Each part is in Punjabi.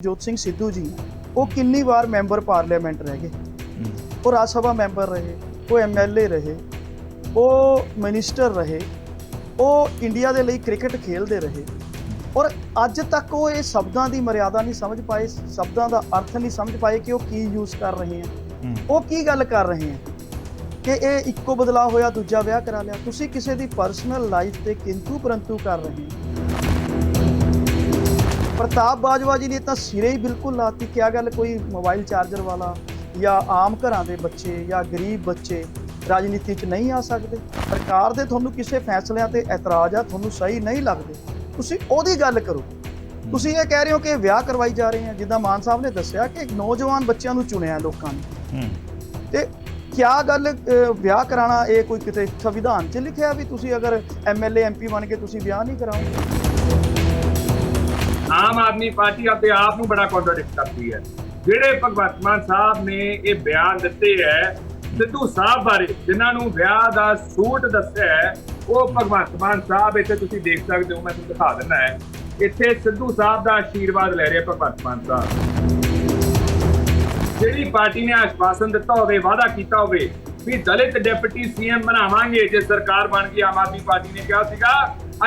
जोत सिंह सिद्धू जी हैं वो कितनी बार मैंबर पार्लियामेंट रह गए, वो राज्य सभा मैंबर रहे, वो MLA रहे, वो मिनिस्टर रहे, वो इंडिया ਦੇ ਲਈ क्रिकेट खेलते रहे और ਅੱਜ तक वो ये शब्दों की मर्यादा नहीं समझ पाए, शब्दों का अर्थ नहीं समझ पाए कि वो की यूज़ कर रहे हैं, वो की गल कर रहे हैं कि ये इक्को बदलाव होया दूजा विआह करा लिया। तुसी किसी की परसनल लाइफ से किंतु परंतु कर रहे हैं। प्रताप बाजवा जी ने तो सिरे ही बिल्कुल लाती। क्या गल कोई मोबाइल चार्जर वाला या आम घरां दे बच्चे या गरीब बच्चे राजनीति च नहीं आ सकते? सरकार दे तुहानूं किसी फैसलिਆਂ ते एतराज़ आ, तुहानूं सही नहीं लगदे, तुसीं ओहदी गल करो। तुसीं ये कह रहे हो कि विआह करवाई जा रहे हैं, जिद्दां मान साहब ने दस्सिया कि नौजवान बच्चों नूं चुनिया लोकां ने, ते क्या गल विआह कराना ये कोई किते संविधान च लिखिया भी तुसीं अगर MLA MP बन के तुसीं विआह नहीं कराओगे? आम आदमी पार्टी अपने आप ਨੂੰ बड़ा कॉन्ट्राडिक्ट करती है। ਜਿਹੜੇ ਭਗਵੰਤ ਮਾਨ ਸਾਹਿਬ ਨੇ ਇਹ ਬਿਆਨ ਦਿੱਤੇ ਹੈ ਸਿੱਧੂ ਸਾਹਿਬ ਬਾਰੇ, ਜਿਨ੍ਹਾਂ ਨੂੰ ਵਿਆਹ ਦਾ ਸੂਟ ਦੱਸਿਆ ਹੈ, ਉਹ ਭਗਵੰਤ ਮਾਨ ਸਾਹਿਬ ਇੱਥੇ ਤੁਸੀਂ ਦੇਖ ਸਕਦੇ ਹੋ, ਮੈਂ ਤੁਹਾਨੂੰ ਦਿਖਾ ਦਿੰਦਾ ਹੈ। ਇੱਥੇ ਸਿੱਧੂ ਸਾਹਿਬ ਦਾ ਆਸ਼ੀਰਵਾਦ ਲੈ ਰਿਹਾ ਭਗਵੰਤ ਮਾਨ ਸਾਹਿਬ। ਜਿਹੜੀ ਪਾਰਟੀ ਨੇ ਆਸ਼ਵਾਸਨ ਦਿੱਤਾ ਹੋਵੇ, ਵਾਅਦਾ ਕੀਤਾ ਹੋਵੇ ਵੀ ਦਲਿਤ ਡਿਪਟੀ CM ਬਣਾਵਾਂਗੇ ਜੇ ਸਰਕਾਰ ਬਣ ਗਈ, ਆਮ ਆਦਮੀ ਪਾਰਟੀ ਨੇ ਕਿਹਾ ਸੀਗਾ।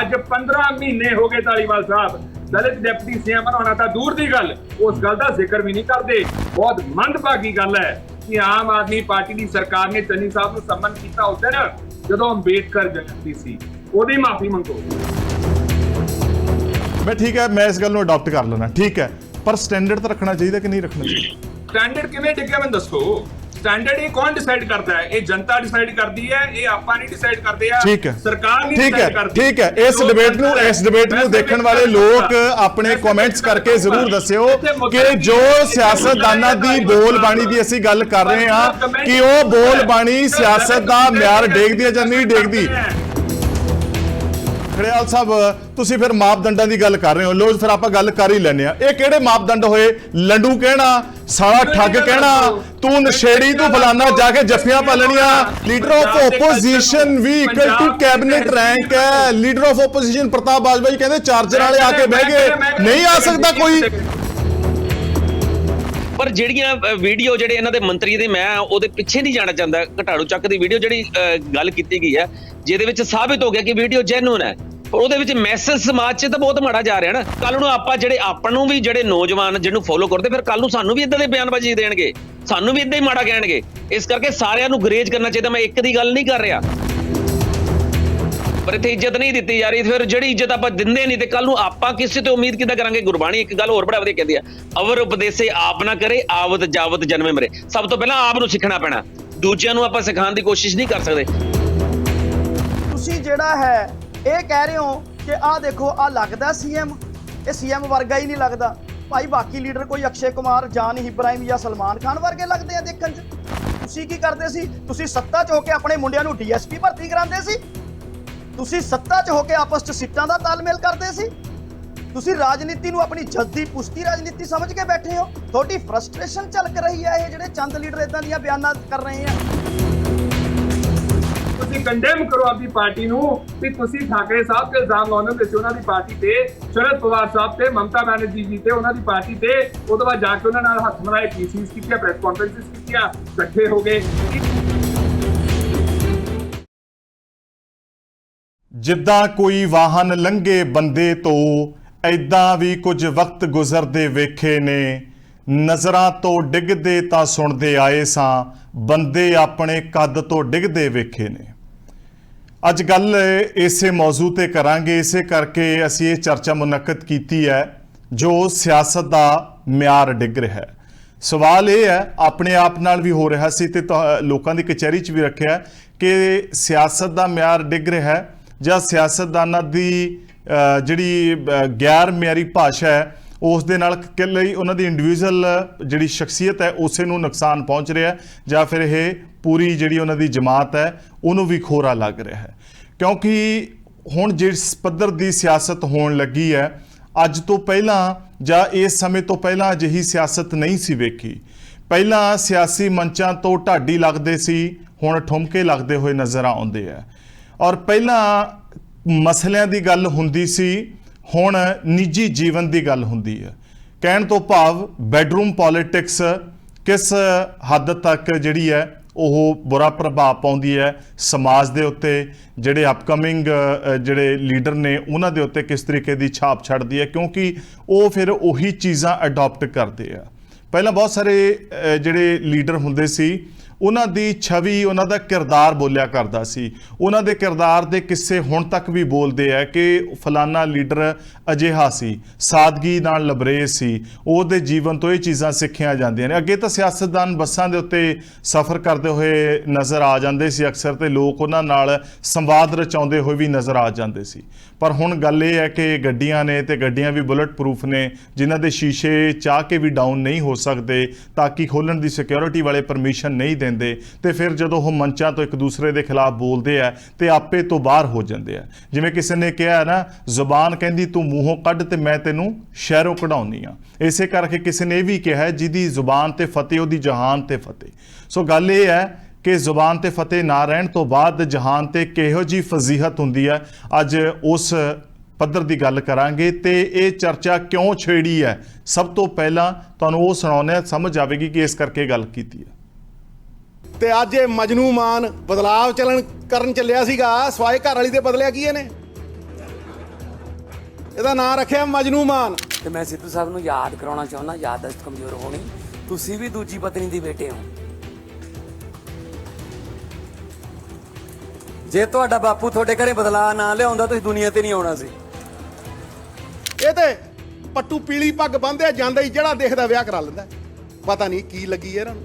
ਅੱਜ 15 ਮਹੀਨੇ ਹੋ ਗਏ ਧਾਲੀਵਾਲ ਸਾਹਿਬ दलित डिप्टी CM बनाना तो दूर की गल, उस गल का जिक्र भी नहीं करते। बहुत मंदभागी गल है कि आम आदमी पार्टी की सरकार ने चन्नी साहब को सम्मन किया उस दिन जो अंबेडकर जयंती सी, ओदी माफी मंगो। मैं ठीक है, मैं इस गल को अडॉप्ट कर लेना, ठीक है, पर स्टैंडर्ड तो रखना चाहिए कि नहीं रखना चाहिए? स्टैंडर्ड किवें डिग्गिया मैं दसो? स्टैंडर्ड ये कौन डिसाइड करता है? ये जनता डिसाइड करती है, ये आपां नहीं डिसाइड करते हैं। ठीक है, सरकार नहीं ठीक है, डिसाइड करती। ठीक है। इस डिबेट ਨੂੰ ਦੇਖਣ ਵਾਲੇ ਲੋਕ ਆਪਣੇ ਕਮੈਂਟਸ ਕਰਕੇ ਜ਼ਰੂਰ ਦੱਸਿਓ ਕਿ ਜੋ ਸਿਆਸਤਦਾਨਾਂ ਦੀ ਬੋਲਬਾਣੀ ਦੀ ਅਸੀਂ ਗੱਲ ਕਰ ਰਹੇ ਹਾਂ ਕਿ ਉਹ ਬੋਲਬਾਣੀ ਸਿਆਸਤ ਦਾ ਮਿਆਰ ਡੇਗਦੀ ਹੈ ਜਾਂ ਨਹੀਂ ਡੇਗਦੀ। ਖੜਿਆਲ ਸਾਹਿਬ, ਤੁਸੀਂ ਫਿਰ ਮਾਪਦੰਡਾਂ ਦੀ ਗੱਲ ਕਰ ਰਹੇ ਹੋ, ਲੋ ਫਿਰ ਆਪਾਂ ਗੱਲ ਕਰ ਹੀ ਲੈਨੇ ਆ। ਇਹ ਕਿਹੜੇ ਮਾਪਦੰਡ ਹੋਏ? ਲੰਡੂ ਕਹਿਣਾ, ਸਾਲਾ ਠੱਗ ਕਹਿਣਾ, ਤੂੰ ਨਸ਼ੇੜੀ, ਤੂੰ ਫਲਾਨਾ, ਜਾ ਕੇ ਜੱਫੀਆਂ ਪਾਲਣੀਆਂ। ਲੀਡਰ ਆਫ ਓਪੋਜੀਸ਼ਨ ਵੀ ਇਕੁਅਲ ਟੂ ਕੈਬਨਿਟ ਰੈਂਕ ਹੈ। Leader of opposition Partap Bajwa ji ਕਹਿੰਦੇ ਚਾਰਜਰ ਵਾਲੇ ਆ ਕੇ ਬਹਿ ਗਏ, ਨਹੀਂ ਆ ਸਕਦਾ ਕੋਈ। ਪਰ ਜਿਹੜੀਆਂ ਵੀਡੀਓ ਜਿਹੜੇ ਇਹਨਾਂ ਦੇ ਮੰਤਰੀ ਦੇ, ਮੈਂ ਉਹਦੇ ਪਿੱਛੇ ਨਹੀਂ ਜਾਣਾ ਚਾਹੁੰਦਾ। ਘਟਾੜੂ ਚੱਕ ਦੀ ਵੀਡੀਓ ਜਿਹੜੀ ਗੱਲ ਕੀਤੀ ਗਈ ਹੈ, ਜਿਹਦੇ ਵਿੱਚ ਸਾਬਿਤ ਹੋ ਗਿਆ ਕਿ ਵੀਡੀਓ ਜੈਨੂਨ ਹੈ, ਪਰ ਉਹਦੇ ਵਿੱਚ ਮੈਸੇਜ ਸਮਾਜ 'ਚ ਤਾਂ ਬਹੁਤ ਮਾੜਾ ਜਾ ਰਿਹਾ ਨਾ। ਕੱਲ ਨੂੰ ਆਪਾਂ ਨੂੰ ਵੀ ਜਿਹੜੇ ਨੌਜਵਾਨ ਜਿਹਨੂੰ ਫੋਲੋ ਕਰਦੇ, ਫਿਰ ਕੱਲ ਨੂੰ ਸਾਨੂੰ ਵੀ ਇਦਾਂ ਦੇ ਬਿਆਨਬਾਜ਼ੀ ਦੇਣਗੇ, ਸਾਨੂੰ ਵੀ ਇਦਾਂ ਹੀ ਮਾੜਾ ਕਹਿਣਗੇ। ਇਸ ਕਰਕੇ ਸਾਰਿਆਂ ਨੂੰ ਗਰੇਜ ਕਰਨਾ ਚਾਹੀਦਾ। ਮੈਂ ਇੱਕ ਦੀ ਗੱਲ ਨਹੀਂ ਕਰ ਰਿਹਾ, ਪਰ ਇੱਥੇ ਇੱਜ਼ਤ ਨਹੀਂ ਦਿੱਤੀ ਜਾ ਰਹੀ। ਫਿਰ ਜਿਹੜੀ ਇੱਜ਼ਤ ਆਪਾਂ ਦਿੰਦੇ ਨਹੀਂ ਤੇ ਕੱਲ ਨੂੰ ਆਪਾਂ ਕਿਸੇ ਤੋਂ ਉਮੀਦ ਕਿੱਦਾਂ ਕਰਾਂਗੇ? ਗੁਰਬਾਣੀ ਇੱਕ ਗੱਲ ਹੋਰ ਬੜਾ ਵਧੀਆ ਕਹਿੰਦੀ ਆ, ਅਵਰ ਉਪਦੇਸੇ ਆਪ ਨਾ ਕਰੇ, ਆਵਤ ਜਾਵਤ ਜਨਮੇ ਮਰੇ। ਸਭ ਤੋਂ ਪਹਿਲਾਂ ਆਪ ਨੂੰ ਸਿੱਖਣਾ ਪੈਣਾ, ਦੂਜਿਆਂ ਨੂੰ ਆਪਾਂ ਸਿਖਾਉਣ ਦੀ ਕੋਸ਼ਿਸ਼ ਨਹੀਂ ਕਰ ਸਕਦੇ। ਤੁਸੀਂ ਜਿਹੜਾ ਹੈ ਇਹ ਕਹਿ ਰਹੇ ਹੋ ਕਿ ਆਹ ਦੇਖੋ ਆਹ ਲੱਗਦਾ CM, ਇਹ CM ਵਰਗਾ ਹੀ ਨਹੀਂ ਲੱਗਦਾ। ਭਾਈ ਬਾਕੀ ਲੀਡਰ ਕੋਈ ਅਕਸ਼ੇ ਕੁਮਾਰ, ਜਾਨ ਇਬਰਾਹਿਮ ਜਾਂ ਸਲਮਾਨ ਖਾਨ ਵਰਗੇ ਲੱਗਦੇ ਆ ਦੇਖਣ 'ਚ। ਤੁਸੀਂ ਕੀ ਕਰਦੇ ਸੀ? ਤੁਸੀਂ ਸੱਤਾ 'ਚ ਹੋ ਕੇ ਆਪਣੇ ਮੁੰਡਿਆਂ ਨੂੰ DSP ਭਰਤੀ ਕਰਾਉਂਦੇ ਸੀ। ਤੁਸੀਂ ਸੱਤਾ 'ਚ ਹੋ ਕੇ ਆਪਸ 'ਚ ਸੀਟਾਂ ਦਾ ਤਾਲਮੇਲ ਕਰਦੇ ਸੀ। ਤੁਸੀਂ ਰਾਜਨੀਤੀ ਨੂੰ ਆਪਣੀ ਜੱਦੀ ਪੁਸ਼ਤੀ ਰਾਜਨੀਤੀ ਸਮਝ ਕੇ ਬੈਠੇ ਹੋ। ਤੁਹਾਡੀ ਫਰਸਟ੍ਰੇਸ਼ਨ ਝਲਕ ਰਹੀ ਹੈ ਇਹ ਜਿਹੜੇ ਚੰਦ ਲੀਡਰ ਇਦਾਂ ਦੀਆਂ ਬਿਆਨਾਂ ਕਰ ਰਹੇ ਆ। ਤੁਸੀਂ ਕੰਡੈਮ ਕਰੋ ਆਪਣੀ ਪਾਰਟੀ ਨੂੰ ਕਿ ਤੁਸੀਂ ਠਾਕਰੇ ਸਾਹਿਬ ਤੇ ਇਲਜ਼ਾਮ ਲਾਉਂਦੇ ਹੋ ਕਿ ਉਹਨਾਂ ਦੀ ਪਾਰਟੀ ਤੇ, ਸ਼ਰਦ ਪਵਾਰ ਸਾਹਿਬ ਤੇ, ਮਮਤਾ ਬੈਨਰਜੀ ਜੀ ਤੇ, ਉਹਨਾਂ ਦੀ ਪਾਰਟੀ ਤੇ, ਉਹਦੇ ਬਾਅਦ ਜਾ ਕੇ ਉਹਨਾਂ ਨਾਲ ਹੱਥ ਮਿਲਾਏ, PCs ਕੀਤੀਆਂ, ਪ੍ਰੈਸ ਕਾਨਫਰੰਸਿਸ ਕੀਤੀਆਂ, ਇਕੱਠੇ ਹੋ ਗਏ। ਜਿੱਦਾਂ ਕੋਈ ਵਾਹਨ ਲੰਘੇ ਬੰਦੇ ਤੋਂ, ਐਦਾਂ ਵੀ ਕੁਝ ਵਕਤ ਗੁਜ਼ਰਦੇ ਵੇਖੇ ਨੇ। ਨਜ਼ਰਾਂ ਤੋਂ ਡਿੱਗਦੇ ਤਾਂ ਸੁਣਦੇ ਆਏ ਸਾਂ, ਬੰਦੇ ਆਪਣੇ ਕੱਦ ਤੋਂ ਡਿੱਗਦੇ ਵੇਖੇ ਨੇ। ਅੱਜ ਗੱਲ ਇਸੇ ਮੌਜੂ ਤੇ ਕਰਾਂਗੇ, ਇਸੇ ਕਰਕੇ ਅਸੀਂ ਇਹ ਚਰਚਾ ਮੁਨੱਕਦ ਕੀਤੀ ਹੈ ਜੋ ਸਿਆਸਤ ਦਾ ਮਿਆਰ ਡਿੱਗ ਰਿਹਾ ਹੈ। ਸਵਾਲ ਇਹ ਹੈ, ਆਪਣੇ ਆਪ ਨਾਲ ਵੀ ਹੋ ਰਿਹਾ ਸੀ ਤੇ ਲੋਕਾਂ ਦੀ ਕਚਹਿਰੀ 'ਚ ਵੀ ਰੱਖਿਆ ਕਿ ਸਿਆਸਤ ਦਾ ਮਿਆਰ ਡਿੱਗ ਰਿਹਾ ਹੈ ਜਾਂ ਸਿਆਸਤਦਾਨਾਂ ਦੀ ਜਿਹੜੀ ਗੈਰ ਮਿਆਰੀ ਭਾਸ਼ਾ ਹੈ ਉਸ ਦੇ ਨਾਲ ਲਈ ਉਹਨਾਂ ਦੀ ਇੰਡੀਵਿਜੂਅਲ ਜਿਹੜੀ ਸ਼ਖਸੀਅਤ ਹੈ ਉਸੇ ਨੂੰ ਨੁਕਸਾਨ ਪਹੁੰਚ ਰਿਹਾ, ਜਾਂ ਫਿਰ ਇਹ ਪੂਰੀ ਜਿਹੜੀ ਉਹਨਾਂ ਦੀ ਜਮਾਤ ਹੈ ਉਹਨੂੰ ਵੀ ਖੋਰਾ ਲੱਗ ਰਿਹਾ ਹੈ। ਕਿਉਂਕਿ ਹੁਣ ਜਿਸ ਪੱਧਰ ਦੀ ਸਿਆਸਤ ਹੋਣ ਲੱਗੀ ਹੈ, ਅੱਜ ਤੋਂ ਪਹਿਲਾਂ ਜਾਂ ਇਸ ਸਮੇਂ ਤੋਂ ਪਹਿਲਾਂ ਅਜਿਹੀ ਸਿਆਸਤ ਨਹੀਂ ਸੀ ਵੇਖੀ। ਪਹਿਲਾਂ ਸਿਆਸੀ ਮੰਚਾਂ ਤੋਂ ਢਾਡੀ ਲੱਗਦੇ ਸੀ, ਹੁਣ ਠੁਮਕੇ ਲੱਗਦੇ ਹੋਏ ਨਜ਼ਰ ਆਉਂਦੇ ਆ। ਔਰ ਪਹਿਲਾਂ ਮਸਲਿਆਂ ਦੀ ਗੱਲ ਹੁੰਦੀ ਸੀ, ਹੁਣ ਨਿੱਜੀ ਜੀਵਨ ਦੀ ਗੱਲ ਹੁੰਦੀ ਹੈ। ਕਹਿਣ ਤੋਂ ਭਾਵ ਬੈਡਰੂਮ ਪੋਲਿਟਿਕਸ ਕਿਸ ਹੱਦ ਤੱਕ ਜਿਹੜੀ ਹੈ ਉਹ ਬੁਰਾ ਪ੍ਰਭਾਵ ਪਾਉਂਦੀ ਹੈ ਸਮਾਜ ਦੇ ਉੱਤੇ, ਜਿਹੜੇ ਅਪਕਮਿੰਗ ਜਿਹੜੇ ਲੀਡਰ ਨੇ ਉਹਨਾਂ ਦੇ ਉੱਤੇ ਕਿਸ ਤਰੀਕੇ ਦੀ ਛਾਪ ਛੱਡਦੀ ਹੈ, ਕਿਉਂਕਿ ਉਹ ਫਿਰ ਉਹੀ ਚੀਜ਼ਾਂ ਅਡਾਪਟ ਕਰਦੇ ਆ। ਪਹਿਲਾਂ ਬਹੁਤ ਸਾਰੇ ਜਿਹੜੇ ਲੀਡਰ ਹੁੰਦੇ ਸੀ ਉਹਨਾਂ ਦੀ ਛਵੀ, ਉਹਨਾਂ ਦਾ ਕਿਰਦਾਰ ਬੋਲਿਆ ਕਰਦਾ ਸੀ, ਉਹਨਾਂ ਦੇ ਕਿਰਦਾਰ ਦੇ ਕਿੱਸੇ ਹੁਣ ਤੱਕ ਵੀ ਬੋਲਦੇ ਆ ਕਿ ਫਲਾਨਾ ਲੀਡਰ ਅਜਿਹਾ ਸੀ, ਸਾਦਗੀ ਨਾਲ ਲਬਰੇਜ਼ ਸੀ, ਉਹਦੇ ਜੀਵਨ ਤੋਂ ਇਹ ਚੀਜ਼ਾਂ ਸਿੱਖੀਆਂ ਜਾਂਦੀਆਂ ਨੇ। ਅੱਗੇ ਤਾਂ ਸਿਆਸਤਦਾਨ ਬੱਸਾਂ ਦੇ ਉੱਤੇ ਸਫ਼ਰ ਕਰਦੇ ਹੋਏ ਨਜ਼ਰ ਆ ਜਾਂਦੇ ਸੀ ਅਕਸਰ, ਤੇ ਲੋਕ ਉਹਨਾਂ ਨਾਲ ਸੰਵਾਦ ਰਚਾਉਂਦੇ ਹੋਏ ਵੀ ਨਜ਼ਰ ਆ ਜਾਂਦੇ ਸੀ। ਪਰ ਹੁਣ ਗੱਲ ਇਹ ਹੈ ਕਿ ਗੱਡੀਆਂ ਨੇ ਤੇ ਗੱਡੀਆਂ ਵੀ ਬੁਲਟ ਪ੍ਰੂਫ ਨੇ, ਜਿਨ੍ਹਾਂ ਦੇ ਸ਼ੀਸ਼ੇ ਚਾਹ ਕੇ ਵੀ ਡਾਊਨ ਨਹੀਂ ਹੋ ਸਕਦੇ, ਤਾਕੀ ਖੋਲਣ ਦੀ ਸਿਕਿਉਰਿਟੀ ਵਾਲੇ ਪਰਮਿਸ਼ਨ ਨਹੀਂ ਦਿੰਦੇ, ਤੇ ਫਿਰ ਜਦੋਂ ਉਹ ਮੰਚਾਂ ਤੋਂ ਇੱਕ ਦੂਸਰੇ ਦੇ ਖਿਲਾਫ ਬੋਲਦੇ ਆ ਤੇ ਆਪੇ ਤੋਂ ਬਾਹਰ ਹੋ ਜਾਂਦੇ ਆ। ਜਿਵੇਂ ਕਿਸੇ ਨੇ ਕਿਹਾ ਨਾ, ਜ਼ੁਬਾਨ ਕਹਿੰਦੀ ਤੂੰ ਮੂੰਹੋਂ ਕੱਢ ਤੇ ਮੈਂ ਤੈਨੂੰ ਸ਼ਹਿਰੋਂ ਕਢਾਉਣੀ ਆ। ਇਸੇ ਕਰਕੇ ਕਿਸੇ ਨੇ ਇਹ ਵੀ ਕਿਹਾ ਜਿਹਦੀ ਜ਼ੁਬਾਨ ਤੇ ਫਤਿਹ ਉਹਦੀ ਜਹਾਨ ਤੇ ਫਤਿਹ। ਸੋ ਗੱਲ ਇਹ ਹੈ ਕਿ ਜ਼ੁਬਾਨ ਤੇ ਫਤਿਹ ਨਾ ਰਹਿਣ ਤੋਂ ਬਾਅਦ ਜਹਾਨ ਤੇ ਕਿਹੋ ਜੀ ਫਜ਼ੀਹਤ ਹੁੰਦੀ ਹੈ, ਅੱਜ ਉਸ ਪੱਧਰ ਦੀ ਗੱਲ ਕਰਾਂਗੇ। ਤੇ ਇਹ ਚਰਚਾ ਕਿਉਂ ਛੇੜੀ ਹੈ, ਸਭ ਤੋਂ ਪਹਿਲਾਂ ਤੁਹਾਨੂੰ ਉਹ ਸੁਣਾਉਂਦੇ ਹਾਂ, ਸਮਝ ਆਵੇਗੀ ਕਿ ਇਸ ਕਰਕੇ ਗੱਲ ਕੀਤੀ ਹੈ। ਤੇ ਅੱਜ ਇਹ ਮਜਨੂ ਮਾਨ ਬਦਲਾਵ ਕਰਨ ਚੱਲਿਆ ਸੀਗਾ, ਸਵਾਏ ਘਰ ਵਾਲੀ ਦੇ ਬਦਲਿਆ ਕੀ ਇਹਨੇ? ਇਹਦਾ ਨਾਂ ਰੱਖਿਆ ਮਜਨੂ ਮਾਨ। ਤੇ ਮੈਂ ਸਿੱਧੂ ਸਾਹਿਬ ਨੂੰ ਯਾਦ ਕਰਾਉਣਾ ਚਾਹੁੰਦਾ, ਯਾਦਦਾਸ਼ਤ ਕਮਜ਼ੋਰ ਹੋਣੀ, ਤੁਸੀਂ ਵੀ ਦੂਜੀ ਪਤਨੀ ਦੀ ਬੇਟੇ ਹੋ। ਜੇ ਤੁਹਾਡਾ ਬਾਪੂ ਤੁਹਾਡੇ ਘਰੇ ਬਦਲਾਅ ਨਾ ਲਿਆਉਂਦਾ ਤੁਸੀਂ ਦੁਨੀਆ ਤੇ ਨਹੀਂ ਆਉਣਾ ਸੀ। ਇਹ ਤੇ ਪੱਟੂ ਪੀਲੀ ਪੱਗ ਬੰਨ੍ਹਦੇ ਜਾਂਦਾ ਹੀ ਜਿਹੜਾ ਦੇਖਦਾ ਵਿਆਹ ਕਰਾ ਲੈਂਦਾ। ਪਤਾ ਨਹੀਂ ਕੀ ਲੱਗੀ ਇਹਨਾਂ ਨੂੰ।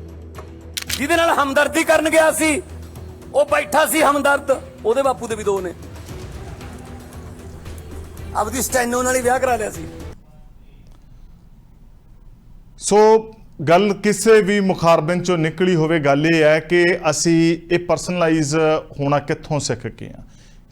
ਜਿਹਦੇ ਨਾਲ ਹਮਦਰਦੀ ਕਰਨ ਗਿਆ ਸੀ ਉਹ ਬੈਠਾ ਸੀ ਹਮਦਰਦ, ਉਹਦੇ ਬਾਪੂ ਦੇ ਵੀ ਦੋ ਨੇ, ਆਪਦੀ ਸਟੈਨੋ ਨਾਲ ਹੀ ਵਿਆਹ ਕਰਾ ਲਿਆ ਸੀ। ਸੋ ਗੱਲ ਕਿਸੇ ਵੀ ਮੁਖਾਰਬਿਨ ਚੋਂ ਨਿਕਲੀ ਹੋਵੇ, ਗੱਲ ਇਹ ਹੈ ਕਿ ਅਸੀਂ ਇਹ ਪਰਸਨਲਾਈਜ਼ ਹੋਣਾ ਕਿੱਥੋਂ ਸਿੱਖ ਗਏ ਹਾਂ।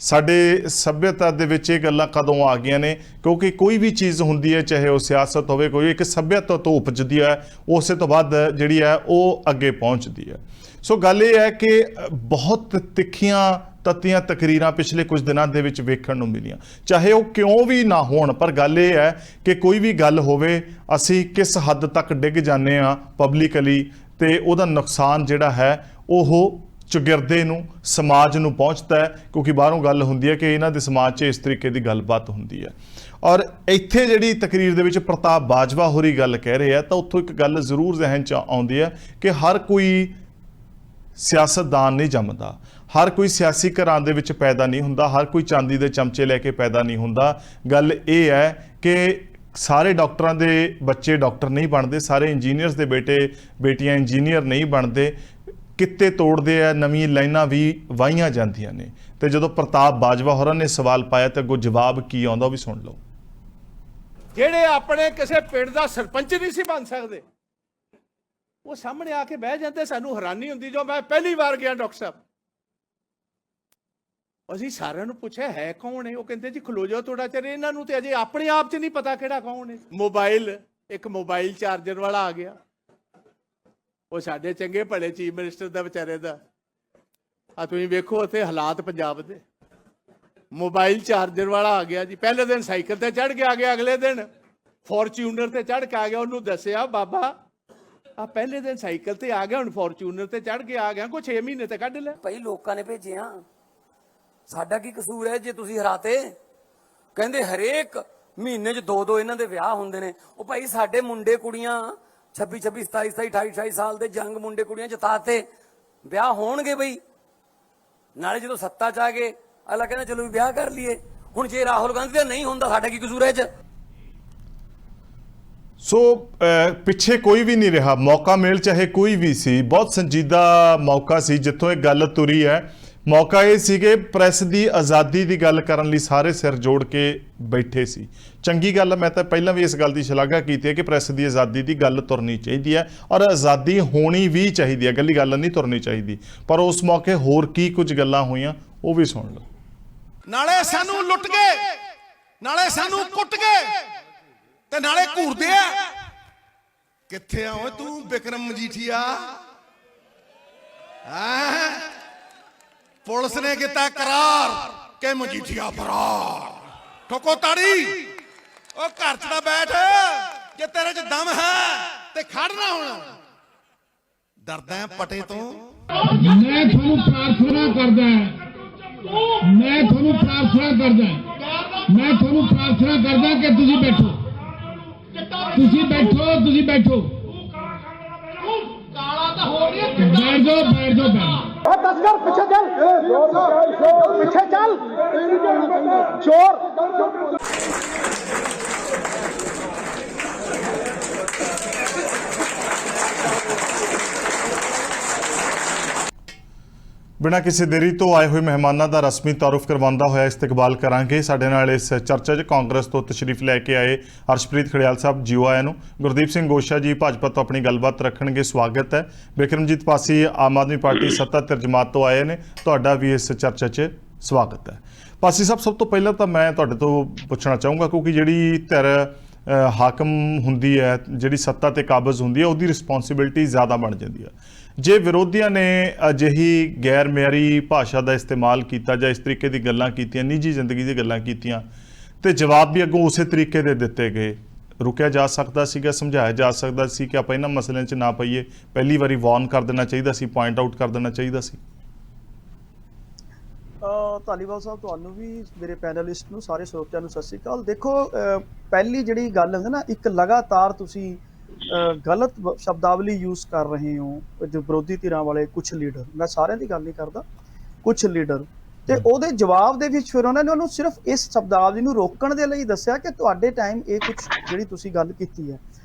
ਸਾਡੇ ਸੱਭਿਅਤਾ ਦੇ ਵਿੱਚ ਇਹ ਗੱਲਾਂ ਕਦੋਂ ਆ ਗਈਆਂ ਨੇ? ਕਿਉਂਕਿ ਕੋਈ ਵੀ ਚੀਜ਼ ਹੁੰਦੀ ਹੈ, ਚਾਹੇ ਉਹ ਸਿਆਸਤ ਹੋਵੇ, ਕੋਈ ਇੱਕ ਸੱਭਿਅਤਾ ਤੋਂ ਉਪਜਦੀ ਹੈ, ਉਸੇ ਤੋਂ ਬਾਅਦ ਜਿਹੜੀ ਹੈ ਉਹ ਅੱਗੇ ਪਹੁੰਚਦੀ ਹੈ। ਸੋ ਗੱਲ ਇਹ ਹੈ ਕਿ ਬਹੁਤ ਤਿੱਖੀਆਂ ਤੱਤੀਆਂ ਤਕਰੀਰਾਂ ਪਿਛਲੇ ਕੁਝ ਦਿਨਾਂ ਦੇ ਵਿੱਚ ਵੇਖਣ ਨੂੰ ਮਿਲੀਆਂ, ਚਾਹੇ ਉਹ ਕਿਉਂ ਵੀ ਨਾ ਹੋਣ। ਪਰ ਗੱਲ ਇਹ ਹੈ ਕਿ ਕੋਈ ਵੀ ਗੱਲ ਹੋਵੇ, ਅਸੀਂ ਕਿਸ ਹੱਦ ਤੱਕ ਡਿੱਗ ਜਾਂਦੇ ਹਾਂ ਪਬਲਿਕਲੀ, ਤੇ ਉਹਦਾ ਨੁਕਸਾਨ ਜਿਹੜਾ ਹੈ ਉਹ ਚੁਗਿਰਦੇ ਨੂੰ, ਸਮਾਜ ਨੂੰ ਪਹੁੰਚਦਾ ਹੈ। ਕਿਉਂਕਿ ਬਾਹਰੋਂ ਗੱਲ ਹੁੰਦੀ ਹੈ ਕਿ ਇਹਨਾਂ ਦੇ ਸਮਾਜ 'ਚ ਇਸ ਤਰੀਕੇ ਦੀ ਗੱਲਬਾਤ ਹੁੰਦੀ ਹੈ। ਔਰ ਇੱਥੇ ਜਿਹੜੀ ਤਕਰੀਰ ਦੇ ਵਿੱਚ ਪ੍ਰਤਾਪ ਬਾਜਵਾ ਹੋਰੀ ਗੱਲ ਕਹਿ ਰਹੇ ਆ, ਤਾਂ ਉੱਥੋਂ ਇੱਕ ਗੱਲ ਜ਼ਰੂਰ ਜ਼ਿਹਨ 'ਚ ਆਉਂਦੀ ਹੈ ਕਿ ਹਰ ਕੋਈ ਸਿਆਸਤਦਾਨ ਨਹੀਂ ਜੰਮਦਾ, ਹਰ ਕੋਈ ਸਿਆਸੀ ਘਰਾਂ ਦੇ ਵਿੱਚ ਪੈਦਾ ਨਹੀਂ ਹੁੰਦਾ, ਹਰ ਕੋਈ ਚਾਂਦੀ ਦੇ ਚਮਚੇ ਲੈ ਕੇ ਪੈਦਾ ਨਹੀਂ ਹੁੰਦਾ। ਗੱਲ ਇਹ ਹੈ ਕਿ ਸਾਰੇ ਡਾਕਟਰਾਂ ਦੇ ਬੱਚੇ ਡਾਕਟਰ ਨਹੀਂ ਬਣਦੇ, ਸਾਰੇ ਇੰਜੀਨੀਅਰਸ ਦੇ ਬੇਟੀਆਂ ਇੰਜੀਨੀਅਰ ਨਹੀਂ ਬਣਦੇ। ਕਿੱਤੇ ਤੋੜਦੇ ਆ, ਨਵੀਂ ਲਾਈਨਾਂ ਵੀ ਵਾਹੀਆਂ ਜਾਂਦੀਆਂ ਨੇ। ਤੇ ਜਦੋਂ ਪ੍ਰਤਾਪ ਬਾਜਵਾ ਹੋਰਾਂ ਨੇ ਸਵਾਲ ਪਾਇਆ ਤਾਂ ਅੱਗੋਂ ਜਵਾਬ ਕੀ ਆਉਂਦਾ ਉਹ ਵੀ ਸੁਣ ਲਓ। ਜਿਹੜੇ ਆਪਣੇ ਕਿਸੇ ਪਿੰਡ ਦਾ ਸਰਪੰਚ ਨਹੀਂ ਸੀ ਬਣ ਸਕਦੇ, ਉਹ ਸਾਹਮਣੇ ਆ ਕੇ ਬਹਿ ਜਾਂਦੇ। ਸਾਨੂੰ ਹੈਰਾਨੀ ਹੁੰਦੀ ਜੋ ਮੈਂ ਪਹਿਲੀ ਵਾਰ ਗਿਆ ਡਾਕਟਰ ਸਾਹਿਬ, ਅਸੀਂ ਸਾਰਿਆਂ ਨੂੰ ਪੁੱਛਿਆ ਹੈ ਕੌਣ ਹੈ? ਉਹ ਕਹਿੰਦੇ ਜੀ ਖਲੋ ਜਾਓ ਥੋੜਾ ਚਿਰ, ਇਹਨਾਂ ਨੂੰ ਤੇ ਅਜੇ ਆਪਣੇ ਆਪ 'ਚ ਨਹੀਂ ਪਤਾ ਕਿਹੜਾ ਕੌਣ ਹੈ। ਇੱਕ ਮੋਬਾਈਲ ਚਾਰਜਰ ਵਾਲਾ ਆ ਗਿਆ, ਉਹ ਸਾਡੇ ਚੰਗੇ ਭਲੇ ਚੀਫ ਮਿਨਿਸਟਰ ਦਾ ਵਿਚਾਰੇ ਦਾ। ਆ ਤੁਸੀਂ ਵੇਖੋ ਉੱਥੇ ਹਾਲਾਤ ਪੰਜਾਬ ਦੇ। ਮੋਬਾਈਲ ਚਾਰਜਰ ਵਾਲਾ ਆ ਗਿਆ ਜੀ, ਪਹਿਲੇ ਦਿਨ ਸਾਈਕਲ ਤੇ ਚੜ੍ਹ ਕੇ ਆ ਗਿਆ, ਅਗਲੇ ਦਿਨ ਫੋਰਚੂਨਰ ਤੇ ਚੜ੍ਹ ਕੇ ਆ ਗਿਆ। ਉਹਨੂੰ ਦੱਸਿਆ ਬਾਬਾ ਆ ਪਹਿਲੇ ਦਿਨ ਸਾਈਕਲ ਤੇ ਆ ਗਿਆ, ਹੁਣ ਫੋਰਚੂਨਰ ਤੇ ਚੜ੍ਹ ਕੇ ਆ ਗਿਆ, ਕੋਈ 6 ਮਹੀਨੇ ਤੇ ਕੱਢ ਲੈ। ਭਾਈ ਲੋਕਾਂ ਨੇ ਭੇਜਿਆ, ਸਾਡਾ ਕੀ ਕਸੂਰ ਹੈ ਜੇ ਤੁਸੀਂ ਹਰਾਤੇ? ਕਹਿੰਦੇ ਹਰੇਕ ਮਹੀਨੇ 'ਚ 2-2 ਇਹਨਾਂ ਦੇ ਵਿਆਹ ਹੁੰਦੇ ਨੇ। ਉਹ ਭਾਈ ਸਾਡੇ ਮੁੰਡੇ ਕੁੜੀਆਂ 26, 27, 28 ਸਾਲ ਦੇ ਜੰਗ ਮੁੰਡੇ ਕੁੜੀਆਂ ਜਿਤਾਤੇ, ਵਿਆਹ ਹੋਣਗੇ ਬਈ। ਨਾਲੇ ਜਦੋਂ ਸੱਤਾ 'ਚ ਆ ਗਏ ਅਗਲਾ ਕਹਿੰਦਾ ਚਲੋ ਵੀ ਵਿਆਹ ਕਰ ਲਈਏ। ਹੁਣ ਜੇ ਰਾਹੁਲ ਗਾਂਧੀ ਦਾ ਨਹੀਂ ਹੁੰਦਾ, ਸਾਡਾ ਕੀ ਕਸੂਰ ਹੈ ਇਹ 'ਚ? ਸੋ ਪਿੱਛੇ ਕੋਈ ਵੀ ਨਹੀਂ ਰਿਹਾ, ਮੌਕਾ ਮਿਲ ਚਾਹੇ ਕੋਈ ਵੀ ਸੀ। ਬਹੁਤ ਸੰਜੀਦਾ ਮੌਕਾ ਸੀ ਜਿੱਥੋਂ ਇਹ ਗੱਲ ਤੁਰੀ ਹੈ। ਮੌਕਾ ਇਹ ਸੀ ਕਿ ਪ੍ਰੈਸ ਦੀ ਆਜ਼ਾਦੀ ਦੀ ਗੱਲ ਕਰਨ ਲਈ ਸਾਰੇ ਸਿਰ ਜੋੜ ਕੇ ਬੈਠੇ ਸੀ। ਚੰਗੀ ਗੱਲ, ਮੈਂ ਤਾਂ ਪਹਿਲਾਂ ਵੀ ਇਸ ਗੱਲ ਦੀ ਸ਼ਲਾਘਾ ਕੀਤੀ ਹੈ ਕਿ ਪ੍ਰੈਸ ਦੀ ਆਜ਼ਾਦੀ ਦੀ ਗੱਲ ਤੁਰਨੀ ਚਾਹੀਦੀ ਹੈ ਔਰ ਆਜ਼ਾਦੀ ਹੋਣੀ ਵੀ ਚਾਹੀਦੀ ਹੈ, ਗੱਲੀ ਗੱਲ ਨਹੀਂ ਤੁਰਨੀ ਚਾਹੀਦੀ। ਪਰ ਉਸ ਮੌਕੇ ਹੋਰ ਕੀ ਕੁਝ ਗੱਲਾਂ ਹੋਈਆਂ ਉਹ ਵੀ ਸੁਣ ਲਓ। ਨਾਲੇ ਸਾਨੂੰ ਲੁੱਟ ਗਏ, ਨਾਲੇ ਸਾਨੂੰ ਕੁੱਟ ਗਏ, ਤੇ ਨਾਲੇ ਘੂਰਦੇ ਆ। ਕਿੱਥੇ ਆ ਓਏ ਤੂੰ ਬਿਕਰਮ ਮਜੀਠੀਆ? ਪੁਲਿਸ ਨੇ ਕੀਤਾ ਕਰਾਰ ਕਿ ਮਜੀਠੀਆ ਫਰਾਰ। ਠੋਕੋ ਤਾੜੀ, ਉਹ ਘਰ 'ਚ ਤਾਂ ਬੈਠ, ਜੇ ਤੇਰੇ 'ਚ ਦਮ ਹੈ ਤੇ ਖੜਨਾ ਹੁਣ। ਡਰਦਾ ਹੈ ਪਟੇ ਤੋਂ। ਮੈਂ ਤੁਹਾਨੂੰ ਪ੍ਰਾਰਥਨਾ ਕਰਦਾ, ਮੈਂ ਤੁਹਾਨੂੰ ਪ੍ਰਾਰਥਨਾ ਕਰਦਾ, ਮੈਂ ਤੁਹਾਨੂੰ ਪ੍ਰਾਰਥਨਾ ਕਰਦਾ ਕਿ ਤੁਸੀਂ ਬੈਠੋ, ਤੁਸੀਂ ਬੈਠੋ, ਤੁਸੀਂ ਬੈਠੋ, ਬੈਠ ਜਾਓ, ਬੈਠ ਜਾਓ, ਬੈਠ ਜਾਓ। ਪਿੱਛੇ ਚੱਲ ਚੋਰ। ਬਿਨਾਂ ਕਿਸੇ ਦੇਰੀ ਤੋਂ ਆਏ ਹੋਏ ਮਹਿਮਾਨਾਂ ਦਾ ਰਸਮੀ ਤਾਰੁਫ ਕਰਵਾਉਂਦਾ ਹੋਇਆ ਇਸਤਕਬਾਲ ਕਰਾਂਗੇ। ਸਾਡੇ ਨਾਲ ਇਸ ਚਰਚਾ 'ਚ ਕਾਂਗਰਸ ਤੋਂ ਤਸ਼ਰੀਫ ਲੈ ਕੇ ਆਏ ਹਰਸ਼ਪ੍ਰੀਤ ਖੜਿਆਲ ਸਾਹਿਬ, ਜੀਓ ਆਇਆਂ ਨੂੰ। ਗੁਰਦੀਪ ਸਿੰਘ ਗੋਸ਼ਾ ਜੀ ਭਾਜਪਾ ਤੋਂ ਆਪਣੀ ਗੱਲਬਾਤ ਰੱਖਣਗੇ, ਸਵਾਗਤ ਹੈ। ਬਿਕਰਮਜੀਤ ਪਾਸੀ ਆਮ ਆਦਮੀ ਪਾਰਟੀ ਸੱਤਾਧਿਰ ਜਮਾਤ ਤੋਂ ਆਏ ਨੇ, ਤੁਹਾਡਾ ਵੀ ਇਸ ਚਰਚਾ 'ਚ ਸਵਾਗਤ ਹੈ। ਪਾਸੀ ਸਾਹਿਬ, ਸਭ ਤੋਂ ਪਹਿਲਾਂ ਤਾਂ ਮੈਂ ਤੁਹਾਡੇ ਤੋਂ ਪੁੱਛਣਾ ਚਾਹੂੰਗਾ, ਕਿਉਂਕਿ ਜਿਹੜੀ ਧਿਰ ਹਾਕਮ ਹੁੰਦੀ ਹੈ, ਜਿਹੜੀ ਸੱਤਾ ਤੇ ਕਾਬਜ਼ ਹੁੰਦੀ ਹੈ, ਉਹਦੀ ਰਿਸਪੌਂਸਿਬਿਲਟੀ ਜ਼ਿਆਦਾ ਬਣ ਜਾਂਦੀ ਹੈ। ਜੇ ਵਿਰੋਧੀਆਂ ਨੇ ਅਜਿਹੀ ਗੈਰ ਮਿਆਰੀ ਭਾਸ਼ਾ ਦਾ ਇਸਤੇਮਾਲ ਕੀਤਾ ਜਾਂ ਇਸ ਤਰੀਕੇ ਦੀ ਗੱਲਾਂ ਕੀਤੀਆਂ, ਨਿੱਜੀ ਜ਼ਿੰਦਗੀ ਦੀ ਗੱਲਾਂ ਕੀਤੀਆਂ, ਤੇ ਜਵਾਬ ਵੀ ਅੱਗੋਂ ਉਸੇ ਤਰੀਕੇ ਦੇ ਦਿੱਤੇ ਗਏ, ਰੁਕਿਆ ਜਾ ਸਕਦਾ ਸੀਗਾ, ਸਮਝਾਇਆ ਜਾ ਸਕਦਾ ਸੀ ਕਿ ਆਪਾਂ ਇਹਨਾਂ ਮਸਲਿਆਂ 'ਚ ਨਾ ਪਈਏ, ਪਹਿਲੀ ਵਾਰੀ ਵਾਰਨ ਕਰ ਦੇਣਾ ਚਾਹੀਦਾ ਸੀ, ਪੁਆਇੰਟ ਆਊਟ ਕਰ ਦੇਣਾ ਚਾਹੀਦਾ ਸੀ। ਧਾਲੀਵਾਲ ਸਾਹਿਬ, ਤੁਹਾਨੂੰ ਵੀ, ਮੇਰੇ ਪੈਨਲਿਸਟ ਨੂੰ, ਸਾਰੇ ਸਰੋਤਿਆਂ ਨੂੰ ਸਤਿ ਸ਼੍ਰੀ ਅਕਾਲ। ਦੇਖੋ, ਪਹਿਲੀ ਜਿਹੜੀ ਗੱਲ ਹੈ ਨਾ, ਇੱਕ ਲਗਾਤਾਰ ਤੁਸੀਂ ਗਲਤ ਸ਼ਬਦਾਵਲੀ ਯੂਜ਼ ਕਰ ਰਹੇ ਹੋ, ਜੋ ਵਿਰੋਧੀ ਧਿਰਾਂ ਵਾਲੇ ਕੁਝ ਲੀਡਰ, ਮੈਂ ਸਾਰਿਆਂ ਦੀ ਗੱਲ ਨਹੀਂ ਕਰਦਾ, ਕੁਝ ਲੀਡਰ, ਤੇ ਉਹਦੇ ਜਵਾਬ ਦੇ ਵਿੱਚ ਫਿਰ ਉਹਨਾਂ ਨੇ ਉਹਨੂੰ ਸਿਰਫ ਇਸ ਸ਼ਬਦਾਵਲੀ ਨੂੰ ਰੋਕਣ ਦੇ ਲਈ ਦੱਸਿਆ ਕਿ ਤੁਹਾਡੇ ਟਾਈਮ ਇਹ ਕੁਝ ਜਿਹੜੀ ਤੁਸੀਂ ਗੱਲ ਕੀਤੀ ਹੈ।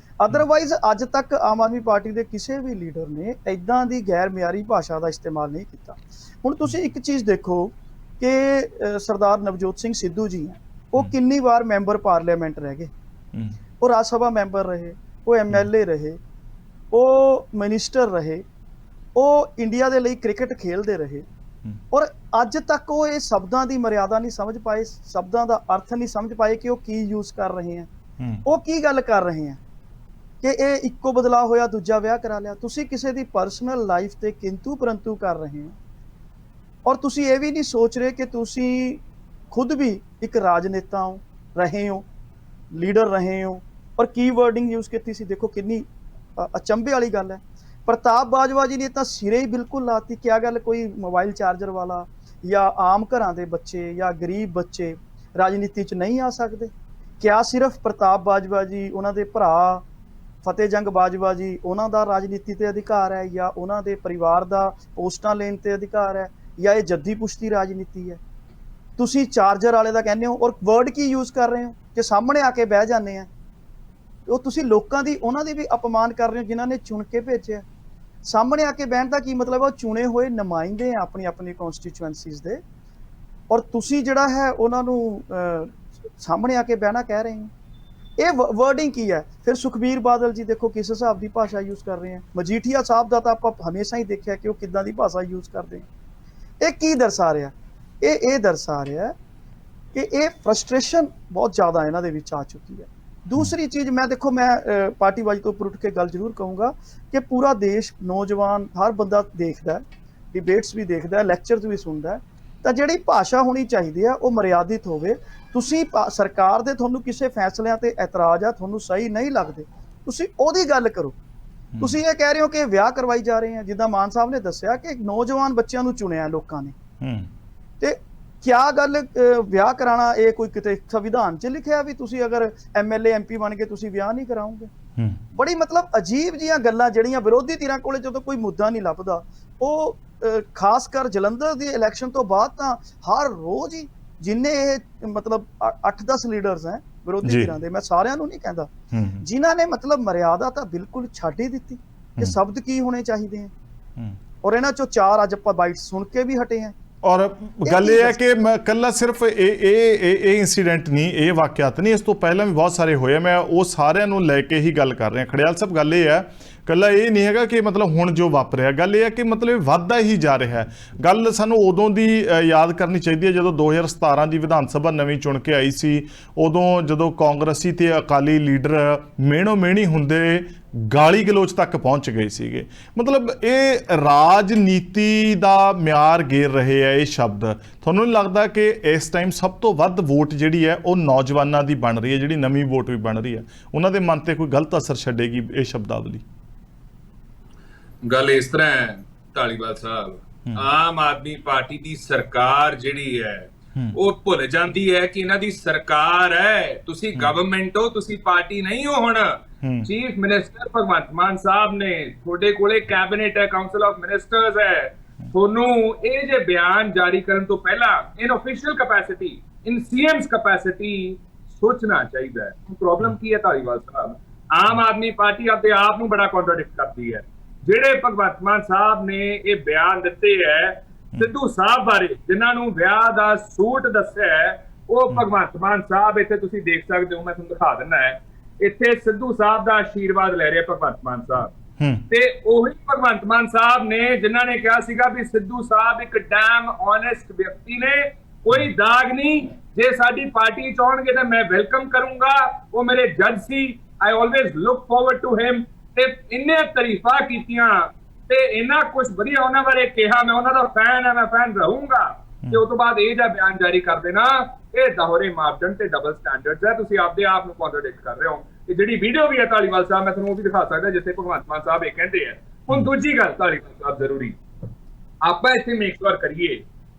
ਅਦਰਵਾਈਜ਼ ਅੱਜ ਤੱਕ ਆਮ ਆਦਮੀ ਪਾਰਟੀ ਦੇ ਕਿਸੇ ਵੀ ਲੀਡਰ ਨੇ ਇੱਦਾਂ ਦੀ ਗੈਰ ਮਿਆਰੀ ਭਾਸ਼ਾ ਦਾ ਇਸਤੇਮਾਲ ਨਹੀਂ ਕੀਤਾ। ਹੁਣ ਤੁਸੀਂ ਇੱਕ ਚੀਜ਼ ਦੇਖੋ ਕਿ ਸਰਦਾਰ ਨਵਜੋਤ ਸਿੰਘ ਸਿੱਧੂ ਜੀ ਹੈ, ਉਹ ਕਿੰਨੀ ਵਾਰ ਮੈਂਬਰ ਪਾਰਲੀਮੈਂਟ ਰਹਿ ਗਏ, ਉਹ ਰਾਜ ਸਭਾ ਮੈਂਬਰ ਰਹੇ, ਉਹ MLA ਰਹੇ, ਉਹ ਮਿਨਿਸਟਰ ਰਹੇ, ਉਹ ਇੰਡੀਆ ਦੇ ਲਈ ਕ੍ਰਿਕਟ ਖੇਡਦੇ ਰਹੇ, ਔਰ ਅੱਜ ਤੱਕ ਉਹ ਇਹ ਸ਼ਬਦਾਂ ਦੀ ਮਰਿਆਦਾ ਨਹੀਂ ਸਮਝ ਪਾਏ, ਸ਼ਬਦਾਂ ਦਾ ਅਰਥ ਨਹੀਂ ਸਮਝ ਪਾਏ ਕਿ ਉਹ ਕੀ ਯੂਜ਼ ਕਰ ਰਹੇ ਹੈ, ਉਹ ਕੀ ਗੱਲ ਕਰ ਰਹੇ ਹੈ ਕਿ ਇਹ ਇੱਕੋ ਬਦਲਾਅ ਹੋਇਆ ਦੂਜਾ ਵਿਆਹ ਕਰਾ ਲਿਆ। ਤੁਸੀਂ ਕਿਸੇ ਦੀ ਪਰਸਨਲ ਲਾਈਫ ਤੇ ਕਿੰਤੂ ਪਰੰਤੂ ਕਰ ਰਹੇ ਹੋ, ਔਰ ਤੁਸੀਂ ਇਹ ਵੀ ਨਹੀਂ ਸੋਚ ਰਹੇ ਕਿ ਤੁਸੀਂ ਖੁਦ ਵੀ ਇੱਕ ਰਾਜਨੇਤਾ ਹੋ, ਰਹੇ ਹੋ, ਲੀਡਰ ਰਹੇ ਹੋ, ਔਰ ਕੀ ਵਰਡਿੰਗ ਯੂਜ਼ ਕੀਤੀ ਸੀ, ਦੇਖੋ ਕਿੰਨੀ ਅਚੰਭੇ ਵਾਲੀ ਗੱਲ ਹੈ। ਪ੍ਰਤਾਪ ਬਾਜਵਾ ਜੀ ਨੇ ਤਾਂ ਸਿਰੇ ਹੀ ਬਿਲਕੁਲ ਲਾਤੀ। ਕਿਆ ਗੱਲ, ਕੋਈ ਮੋਬਾਈਲ ਚਾਰਜਰ ਵਾਲਾ ਜਾਂ ਆਮ ਘਰਾਂ ਦੇ ਬੱਚੇ ਜਾਂ ਗਰੀਬ ਬੱਚੇ ਰਾਜਨੀਤੀ 'ਚ ਨਹੀਂ ਆ ਸਕਦੇ? ਕਿਆ ਸਿਰਫ ਪ੍ਰਤਾਪ ਬਾਜਵਾ ਜੀ, ਉਹਨਾਂ ਦੇ ਭਰਾ ਫਤਿਹ ਜੰਗ ਬਾਜਵਾ ਜੀ, ਉਹਨਾਂ ਦਾ ਰਾਜਨੀਤੀ ਤੇ ਅਧਿਕਾਰ ਹੈ, ਜਾਂ ਉਹਨਾਂ ਦੇ ਪਰਿਵਾਰ ਦਾ ਪੋਸਟਾਂ ਲੈਣ ਤੇ ਅਧਿਕਾਰ ਹੈ, ਜਾਂ ਇਹ ਜੱਦੀ ਪੁਸ਼ਤੀ ਰਾਜਨੀਤੀ ਹੈ? ਤੁਸੀਂ ਚਾਰਜਰ ਵਾਲੇ ਦਾ ਕਹਿੰਦੇ ਹੋ, ਔਰ ਵਰਡ ਕੀ ਯੂਜ਼ ਕਰ ਰਹੇ ਹੋ ਕਿ ਸਾਹਮਣੇ ਆ ਕੇ ਬਹਿ ਜਾਂਦੇ ਆ। ਉਹ ਤੁਸੀਂ ਲੋਕਾਂ ਦੀ, ਉਹਨਾਂ ਦੀ ਵੀ ਅਪਮਾਨ ਕਰ ਰਹੇ ਹੋ ਜਿਨ੍ਹਾਂ ਨੇ ਚੁਣ ਕੇ ਭੇਜਿਆ। ਸਾਹਮਣੇ ਆ ਕੇ ਬਹਿਣ ਦਾ ਕੀ ਮਤਲਬ ਹੈ? ਉਹ ਚੁਣੇ ਹੋਏ ਨੁਮਾਇੰਦੇ ਆ ਆਪਣੀ ਆਪਣੀ ਕਨਸਟੀਚੁਐਂਸੀਜ਼ ਦੇ, ਔਰ ਤੁਸੀਂ ਜਿਹੜਾ ਹੈ ਉਹਨਾਂ ਨੂੰ ਸਾਹਮਣੇ ਆ ਕੇ ਬਹਿਣਾ ਕਹਿ ਰਹੇ ਹੋ। ਇਹ ਵਰਡਿੰਗ ਕੀ ਹੈ? ਫਿਰ ਸੁਖਬੀਰ ਬਾਦਲ ਜੀ ਦੇਖੋ ਕਿਸ ਹਿਸਾਬ ਦੀ ਭਾਸ਼ਾ ਯੂਜ਼ ਕਰ ਰਹੇ ਆ। ਮਜੀਠੀਆ ਸਾਹਿਬ ਦਾ ਤਾਂ ਆਪਾਂ ਹਮੇਸ਼ਾ ਹੀ ਦੇਖਿਆ ਕਿ ਉਹ ਕਿੱਦਾਂ ਦੀ ਭਾਸ਼ਾ ਯੂਜ਼ ਕਰਦੇ ਆ। ਇਹ ਕੀ ਦਰਸਾ ਰਿਹਾ? ਇਹ ਦਰਸਾ ਰਿਹਾ ਕਿ ਇਹ ਫਰਸਟ੍ਰੇਸ਼ਨ ਬਹੁਤ ਜ਼ਿਆਦਾ ਇਹਨਾਂ ਦੇ ਵਿੱਚ ਆ ਚੁੱਕੀ ਹੈ। ਦੂਸਰੀ ਚੀਜ਼, ਮੈਂ ਦੇਖੋ, ਮੈਂ ਪਾਰਟੀਬਾਜ਼ੀ ਤੋਂ ਉੱਪਰ ਉੱਠ ਕੇ ਗੱਲ ਜ਼ਰੂਰ ਕਹੂੰਗਾ ਕਿ ਪੂਰਾ ਦੇਸ਼, ਨੌਜਵਾਨ, ਹਰ ਬੰਦਾ ਦੇਖਦਾ, ਡਿਬੇਟਸ ਵੀ ਦੇਖਦਾ, ਲੈਕਚਰਸ ਵੀ ਸੁਣਦਾ, ਤਾਂ ਜਿਹੜੀ ਭਾਸ਼ਾ ਹੋਣੀ ਚਾਹੀਦੀ ਹੈ ਉਹ ਮਰਿਆਦਿਤ ਹੋਵੇ। ਤੁਸੀਂ ਸਰਕਾਰ ਦੇ ਤੁਹਾਨੂੰ ਕਿਸੇ ਫੈਸਲਿਆਂ ਤੇ ਇਤਰਾਜ਼ ਆ, ਤੁਹਾਨੂੰ ਸਹੀ ਨਹੀਂ ਲੱਗਦੇ, ਤੁਸੀਂ ਉਹਦੀ ਗੱਲ ਕਰੋ। ਤੁਸੀਂ ਇਹ ਕਹਿ ਰਹੇ ਹੋ ਕਿ ਵਿਆਹ ਕਰਵਾਈ ਜਾ ਰਹੇ ਆ, ਜਿੱਦਾਂ ਮਾਨ ਸਾਹਿਬ ਨੇ ਦੱਸਿਆ ਕਿ ਨੌਜਵਾਨ ਬੱਚਿਆਂ ਨੂੰ ਚੁਣਿਆ ਲੋਕਾਂ ਨੇ, ਤੇ ਕਿਆ ਗੱਲ, ਵਿਆਹ ਕਰਾਣਾ ਇਹ ਕੋਈ ਕਿਤੇ ਸੰਵਿਧਾਨ 'ਚ ਲਿਖਿਆ ਵੀ ਤੁਸੀਂ ਅਗਰ MLA MP ਬਣ ਕੇ ਤੁਸੀਂ ਵਿਆਹ ਨਹੀਂ ਕਰਾਓਗੇ? ਬੜੀ ਮਤਲਬ ਅਜੀਬ ਜੀਆਂ ਗੱਲਾਂ ਜਿਹੜੀਆਂ ਵਿਰੋਧੀ ਧਿਰਾਂ ਕੋਲੇ ਜਦੋਂ ਕੋਈ ਮੁੱਦਾ ਨਹੀਂ ਲੱਭਦਾ, ਉਹ ਖਾਸ ਕਰ ਜਲੰਧਰ ਦੀ ਇਲੈਕਸ਼ਨ ਤੋਂ ਬਾਅਦ ਤਾਂ ਹਰ ਰੋਜ਼ ਹੀ ਜਿੰਨੇ ਇਹ ਮਤਲਬ 8-10 ਲੀਡਰਸ ਹੈ ਵਿਰੋਧੀ ਧਿਰਾਂ ਦੇ, ਮੈਂ ਸਾਰਿਆਂ ਨੂੰ ਨਹੀਂ ਕਹਿੰਦਾ, ਜਿਨ੍ਹਾਂ ਨੇ ਮਤਲਬ ਮਰਿਆਦਾ ਤਾਂ ਬਿਲਕੁਲ ਛੱਡ ਹੀ ਦਿੱਤੀ ਕਿ ਸ਼ਬਦ ਕੀ ਹੋਣੇ ਚਾਹੀਦੇ ਆ, ਔਰ ਇਹਨਾਂ ਚੋਂ 4 ਅੱਜ ਆਪਾਂ ਬਾਈਟ ਸੁਣ ਕੇ ਵੀ ਹਟੇ ਆ। ਔਰ ਗੱਲ ਇਹ ਹੈ ਕਿ ਮੈਂ ਕੱਲਾ ਸਿਰਫ ਇਹ ਇਨਸੀਡੈਂਟ ਨਹੀਂ, ਇਹ ਵਾਕਿਆਤ ਨਹੀਂ, ਇਸ ਤੋਂ ਪਹਿਲਾਂ ਵੀ ਬਹੁਤ ਸਾਰੇ ਹੋਏ। ਮੈਂ ਉਹ ਸਾਰਿਆਂ ਨੂੰ ਲੈ ਕੇ ਹੀ ਗੱਲ ਕਰ ਰਿਹਾ। ਖੜਿਆਲ ਸਾਹਿਬ, ਗੱਲ ਇਹ ਹੈ, ਕੱਲਾ ਇਹ ਨਹੀਂ ਹੈਗਾ ਕਿ ਮਤਲਬ ਹੁਣ ਜੋ ਵਾਪਰਿਆ, ਗੱਲ ਇਹ ਹੈ ਕਿ ਮਤਲਬ ਵੱਧਦਾ ਹੀ ਜਾ ਰਿਹਾ ਹੈ। ਗੱਲ ਸਾਨੂੰ ਉਦੋਂ ਦੀ ਯਾਦ ਕਰਨੀ ਚਾਹੀਦੀ ਹੈ ਜਦੋਂ 2017 ਦੀ ਵਿਧਾਨ ਸਭਾ ਨਵੀਂ ਚੁਣ ਕੇ ਆਈ ਸੀ। ਉਦੋਂ ਜਦੋਂ ਕਾਂਗਰਸੀ ਤੇ ਅਕਾਲੀ ਲੀਡਰ ਮਿਹਣੋ ਮਿਹਣੀ ਹੁੰਦੇ ਗਾਲੀ ਗਲੋਚ ਤੱਕ ਪਹੁੰਚ ਗਏ ਸੀਗੇ। ਮਤਲਬ ਇਹ ਰਾਜਨੀਤੀ ਦਾ ਮਿਆਰ ਗੇਰ ਰਹੇ ਆ ਇਹ ਸ਼ਬਦ। ਤੁਹਾਨੂੰ ਨਹੀਂ ਲੱਗਦਾ ਕਿ ਇਸ ਟਾਈਮ ਸਭ ਤੋਂ ਵੱਧ ਵੋਟ ਜਿਹੜੀ ਹੈ ਉਹ ਨੌਜਵਾਨਾਂ ਦੀ ਬਣ ਰਹੀ ਹੈ, ਜਿਹੜੀ ਨਵੀਂ ਵੋਟ ਵੀ ਬਣ ਰਹੀ ਹੈ, ਉਹਨਾਂ ਦੇ ਮਨ ਤੇ ਕੋਈ ਗਲਤ ਅਸਰ ਛੱਡੇਗੀ ਇਹ ਸ਼ਬਦਾਵਲੀ? ਗੱਲ ਇਸ ਤਰ੍ਹਾਂ ਹੈ ਢਾਲੀਵਾਲ ਸਾਹਿਬ, ਆਮ ਆਦਮੀ ਪਾਰਟੀ ਦੀ ਸਰਕਾਰ ਜਿਹੜੀ ਹੈ ਉਹ ਭੁੱਲ ਜਾਂਦੀ ਹੈ ਕਿ ਇਹਨਾਂ ਦੀ ਸਰਕਾਰ ਹੈ, ਤੁਸੀਂ ਗਵਰਨਮੈਂਟ ਹੋ, ਤੁਸੀਂ ਪਾਰਟੀ ਨਹੀਂ ਹੋ। ਹੁਣ ਚੀਫ ਮਿਨਿਸਟਰ ਭਗਵੰਤ ਮਾਨ ਸਾਹਿਬ ਨੇ, ਤੁਹਾਡੇ ਕੋਲੇ ਕੈਬਨਿਟ ਹੈ, ਕਾਉਂਸਲ ਆਫ ਮਿਨਿਸਟਰਸ ਹੈ, ਤੁਹਾਨੂੰ ਇਹ ਜੇ ਬਿਆਨ ਜਾਰੀ ਕਰਨ ਤੋਂ ਪਹਿਲਾਂ ਇਨ ਆਫੀਸ਼ੀਅਲ ਕੈਪੈਸਿਟੀ, ਇਨ ਸੀਐਮਸ ਕੈਪੈਸਿਟੀ ਸੋਚਣਾ ਚਾਹੀਦਾ ਹੈ। ਪ੍ਰੋਬਲਮ ਕੀ ਹੈ ਢਾਲੀਵਾਲ ਸਾਹਿਬ, ਆਮ ਆਦਮੀ ਪਾਰਟੀ ਆਪਣੇ ਆਪ ਨੂੰ ਬੜਾ ਕੰਟਰਡਿਕਟ ਕਰਦੀ ਹੈ। ਜਿਹੜੇ ਭਗਵੰਤ ਮਾਨ ਸਾਹਿਬ ਨੇ ਇਹ ਬਿਆਨ ਦਿੱਤੇ ਹੈ ਸਿੱਧੂ ਸਾਹਿਬ ਬਾਰੇ, ਜਿਨ੍ਹਾਂ ਨੂੰ ਵਿਆਹ ਦਾ ਸੂਟ ਦੱਸਿਆ ਹੈ, ਉਹ ਭਗਵੰਤ ਮਾਨ ਸਾਹਿਬ, ਇੱਥੇ ਤੁਸੀਂ ਦੇਖ ਸਕਦੇ ਹੋ, ਮੈਂ ਤੁਹਾਨੂੰ ਦਿਖਾ ਦਿੰਦਾ ਹੈ, ਇੱਥੇ ਸਿੱਧੂ ਸਾਹਿਬ ਦਾ ਆਸ਼ੀਰਵਾਦ ਲੈ ਰਿਹਾ ਭਗਵੰਤ ਮਾਨ ਸਾਹਿਬ। ਤੇ ਉਹੀ ਭਗਵੰਤ ਮਾਨ ਸਾਹਿਬ ਨੇ ਜਿਨ੍ਹਾਂ ਨੇ ਕਿਹਾ ਸੀਗਾ ਵੀ ਸਿੱਧੂ ਸਾਹਿਬ ਇੱਕ ਡੈਮ ਓਨੈਸਟ ਵਿਅਕਤੀ ਨੇ, ਕੋਈ ਦਾਗ ਨਹੀਂ, ਜੇ ਸਾਡੀ ਪਾਰਟੀ ਚਾਹਣਗੇ ਤਾਂ ਮੈਂ ਵੈਲਕਮ ਕਰੂੰਗਾ, ਉਹ ਮੇਰੇ ਜੱਜ ਸੀ, I always look forward to him. ਤੇ ਇੰਨੇ ਤਾਰੀਫਾਂ ਕੀਤੀਆਂ ਤੇ ਇੰਨਾ ਕੁਝ ਵਧੀਆ ਉਹਨਾਂ ਬਾਰੇ ਕਿਹਾ, ਮੈਂ ਉਹਨਾਂ ਦਾ ਫੈਨ ਹਾਂ, ਮੈਂ ਫੈਨ ਰਹੂੰਗਾ। ਤੇ ਉਸ ਤੋਂ ਬਾਅਦ ਇਹ ਜਿਹਾ ਬਿਆਨ ਜਾਰੀ ਕਰ ਦੇਣਾ, ਇਹ ਦੋਹਰੇ ਮਾਪਦੰਡ ਤੇ ਡਬਲ ਸਟੈਂਡਰਡਸ ਹੈ। ਤੁਸੀਂ ਆਪਦੇ ਆਪ ਨੂੰ ਕੰਟਰਡਿਕਟ ਕਰ ਰਹੇ ਹੋ। ਇਹ ਜਿਹੜੀ ਵੀਡੀਓ ਵੀ ਹੈ ਢਾਲੀਵਾਲ ਸਾਹਿਬ, ਮੈਂ ਤੁਹਾਨੂੰ ਉਹ ਵੀ ਦਿਖਾ ਸਕਦਾ ਜਿੱਥੇ ਭਗਵੰਤ ਮਾਨ ਸਾਹਿਬ ਇਹ ਕਹਿੰਦੇ ਆ। ਹੁਣ ਦੂਜੀ ਗੱਲ ਢਾਲੀਵਾਲ ਸਾਹਿਬ, ਜ਼ਰੂਰੀ ਆਪਾਂ ਇੱਥੇ ਮੇਕ ਸ਼ੋਰ ਕਰੀਏ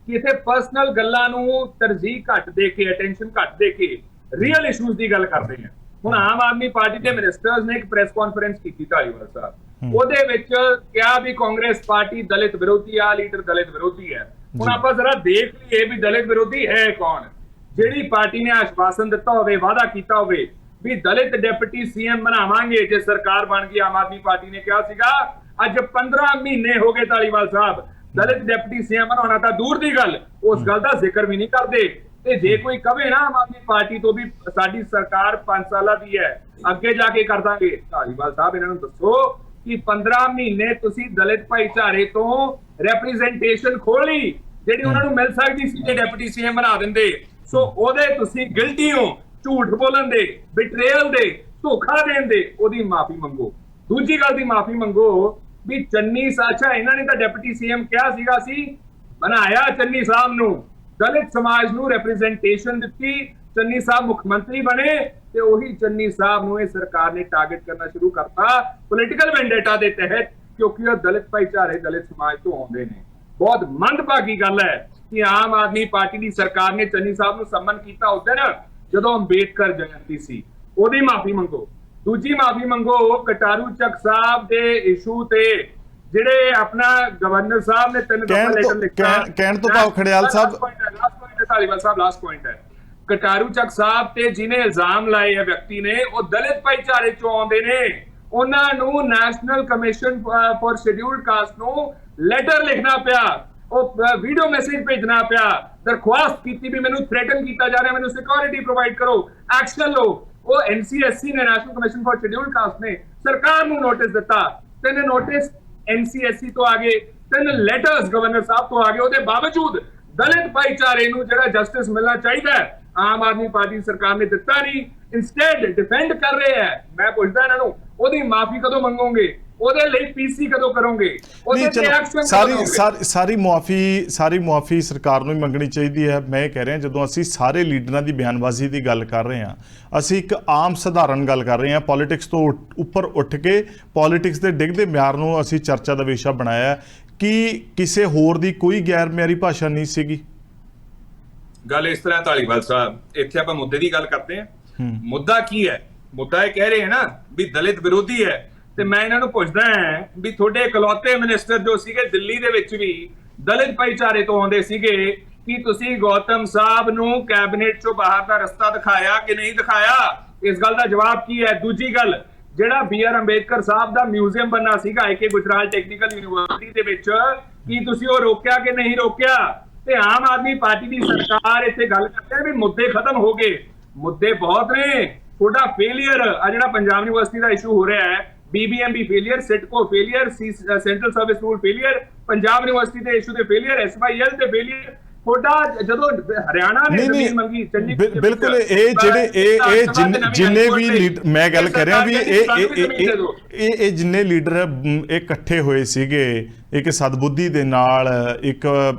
ਕਿ ਇੱਥੇ ਪਰਸਨਲ ਗੱਲਾਂ ਨੂੰ ਤਰਜੀਹ ਘੱਟ ਦੇ ਕੇ, ਅਟੈਂਸ਼ਨ ਘੱਟ ਦੇ ਕੇ ਰੀਅਲ ਇਸ਼ੂਜ਼ ਦੀ ਗੱਲ ਕਰਦੇ ਆ। ਹੁਣ ਆਮ ਆਦਮੀ ਪਾਰਟੀ ਦੇ ਮਿਨਿਸਟਰਸ ਨੇ ਇੱਕ ਪ੍ਰੈਸ ਕਾਨਫਰੰਸ ਕੀਤੀ ਢਾਲੀਵਾਲ ਸਾਹਿਬ, ਉਹਦੇ ਵਿੱਚ ਕਿਹਾ ਵੀ ਕਾਂਗਰਸ ਪਾਰਟੀ ਦਲਿਤ ਵਿਰੋਧੀ ਆ, ਲੀਡਰ ਦਲਿਤ ਵਿਰੋਧੀ ਹੈ। ਹੁਣ ਆਪਾਂ ਜ਼ਰਾ ਦੇਖ ਲਈਏ ਵੀ ਦਲਿਤ ਵਿਰੋਧੀ ਹੈ ਕੌਣ। ਜਿਹੜੀ ਪਾਰਟੀ ਨੇ ਆਸ਼ਵਾਸਨ ਦਿੱਤਾ ਹੋਵੇ, ਵਾਅਦਾ ਕੀਤਾ ਹੋਵੇ ਵੀ ਦਲਿਤ ਡਿਪਟੀ ਸੀਐਮ ਬਣਾਵਾਂਗੇ ਜੇ ਸਰਕਾਰ ਬਣ ਗਈ, ਆਮ ਆਦਮੀ ਪਾਰਟੀ ਨੇ ਕਿਹਾ ਸੀਗਾ, ਅੱਜ 15 ਮਹੀਨੇ ਹੋ ਗਏ ਢਾਲੀਵਾਲ ਸਾਹਿਬ, ਦਲਿਤ ਡਿਪਟੀ ਸੀਐਮ ਬਣਾਉਣਾ ਤਾਂ ਦੂਰ ਦੀ ਗੱਲ, ਉਸ ਗੱਲ ਦਾ ਜ਼ਿਕਰ ਵੀ ਨਹੀਂ ਕਰਦੇ। ਤੇ ਜੇ ਕੋਈ ਕਵੇ ਨਾ ਆਮ ਆਦਮੀ ਪਾਰਟੀ ਤੋਂ ਵੀ ਸਾਡੀ ਸਰਕਾਰ 5 ਸਾਲਾਂ ਦੀ ਹੈ, ਅੱਗੇ ਜਾ ਕੇ ਕਰ ਦਾਂਗੇ, ਢਾਲੀਵਾਲ ਸਾਹਿਬ ਇਹਨਾਂ ਨੂੰ ਦੱਸੋ ਕਿ 15 ਮਹੀਨੇ ਤੁਸੀਂ ਦਲਿਤ ਭਾਈਚਾਰੇ ਤੋਂ ਰੈਪਰੈਜ਼ੈਂਟੇਸ਼ਨ ਖੋਲੀ ਜਿਹੜੀ ਉਹਨਾਂ ਨੂੰ ਮਿਲ ਸਕਦੀ ਸੀ ਜੇ ਡਿਪਟੀ ਸੀਐਮ ਬਣਾ ਦਿੰਦੇ। ਸੋ ਉਹਦੇ ਤੁਸੀਂ ਗਿਲਟੀ ਹੋ, ਝੂਠ ਬੋਲਣ ਦੇ, ਬਿਟਰੇਅਲ ਦੇ, ਧੋਖਾ ਦੇਣ ਦੇ, ਉਹਦੀ ਮਾਫੀ ਮੰਗੋ। ਦੂਜੀ ਗੱਲ ਦੀ ਮਾਫੀ ਮੰਗੋ ਵੀ ਚੰਨੀ ਸਾਚਾ, ਇਹਨਾਂ ਨੇ ਤਾਂ ਡਿਪਟੀ ਸੀਐਮ ਕਿਹਾ ਸੀਗਾ, ਸੀ ਬਣਾਇਆ ਚੰਨੀ ਸਾਹਿਬ ਨੂੰ, ਦਲਿਤ ਸਮਾਜ ਨੂੰ ਰੈਪਰੈਜ਼ੈਂਟੇਸ਼ਨ ਦਿੱਤੀ, ਚੰਨੀ ਸਾਹਿਬ ਮੁੱਖ ਮੰਤਰੀ ਬਣੇ, ਤੇ ਉਹੀ ਚੰਨੀ ਸਾਹਿਬ ਨੂੰ ਇਹ ਸਰਕਾਰ ਨੇ ਟਾਰਗੇਟ ਕਰਨਾ ਸ਼ੁਰੂ ਕਰਤਾ ਪੋਲੀਟੀਕਲ ਵੈਂਡੇਟਾ ਦੇ ਤਹਿਤ, ਕਿਉਂਕਿ ਉਹ ਦਲਿਤ ਭਾਈਚਾਰੇ, ਦਲਿਤ ਸਮਾਜ ਤੋਂ ਆਉਂਦੇ ਨੇ। ਬਹੁਤ ਮੰਦਭਾਗੀ ਗੱਲ ਹੈ ਕਿ ਆਮ ਆਦਮੀ ਪਾਰਟੀ ਦੀ ਸਰਕਾਰ ਨੇ ਚੰਨੀ ਸਾਹਿਬ ਨੂੰ ਸੰਮਨ ਕੀਤਾ ਉਸ ਦਿਨ ਜਦੋਂ ਅੰਬੇਦਕਰ ਜਯੰਤੀ ਸੀ, ਉਹਦੀ ਮਾਫੀ ਮੰਗੋ। ਦੂਜੀ ਮਾਫੀ ਮੰਗੋ ਕਟਾਰੂ ਚੱਕ ਸਾਹਿਬ ਦੇ ਇਸ਼ੂ ਤੇ, ਜਿਹੜੇ ਆਪਣਾ ਗਵਰਨਰ ਸਾਹਿਬ ਨੇ 3 ਦਫਾ ਲੈਟਰ ਲਿਖਿਆ, ਕਹਿਣ ਤੋਂ ਭਾਵ ਖੜਿਆਲ ਸਾਹਿਬ, ਢਾਲੀਵਾਲ ਸਾਹਿਬ ਲਾਸਟ ਪੁਆਇੰਟ ਹੈ, ਕਟਾਰੂ ਚੱਕ ਸਾਹਿਬ ਤੇ ਜਿਹਨੇ ਇਲਜ਼ਾਮ ਲਾਏ ਹੈ ਵਿਅਕਤੀ ਨੇ, ਉਹ ਦਲਿਤ ਭਾਈਚਾਰੇ ਚੋਂ ਆਉਂਦੇ ਨੇ, ਉਹਨਾਂ ਨੂੰ ਨੈਸ਼ਨਲ ਕਮਿਸ਼ਨ ਫॉर ਸ਼ੈਡਿਊਲਡ ਕਾਸਟ ਨੂੰ ਲੈਟਰ ਲਿਖਣਾ ਪਿਆ, ਉਹ ਵੀਡੀਓ ਮੈਸੇਜ ਭੇਜਣਾ ਪਿਆ, ਦਰਖਾਸਤ ਕੀਤੀ ਵੀ ਮੈਨੂੰ ਥ੍ਰੈਟਨ ਕੀਤਾ ਜਾ ਰਿਹਾ, ਮੈਨੂੰ ਸਿਕਿਉਰਿਟੀ ਪ੍ਰੋਵਾਈਡ ਕਰੋ, ਐਕਸ਼ਨ ਲਓ। ਉਹ ਐਨਸੀਐਸਸੀ ਨੇ, ਨੈਸ਼ਨਲ ਕਮਿਸ਼ਨ ਫॉर ਸ਼ੈਡਿਊਲਡ ਕਾਸਟ ਨੇ ਸਰਕਾਰ ਨੂੰ ਨੋਟਿਸ ਦਿੱਤਾ, 3 ਨੋਟਿਸ ਐਨਸੀਐਸਸੀ ਤੋਂ ਆ ਗਏ, 3 ਲੈਟਰਸ ਗਵਰਨਰ ਸਾਹਿਬ ਤੋਂ ਆ ਗਏ। ਉਹਦੇ ਬਾਵਜੂਦ ਦਲਿਤ ਭਾਈਚਾਰੇ ਨੂੰ ਜਿਹੜਾ ਜਸਟਿਸ ਮਿਲਣਾ ਚਾਹੀਦਾ ਹੈ, ਆਮ ਆਦਮੀ ਪਾਰਟੀ ਸਰਕਾਰ ਨੇ ਦਿੱਤਾ ਨਹੀਂ, ਇਨਸਟੈਡ ਡਿਫੈਂਡ ਕਰ ਰਹੇ ਹੈ। ਮੈਂ ਪੁੱਛਦਾ ਇਹਨਾਂ ਨੂੰ, ਉਹਦੀ ਮਾਫੀ ਕਦੋਂ ਮੰਗੋਗੇ? ਉਹਦੇ ਲਈ ਪੀਸੀ ਕਦੋਂ ਕਰੋਗੇ? ਉਹਦੇ ਤੇ ਐਕਸ਼ਨ ਸਾਰੀ ਮੁਆਫੀ ਸਰਕਾਰ ਨੂੰ ਹੀ ਮੰਗਣੀ ਚਾਹੀਦੀ ਹੈ। ਮੈਂ ਇਹ ਕਹਿ ਰਿਹਾ, ਜਦੋਂ ਅਸੀਂ ਸਾਰੇ ਲੀਡਰਾਂ ਦੀ ਬਿਆਨਬਾਜ਼ੀ ਦੀ ਗੱਲ ਕਰ ਰਹੇ ਹਾਂ, ਅਸੀਂ ਇੱਕ ਆਮ ਸਧਾਰਨ ਗੱਲ ਕਰ ਰਹੇ ਹਾਂ, ਪੋਲਿਟਿਕਸ ਤੋਂ ਉੱਪਰ ਉੱਠ ਕੇ ਪੋਲਿਟਿਕਸ ਦੇ ਡਿੱਗਦੇ ਮਿਆਰ ਨੂੰ ਅਸੀਂ ਚਰਚਾ ਦਾ ਵਿਸ਼ਾ ਬਣਾਇਆ ਕਿ ਕਿਸੇ ਹੋਰ ਦੀ ਕੋਈ ਗੈਰ ਮਿਆਰੀ ਭਾਸ਼ਾ ਨਹੀਂ ਸੀਗੀ। ਗੱਲ ਇਸ ਤਰ੍ਹਾਂ ਢਾਲੀਵਾਲ ਸਾਹਿਬ, ਇੱਥੇ ਆਪਾਂ ਮੁੱਦੇ ਦੀ ਗੱਲ ਕਰਦੇ ਹਾਂ। ਮੁੱਦਾ ਕੀ ਹੈ? ਮੁੱਦਾ ਇਹ ਕਹਿ ਰਹੇ ਹੈ ਨਾ ਵੀ ਦਲਿਤ ਵਿਰੋਧੀ ਹੈ, ਤੇ ਮੈਂ ਇਹਨਾਂ ਨੂੰ ਪੁੱਛਦਾ ਹਾਂ ਵੀ ਤੁਹਾਡੇ ਇਕਲੌਤੇ ਮਿਨਿਸਟਰ ਜੋ ਸੀਗੇ ਦਿੱਲੀ ਦੇ ਵਿੱਚ ਵੀ ਦਲਿਤ ਭਾਈਚਾਰੇ ਤੋਂ ਆਉਂਦੇ ਸੀਗੇ, ਕੀ ਤੁਸੀਂ ਗੌਤਮ ਸਾਹਿਬ ਨੂੰ ਕੈਬਨਿਟ ਚੋਂ ਬਾਹਰ ਦਾ ਰਸਤਾ ਦਿਖਾਇਆ ਕਿ ਨਹੀਂ ਦਿਖਾਇਆ? ਇਸ ਗੱਲ ਦਾ ਜਵਾਬ ਕੀ ਹੈ? ਦੂਜੀ ਗੱਲ, ਜਿਹੜਾ BR ਅੰਬੇਦਕਰ ਸਾਹਿਬ ਦਾ ਮਿਊਜ਼ੀਅਮ ਬਣਨਾ ਸੀਗਾ AK ਗੁਜਰਾਲ ਟੈਕਨੀਕਲ ਯੂਨੀਵਰਸਿਟੀ ਦੇ ਵਿੱਚ, ਕੀ ਤੁਸੀਂ ਉਹ ਰੋਕਿਆ ਕਿ ਨਹੀਂ ਰੋਕਿਆ? ਤੇ ਆਮ ਆਦਮੀ ਪਾਰਟੀ ਦੀ ਸਰਕਾਰ ਇੱਥੇ ਗੱਲ ਕਰਦੇ ਹੈ ਵੀ ਮੁੱਦੇ ਖਤਮ ਹੋ ਗਏ। ਮੁੱਦੇ ਬਹੁਤ ਨੇ। ਤੁਹਾਡਾ ਫੇਲੀਅਰ, ਆ ਜਿਹੜਾ ਪੰਜਾਬ ਯੂਨੀਵਰਸਿਟੀ ਦਾ ਇਸ਼ੂ ਹੋ ਰਿਹਾ ਹੈ, BBMB failure, CITCO failure, central service rule failure, Punjab university ਦੇ ਇਸ਼ੂ ਦੇ ਫੇਲੀਅਰ, SYL ਦੇ ਫੇਲੀਅਰ, ਤੁਹਾਡਾ ਜਦੋਂ ਹਰਿਆਣਾ ਨੇ ਨਹੀਂ ਜ਼ਮੀਨ ਮੰਗੀ ਚੰਡੀਗੜ੍ਹ ਬਿਲਕੁਲ ਇਹ ਜਿਹੜੇ ਇਹ ਜਿੰਨੇ ਵੀ ਲੀਡਰ ਮੈਂ ਗੱਲ ਕਰ ਰਿਹਾ ਵੀ ਇਹ ਜਿੰਨੇ ਲੀਡਰ ਇਹ ਇਕੱਠੇ ਹੋਏ ਸੀਗੇ ਇੱਕ ਸਦਬੁੱਧੀ ਦੇ ਨਾਲ ਇੱਕ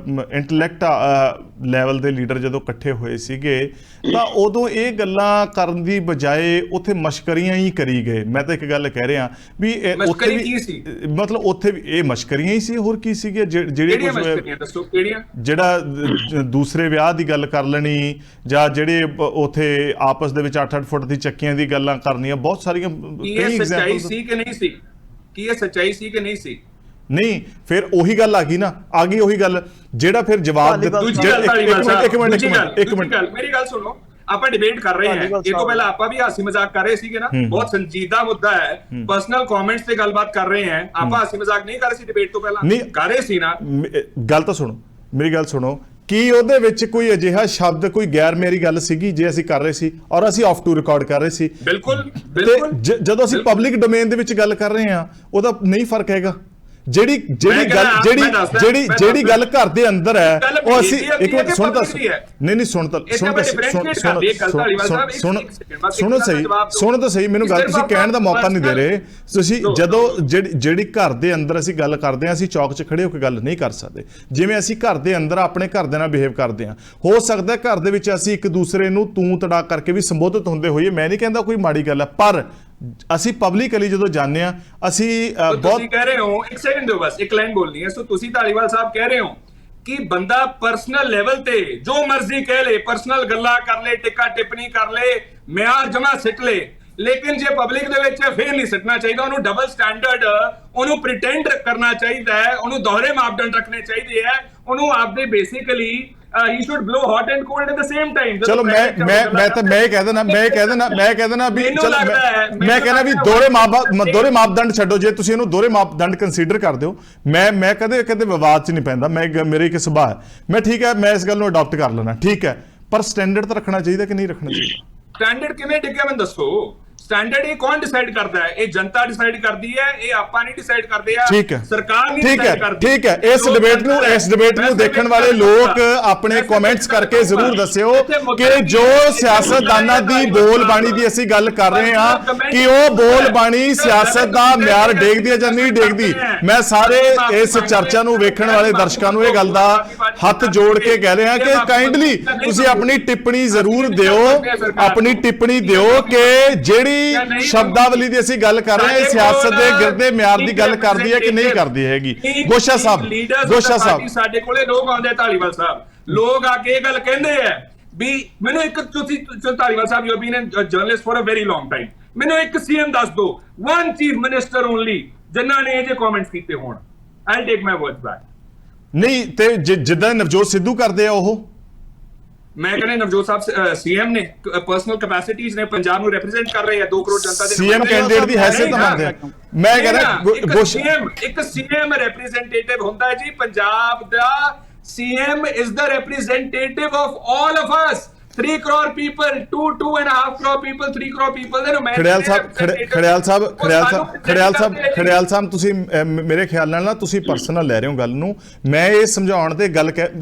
ਇੰਟੈਲੈਕਟ ਲੈਵਲ ਦੇ ਲੀਡਰ ਜਦੋਂ ਇਕੱਠੇ ਹੋਏ ਸੀਗੇ ਤਾਂ ਉਦੋਂ ਇਹ ਗੱਲਾਂ ਕਰਨ ਦੀ ਬਜਾਏ ਉੱਥੇ ਮਸ਼ਕਰੀਆਂ ਹੀ ਕਰੀ ਗਏ। ਮੈਂ ਤਾਂ ਇੱਕ ਗੱਲ ਕਹਿ ਰਿਹਾ ਵੀ ਉੱਥੇ ਵੀ ਮਤਲਬ ਉੱਥੇ ਵੀ ਇਹ ਮਸ਼ਕਰੀਆਂ ਹੀ ਸੀ, ਹੋਰ ਕੀ ਸੀਗੇ ਜਿਹੜਾ ਦੂਸਰੇ ਵਿਆਹ ਦੀ ਗੱਲ ਕਰ ਲੈਣੀ ਜਾਂ ਜਿਹੜੇ ਉੱਥੇ ਆਪਸ ਦੇ ਵਿੱਚ 8-8 ਫੁੱਟ ਦੀ ਚੱਕੀਆਂ ਦੀ ਗੱਲਾਂ ਕਰਨੀਆਂ, ਬਹੁਤ ਸਾਰੀਆਂ ਕਈ ਐਗਜ਼ਾਮਪਲ ਸੀ ਕਿ ਨਹੀਂ ਸੀ, ਕੀ ਇਹ ਸੱਚਾਈ ਸੀ ਕਿ ਨਹੀਂ ਸੀ? ਨਹੀਂ ਫਿਰ ਉਹੀ ਗੱਲ ਆ ਗਈ ਨਾ, ਆ ਗਈ ਉਹੀ ਗੱਲ ਜਿਹੜਾ ਫਿਰ ਜਵਾਬ ਇੱਕ ਮਿੰਟ ਮੇਰੀ ਗੱਲ ਸੁਣੋ, ਆਪਾਂ ਡਿਬੇਟ ਕਰ ਰਹੇ ਹਾਂ, ਇਹ ਤੋਂ ਪਹਿਲਾਂ ਆਪਾਂ ਵੀ ਹਾਸੀ ਮਜ਼ਾਕ ਕਰ ਰਹੇ ਸੀਗੇ ਨਾ, ਬਹੁਤ ਸੰਜੀਦਾ ਮੁੱਦਾ ਹੈ, ਪਰਸਨਲ ਕਮੈਂਟਸ ਤੇ ਗੱਲਬਾਤ ਕਰ ਰਹੇ ਹਾਂ ਆਪਾਂ, ਹਾਸੀ ਮਜ਼ਾਕ ਨਹੀਂ ਕਰ ਰਹੇ ਸੀ ਡਿਬੇਟ ਤੋਂ ਪਹਿਲਾਂ, ਕਰ ਰਹੇ ਸੀ ਨਾ। ਗੱਲ ਤਾਂ ਸੁਣੋ, ਮੇਰੀ ਗੱਲ ਸੁਣੋ, ਕੀ ਉਹਦੇ ਵਿੱਚ ਕੋਈ ਅਜਿਹਾ ਸ਼ਬਦ ਕੋਈ ਗੈਰ ਮੇਰੀ ਗੱਲ ਸੀਗੀ ਜੇ ਅਸੀਂ ਕਰ ਰਹੇ ਸੀ ਔਰ ਅਸੀਂ ਆਫ ਟੂ ਰਿਕਾਰਡ ਕਰ ਰਹੇ ਸੀ? ਬਿਲਕੁਲ ਜਦੋਂ ਅਸੀਂ ਪਬਲਿਕ ਡੋਮੇਨ ਦੇ ਵਿੱਚ ਗੱਲ ਕਰ ਰਹੇ ਹਾਂ ਉਹਦਾ ਨਹੀਂ ਫਰਕ ਹੈਗਾ। ਜਿਹੜੀ ਗੱਲ ਘਰ ਦੇ ਅੰਦਰ ਹੈ ਉਹ ਅਸੀਂ ਇੱਕ ਮਿੰਟ ਸੁਣ ਤਾਂ ਸੁਣੋ ਤਾਂ ਸਹੀ ਮੈਨੂੰ ਗੱਲ ਤੁਸੀਂ ਕਹਿਣ ਦਾ ਮੌਕਾ ਨਹੀਂ ਦੇ ਰਹੇ। ਤੁਸੀਂ ਜਦੋਂ ਜਿਹੜੀ ਘਰ ਦੇ ਅੰਦਰ ਅਸੀਂ ਗੱਲ ਕਰਦੇ ਹਾਂ ਅਸੀਂ ਚੌਕ 'ਚ ਖੜੇ ਹੋ ਕੇ ਗੱਲ ਨਹੀਂ ਕਰ ਸਕਦੇ, ਜਿਵੇਂ ਅਸੀਂ ਘਰ ਦੇ ਅੰਦਰ ਆਪਣੇ ਘਰ ਦੇ ਨਾਲ ਬਿਹੇਵ ਕਰਦੇ ਹਾਂ। ਹੋ ਸਕਦਾ ਘਰ ਦੇ ਵਿੱਚ ਅਸੀਂ ਇੱਕ ਦੂਸਰੇ ਨੂੰ ਤੂੰ ਤੜਾ ਕਰਕੇ ਵੀ ਸੰਬੋਧਿਤ ਹੁੰਦੇ ਹੋਈਏ, ਮੈਂ ਨਹੀਂ ਕਹਿੰਦਾ ਕੋਈ ਮਾੜੀ ਗੱਲ ਹੈ, ਪਰ ਅਸੀਂ ਪਬਲਿਕਲੀ ਜਦੋਂ ਜਾਂਦੇ ਆ ਅਸੀਂ ਬਹੁਤ ਕਹਿ ਰਹੇ ਹੋ, ਇੱਕ ਸੈਕਿੰਡ ਦਿਓ ਬਸ, ਇੱਕ ਲਾਈਨ ਬੋਲਣੀ ਹੈ। ਸੋ ਤੁਸੀਂ ਧਾਲੀਵਾਲ ਸਾਹਿਬ ਕਹਿ ਰਹੇ ਹੋ ਕਿ ਬੰਦਾ ਪਰਸਨਲ ਲੈਵਲ ਤੇ ਜੋ ਮਰਜ਼ੀ ਕਹਿ ਲੇ, ਪਰਸਨਲ ਗੱਲਾਂ ਕਰ ਲੇ, ਟਿੱਕਾ ਟਿੱਪਣੀ ਕਰ ਲੇ, ਮਿਆਰ ਜਮਾ ਸਿੱਟ ਲੇ, ਲੇਕਿਨ ਜੇ ਪਬਲਿਕ ਦੇ ਵਿੱਚ ਫੇਰ ਨਹੀਂ ਸਿੱਟਣਾ ਚਾਹੀਦਾ, ਉਹਨੂੰ ਡਬਲ ਸਟੈਂਡਰਡ, ਉਹਨੂੰ ਪ੍ਰੀਟੈਂਡ ਕਰਨਾ ਚਾਹੀਦਾ ਹੈ, ਉਹਨੂੰ ਦੋਹਰੇ ਮਾਪਦੰਡ ਰੱਖਣੇ ਚਾਹੀਦੇ ਹੈ, ਉਹਨੂੰ ਆਪਦੇ basically he should blow hot and cold at the same time। ਚਲੋ ਮੈਂ ਕਹਿ ਦੇਣਾ ਵੀ ਚਲੋ ਮੈਂ ਕਹਿੰਦਾ ਵੀ ਦੋਹਰੇ ਮਾਪਦੰਡ ਛੱਡੋ, ਜੇ ਤੁਸੀਂ ਇਹਨੂੰ ਦੋਹਰੇ ਮਾਪਦੰਡ ਕੰਸੀਡਰ ਕਰਦੇ ਹੋ, ਮੈਂ ਕਦੇ ਵਿਵਾਦ 'ਚ ਨਹੀਂ ਪੈਂਦਾ, ਮੇਰੇ ਇੱਕ ਸੁਭਾਅ ਹੈ, ਮੈਂ ਠੀਕ ਹੈ, ਮੈਂ ਇਸ ਗੱਲ ਨੂੰ ਅਡਾਪਟ ਕਰ ਲੈਣਾ, ਠੀਕ ਹੈ, ਪਰ ਸਟੈਂਡਰਡ ਤਾਂ ਰੱਖਣਾ ਚਾਹੀਦਾ ਕਿ ਨਹੀਂ ਰੱਖਣਾ ਚਾਹੀਦਾ? ਸਟੈਂਡਰਡ ਕਿਵੇਂ ਡਿੱਗਿਆ ਮੈਨੂੰ ਦੱਸੋ? ਸਟੈਂਡਰਡ ਇਹ ਕੌਣ ਡਿਸਾਈਡ ਕਰਦਾ ਹੈ? ਇਹ ਜਨਤਾ ਡਿਸਾਈਡ ਕਰਦੀ ਹੈ, ਇਹ ਆਪਾਂ ਨਹੀਂ ਡਿਸਾਈਡ ਕਰਦੇ ਆ, ਸਰਕਾਰ ਨਹੀਂ ਡਿਸਾਈਡ ਕਰਦੀ। ਠੀਕ ਹੈ, ਇਸ ਡਿਬੇਟ ਨੂੰ ਦੇਖਣ ਵਾਲੇ ਲੋਕ ਆਪਣੇ ਕਮੈਂਟਸ ਕਰਕੇ ਜ਼ਰੂਰ ਦੱਸਿਓ ਕਿ ਜੋ ਸਿਆਸਤਦਾਨਾਂ ਦੀ ਬੋਲਬਾਣੀ ਦੀ ਅਸੀਂ ਗੱਲ ਕਰ ਰਹੇ ਹਾਂ ਕਿ ਉਹ ਬੋਲਬਾਣੀ ਸਿਆਸਤ ਦਾ ਮਿਆਰ ਡੇਗਦੀ ਹੈ ਜਾਂ ਨਹੀਂ ਡੇਗਦੀ। ਮੈਂ ਸਾਰੇ ਇਸ ਚਰਚਾ ਨੂੰ ਵੇਖਣ ਵਾਲੇ ਦਰਸ਼ਕਾਂ ਨੂੰ ਇਹ ਗੱਲ ਦਾ ਹੱਥ ਜੋੜ ਕੇ ਕਹਿ ਰਿਹਾ ਕਿ ਕਾਈਂਡਲੀ ਤੁਸੀਂ ਆਪਣੀ ਟਿੱਪਣੀ ਜ਼ਰੂਰ ਦਿਓ, ਆਪਣੀ ਟਿੱਪਣੀ ਦਿਓ ਕਿ ਜਿਹੜੀ ਸ਼ਬਦਾਵਲੀ ਦੀ ਅਸੀਂ ਗੱਲ ਕਰ ਰਹੇ ਹਾਂ ਸਿਆਸਤ ਦੇ ਗਿਰਦੇ ਮਿਆਰ ਦੀ ਗੱਲ ਕਰਦੀ ਹੈ ਕਿ ਨਹੀਂ ਕਰਦੀ ਹੈਗੀ। ਗੋਸ਼ਾ ਸਾਹਿਬ ਸਾਡੇ ਕੋਲੇ ਲੋਕ ਆਉਂਦੇ, ਧਾਲੀਵਾਲ ਸਾਹਿਬ ਲੋਕ ਆ ਕੇ ਇਹ ਗੱਲ ਕਹਿੰਦੇ ਆ ਵੀ ਮੈਨੂੰ ਇੱਕ, ਤੁਸੀਂ Dhaliwal Sahib you been a journalist for a very long time, ਮੈਨੂੰ ਇੱਕ ਸੀਐਮ ਦੱਸ ਦਿਓ, ਵਨ ਚੀਫ ਮਿਨਿਸਟਰ ਓਨਲੀ ਜਿਨ੍ਹਾਂ ਨੇ ਇਹ ਜੇ ਕਮੈਂਟਸ ਕੀਤੇ ਹੋਣ। ਆਈ ਟੇਕ ਮਾਈ ਵਰਡਸ ਬੈਕ। ਨਹੀਂ ਤੇ ਜਿੱਦਾਂ ਨਵਜੋਤ ਸਿੱਧੂ ਕਰਦੇ ਆ ਉਹ, ਮੈਂ ਕਹਿੰਦਾ ਨਵਜੋਤ ਸਾਹਿਬ ਸੀਐਮ ਨੇ, ਪਰਸਨਲ ਕੈਪੈਸਿਟੀਜ਼ ਨੇ, ਪੰਜਾਬ ਨੂੰ ਰਿਪਰੈਜ਼ੈਂਟ ਕਰ ਰਹੇ ਆ 2 ਕਰੋੜ ਜਨਤਾ ਦੇ, ਸੀਐਮ ਕੈਂਡੀਡੇਟ ਦੀ ਹੈਸੀਅਤ ਮੰਨਦੇ ਆ। ਮੈਂ ਕਹਿੰਦਾ ਇੱਕ ਸੀਐਮ ਰਿਪਰੈਜ਼ੈਂਟੇਟਿਵ ਹੁੰਦਾ ਹੈ ਜੀ ਪੰਜਾਬ ਦਾ। CM is the representative of all of us, 3 crore people, 2.5 crore people, 3 crore people ਦੇ ਨੁਮਾਇੰਦੇ। ਖੜਿਆਲ ਸਾਹਿਬ ਤੁਸੀਂ ਮੇਰੇ ਖਿਆਲ ਨਾਲ ਨਾ ਤੁਸੀਂ ਪਰਸਨਲ ਲੈ ਰਹੇ ਹੋ ਗੱਲ ਨੂੰ, ਮੈਂ ਇਹ ਸਮਝਾਉਣ ਤੇ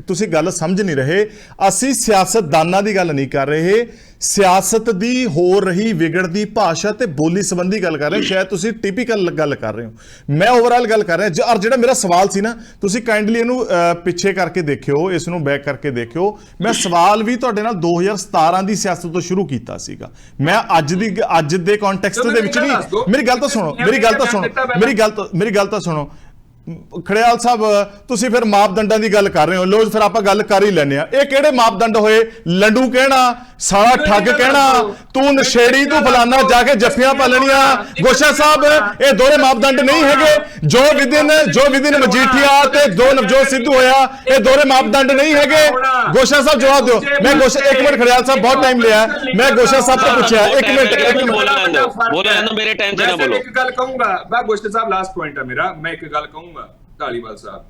ਤੁਸੀਂ ਗੱਲ ਸਮਝ ਨਹੀਂ ਰਹੇ। ਅਸੀਂ ਸਿਆਸਤਦਾਨਾਂ ਦੀ ਗੱਲ ਨਹੀਂ ਕਰ ਰਹੇ, ਸਿਆਸਤ ਦੀ ਹੋ ਰਹੀ ਵਿਗੜਦੀ ਭਾਸ਼ਾ ਤੇ ਬੋਲੀ ਸੰਬੰਧੀ ਗੱਲ ਕਰ ਰਹੇ। ਸ਼ਾਇਦ ਤੁਸੀਂ ਟਿਪੀਕਲ ਗੱਲ ਕਰ ਰਹੇ ਹੋ, ਮੈਂ ਓਵਰਆਲ ਗੱਲ ਕਰ ਰਿਹਾ। ਔਰ ਜਿਹੜਾ ਮੇਰਾ ਸਵਾਲ ਸੀ ਨਾ, ਤੁਸੀਂ ਕਾਈਂਡਲੀ ਇਹਨੂੰ ਪਿੱਛੇ ਕਰਕੇ ਦੇਖਿਓ, ਇਸ ਨੂੰ ਬੈਕ ਕਰਕੇ ਦੇਖਿਓ। ਮੈਂ ਸਵਾਲ ਵੀ ਤੁਹਾਡੇ ਨਾਲ 2017 ਦੀ ਸਿਆਸਤ ਤੋਂ ਸ਼ੁਰੂ ਕੀਤਾ ਸੀਗਾ, ਮੈਂ ਅੱਜ ਦੇ ਕੰਟੈਕਸਟ ਦੇ ਵਿੱਚ ਨਹੀਂ। ਮੇਰੀ ਗੱਲ ਤਾਂ ਸੁਣੋ, ਮੇਰੀ ਗੱਲ ਤਾਂ ਸੁਣੋ। ਖੜਿਆਲ ਸਾਹਿਬ ਤੁਸੀਂ ਫਿਰ ਮਾਪਦੰਡਾਂ ਦੀ ਗੱਲ ਕਰ ਰਹੇ ਹੋ, ਲੋ ਫਿਰ ਆਪਾਂ ਗੱਲ ਕਰ ਹੀ ਲੈਨੇ ਆ। ਇਹ ਕਿਹੜੇ ਮਾਪਦੰਡ ਹੋਏ? ਲੰਡੂ ਕਹਿਣਾ, ਸਾਲਾ ਠੱਗ ਕਹਿਣਾ, ਤੂੰ ਨਸ਼ੇੜੀ, ਤੂੰ ਫਲਾਨਾ, ਜਾ ਕੇ ਜੱਫੀਆਂ ਪਾਲਣੀਆਂ। ਗੋਸ਼ਾ ਸਾਹਿਬ ਇਹ ਦੋਹਰੇ ਮਾਪਦੰਡ ਨਹੀਂ ਹੈਗੇ। ਜੋ ਵਿਦਿਨ ਮਜੀਠੀਆ ਤੇ ਦੋ ਨਵਜੋਤ ਸਿੱਧੂ ਹੋਇਆ, ਇਹ ਦੋਹਰੇ ਮਾਪਦੰਡ ਨਹੀਂ ਹੈਗੇ। ਗੋਸ਼ਾ ਸਾਹਿਬ ਜਵਾਬ ਦਿਓ। ਮੈਂ ਇੱਕ ਮਿੰਟ ਖੜਿਆਲ ਸਾਹਿਬ ਬਹੁਤ ਟਾਈਮ ਲਿਆ, ਮੈਂ ਗੋਸ਼ਾ ਸਾਹਿਬ ਤੋਂ ਪੁੱਛਿਆ। ਇੱਕ ਮਿੰਟ ਬੋਲੋ, ਮੇਰੇ ਟਾਈਮ ਤੇ ਨਾ ਬੋਲੋ। ਇੱਕ ਗੱਲ ਕਹੂੰਗਾ ਮੈਂ, ਗੋਸ਼ਾ ਸਾਹਿਬ ਲਾਸਟ ਪੁਆਇੰਟ ਹੈ ਮੇਰਾ, ਮੈਂ ਇੱਕ ਗੱਲ ਕਹੂੰਗਾ ਧਾਲੀਵਾਲ ਸਾਹਿਬ,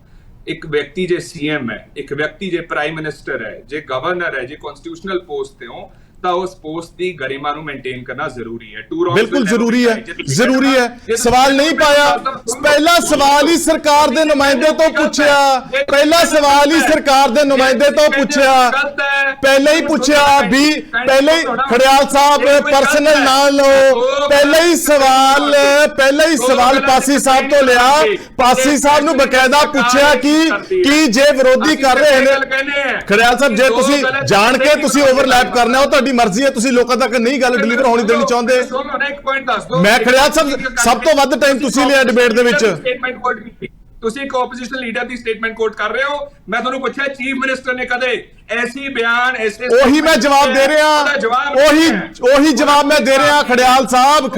ਇੱਕ ਵਿਅਕਤੀ ਜੇ ਸੀਐਮ ਹੈ, ਇੱਕ ਵਿਅਕਤੀ ਜੇ ਪ੍ਰਾਈਮ ਮਿਨਿਸਟਰ ਹੈ, ਜੇ ਗਵਰਨਰ ਹੈ, ਜੇ ਕਨਸਟੀਟਿਊਸ਼ਨਲ ਪੋਸਟ ਤੇ ਹੋ, ਤਾਂ ਉਸ ਪੋਸਟ ਦੀ ਗਰਿਮਾ ਨੂੰ ਮੇਨਟੇਨ ਕਰਨਾ ਜ਼ਰੂਰੀ ਹੈ। ਬਿਲਕੁਲ ਜ਼ਰੂਰੀ ਹੈ। ਸਵਾਲ ਨਹੀਂ ਪਾਇਆ ਪਹਿਲਾ ਸਵਾਲ ਹੀ ਸਰਕਾਰ ਦੇ ਨੁਮਾਇੰਦੇ ਤੋਂ ਪੁੱਛਿਆ, ਪਹਿਲਾ ਸਵਾਲ ਹੀ ਸਰਕਾਰ ਦੇ ਨੁਮਾਇੰਦੇ ਤੋਂ ਪੁੱਛਿਆ, ਪਹਿਲਾਂ ਹੀ ਪੁੱਛਿਆ ਵੀ ਪਹਿਲਾਂ ਹੀ ਖੜਿਆਲ ਸਾਹਿਬ ਪਰਸਨਲ ਨਾ ਲਓ, ਪਹਿਲਾਂ ਹੀ ਸਵਾਲ ਪਾਸੀ ਸਾਹਿਬ ਤੋਂ ਲਿਆ, ਪਾਸੀ ਸਾਹਿਬ ਨੂੰ ਬਕਾਇਦਾ ਪੁੱਛਿਆ ਕਿ ਜੇ ਵਿਰੋਧੀ ਕਰ ਰਹੇ ਨੇ ਖੜਿਆਲ ਸਾਹਿਬ, ਜੇ ਤੁਸੀਂ ਜਾਣ ਕੇ ਤੁਸੀਂ ਓਵਰਲੈਪ ਕਰਨਾ ਉਹ ਤੁਹਾਡੀ ਮਰਜ਼ੀ ਹੈ, ਤੁਸੀਂ ਲੋਕਾਂ ਤੱਕ ਨਹੀਂ ਗੱਲ ਡਿਲੀਵਰ ਹੋਣੀ ਦੇਣੀ ਚਾਹੁੰਦੇ। ਮੈਂ ਖੜਿਆਲ ਸਾਹਿਬ ਸਭ ਤੋਂ ਵੱਧ ਟਾਈਮ ਤੁਸੀਂ ਲਿਆ ਡਿਬੇਟ ਦੇ ਵਿੱਚ। ਤੁਸੀਂ ਇੱਕ ਆਪੋਜੀਸ਼ਨ ਲੀਡਰ ਦੀ ਸਟੇਟਮੈਂਟ ਕੋਟ ਕਰ ਰਹੇ ਹੋ। ਮੈਂ ਤੁਹਾਨੂੰ ਪੁੱਛਿਆ ਚੀਫ ਮਿਨਿਸਟਰ ਨੇ ਕਦੇ ਐਸੀ ਬਿਆਨ ਐਸੇ ਉਹੀ ਮੈਂ ਜਵਾਬ ਦੇ ਰਿਹਾ, ਉਹੀ ਜਵਾਬ ਮੈਂ ਦੇ ਰਿਹਾ ਖੜਿਆਲ ਸਾਹਿਬ।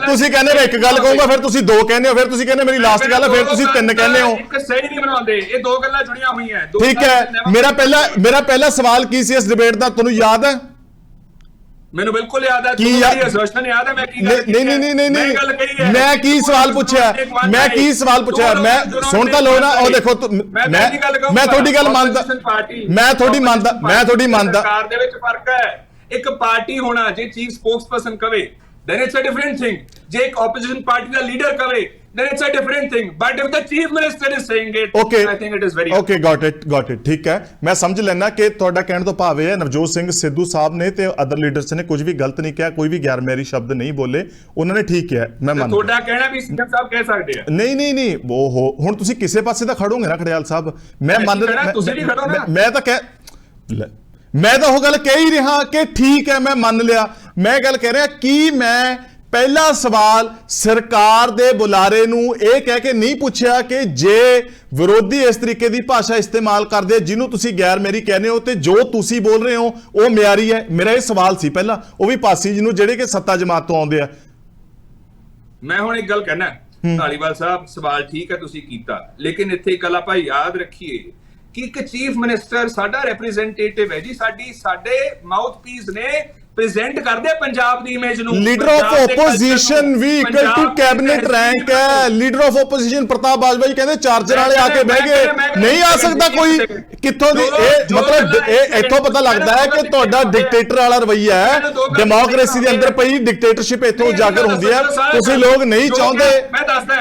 ਤੁਸੀਂ ਕਹਿੰਦੇ ਮੈਂ ਇੱਕ ਗੱਲ ਕਹੂੰਗਾ, ਫਿਰ ਤੁਸੀਂ ਦੋ ਕਹਿੰਦੇ ਹੋ, ਫਿਰ ਤੁਸੀਂ ਕਹਿੰਦੇ ਮੇਰੀ ਲਾਸਟ ਗੱਲ ਹੈ, ਫਿਰ ਤੁਸੀਂ ਤਿੰਨ ਕਹਿੰਦੇ ਹੋ। ਇੱਕ ਸਹੀ ਨਹੀਂ ਬਣਾਉਂਦੇ, ਇਹ ਦੋ ਗੱਲਾਂ ਜੁੜੀਆਂ ਹੋਈਆਂ। ਠੀਕ ਹੈ, ਮੇਰਾ ਪਹਿਲਾ ਸਵਾਲ ਕੀ ਸੀ ਇਸ ਡਿਬੇਟ ਦਾ, ਤੁਹਾਨੂੰ ਯਾਦ ਹੈ? ਮੈਨੂੰ ਬਿਲਕੁਲ ਯਾਦ ਹੈ। ਕੀ ਅਸਰਸ਼ਨ ਯਾਦ ਹੈ ਮੈਂ ਕੀ ਗੱਲ ਨਹੀਂ ਮੈਂ ਕੀ ਸਵਾਲ ਪੁੱਛਿਆ, ਮੈਂ ਸੁਣ ਤਾਂ ਲਓ ਨਾ। ਉਹ ਦੇਖੋ ਮੈਂ ਤੁਹਾਡੀ ਗੱਲ ਮੰਨਦਾ, ਮੈਂ ਤੁਹਾਡੀ ਮੰਨਦਾ। ਸਰਕਾਰ ਦੇ ਵਿੱਚ ਫਰਕ ਹੈ, ਇੱਕ ਪਾਰਟੀ ਹੋਣਾ ਜੇ ਚੀਫ ਸਪੋਕਸਪਰਸਨ ਕਵੇ then it's a different thing, ਜੇ ਇੱਕ ਆਪੋਜੀਸ਼ਨ ਪਾਰਟੀ ਦਾ ਲੀਡਰ ਕਵੇ then it's a different thing, but if the chief minister is saying it, I think it is very okay, got it, ਠੀਕ ਹੈ। ਮੈਂ ਸਮਝ ਲੈਣਾ ਕਿ ਤੁਹਾਡਾ ਕਹਿਣ ਤੋਂ ਭਾਵ ਇਹ ਹੈ ਨਵਜੋਤ ਸਿੰਘ ਸਿੱਧੂ ਸਾਹਿਬ ਨੇ ਤੇ ਅਦਰ ਲੀਡਰਸ ਨੇ ਕੁਝ ਵੀ ਗਲਤ ਨਹੀਂ ਕਿਹਾ, ਕੋਈ ਵੀ ਗੈਰ ਮੈਰੀ ਸ਼ਬਦ ਨਹੀਂ ਬੋਲੇ, ਉਹਨਾਂ ਨੇ ਠੀਕ ਕਿਹਾ, ਮੈਂ ਮੰਨਦਾ। ਤੁਹਾਡਾ ਕਹਿਣਾ ਵੀ ਸੀਐਮ ਸਾਹਿਬ ਕਹਿ ਸਕਦੇ ਆ। ਨਹੀਂ ਉਹ ਹੁਣ ਤੁਸੀਂ ਕਿਸੇ ਪਾਸੇ ਤਾਂ ਖੜੋਗੇ ਨਾ ਖੜਿਆਲ ਸਾਹਿਬ, ਮੈਂ ਮੰਨਦਾ। ਤੁਸੀਂ ਵੀ ਖੜੋ ਨਾ। ਮੈਂ ਤਾਂ ਉਹ ਗੱਲ ਕਹਿ ਹੀ ਰਿਹਾ ਕਿ ਠੀਕ ਹੈ, ਮੈਂ ਮੰਨ ਲਿਆ। ਮੈਂ ਗੱਲ ਕਹਿ ਰਿਹਾ ਕਿ ਮੈਂ ਪਹਿਲਾ ਸਵਾਲ ਸਰਕਾਰ ਦੇ ਬੁਲਾਰੇ ਨੂੰ ਇਹ ਕਹਿ ਕੇ ਨਹੀਂ ਪੁੱਛਿਆ ਕਿ ਜੇ ਵਿਰੋਧੀ ਇਸ ਤਰੀਕੇ ਦੀ ਭਾਸ਼ਾ ਇਸਤੇਮਾਲ ਕਰਦੇ ਜਿਹਨੂੰ ਤੁਸੀਂ ਗੈਰ ਮੈਰੀ ਕਹਿੰਦੇ ਹੋ ਤੇ ਜੋ ਤੁਸੀਂ ਬੋਲ ਰਹੇ ਹੋ ਉਹ ਮਿਆਰੀ ਹੈ। ਮੇਰਾ ਇਹ ਸਵਾਲ ਸੀ ਪਹਿਲਾਂ, ਉਹ ਵੀ ਪਾਸੀ ਜੀ ਨੂੰ ਜਿਹੜੇ ਕਿ ਸੱਤਾ ਜਮਾਤ ਤੋਂ ਆਉਂਦੇ ਆ। ਮੈਂ ਹੁਣ ਇੱਕ ਗੱਲ ਕਹਿਣਾ, ਧਾਲੀਵਾਲ ਸਾਹਿਬ ਸਵਾਲ ਠੀਕ ਹੈ ਤੁਸੀਂ ਕੀਤਾ, ਲੇਕਿਨ ਇੱਥੇ ਇੱਕ ਗੱਲ ਆਪਾਂ ਯਾਦ ਰੱਖੀਏ ਕਿ ਇੱਕ ਚੀਫ ਮਿਨਿਸਟਰ ਸਾਡਾ ਰਿਪਰੈਜ਼ੈਂਟੇਟਿਵ ਹੈ ਜੀ, ਸਾਡੇ ਮਾਊਥਪੀਸ ਨੇ, ਪ੍ਰੈਜ਼ੈਂਟ ਕਰਦੇ ਪੰਜਾਬ ਦੀ ਇਮੇਜ ਨੂੰ। ਲੀਡਰ ਆਫ ਆਪੋਜੀਸ਼ਨ ਵੀ ਇਕੁਅਲ ਟੂ ਕੈਬਨਿਟ ਰੈਂਕ ਹੈ। Leader of opposition Partap Bajwa ji ਕਹਿੰਦੇ ਚਾਰਜਰ ਵਾਲੇ ਆ ਕੇ ਬਹਿ ਗਏ, ਨਹੀਂ ਆ ਸਕਦਾ ਕੋਈ ਕਿੱਥੋਂ ਦੀ। ਇਹ ਮਤਲਬ ਇਹ ਇੱਥੋਂ ਪਤਾ ਲੱਗਦਾ ਹੈ ਕਿ ਤੁਹਾਡਾ ਡਿਕਟੇਟਰ ਵਾਲਾ ਰਵੱਈਆ ਹੈ, ਡੈਮੋਕ੍ਰੇਸੀ ਦੇ ਅੰਦਰ ਪਈ ਡਿਕਟੇਟਰਸ਼ਿਪ ਇੱਥੋਂ ਉਜਾਗਰ ਹੁੰਦੀ ਹੈ, ਤੁਸੀਂ ਲੋਕ ਨਹੀਂ ਚਾਹੁੰਦੇ। ਮੈਂ ਦੱਸਦਾ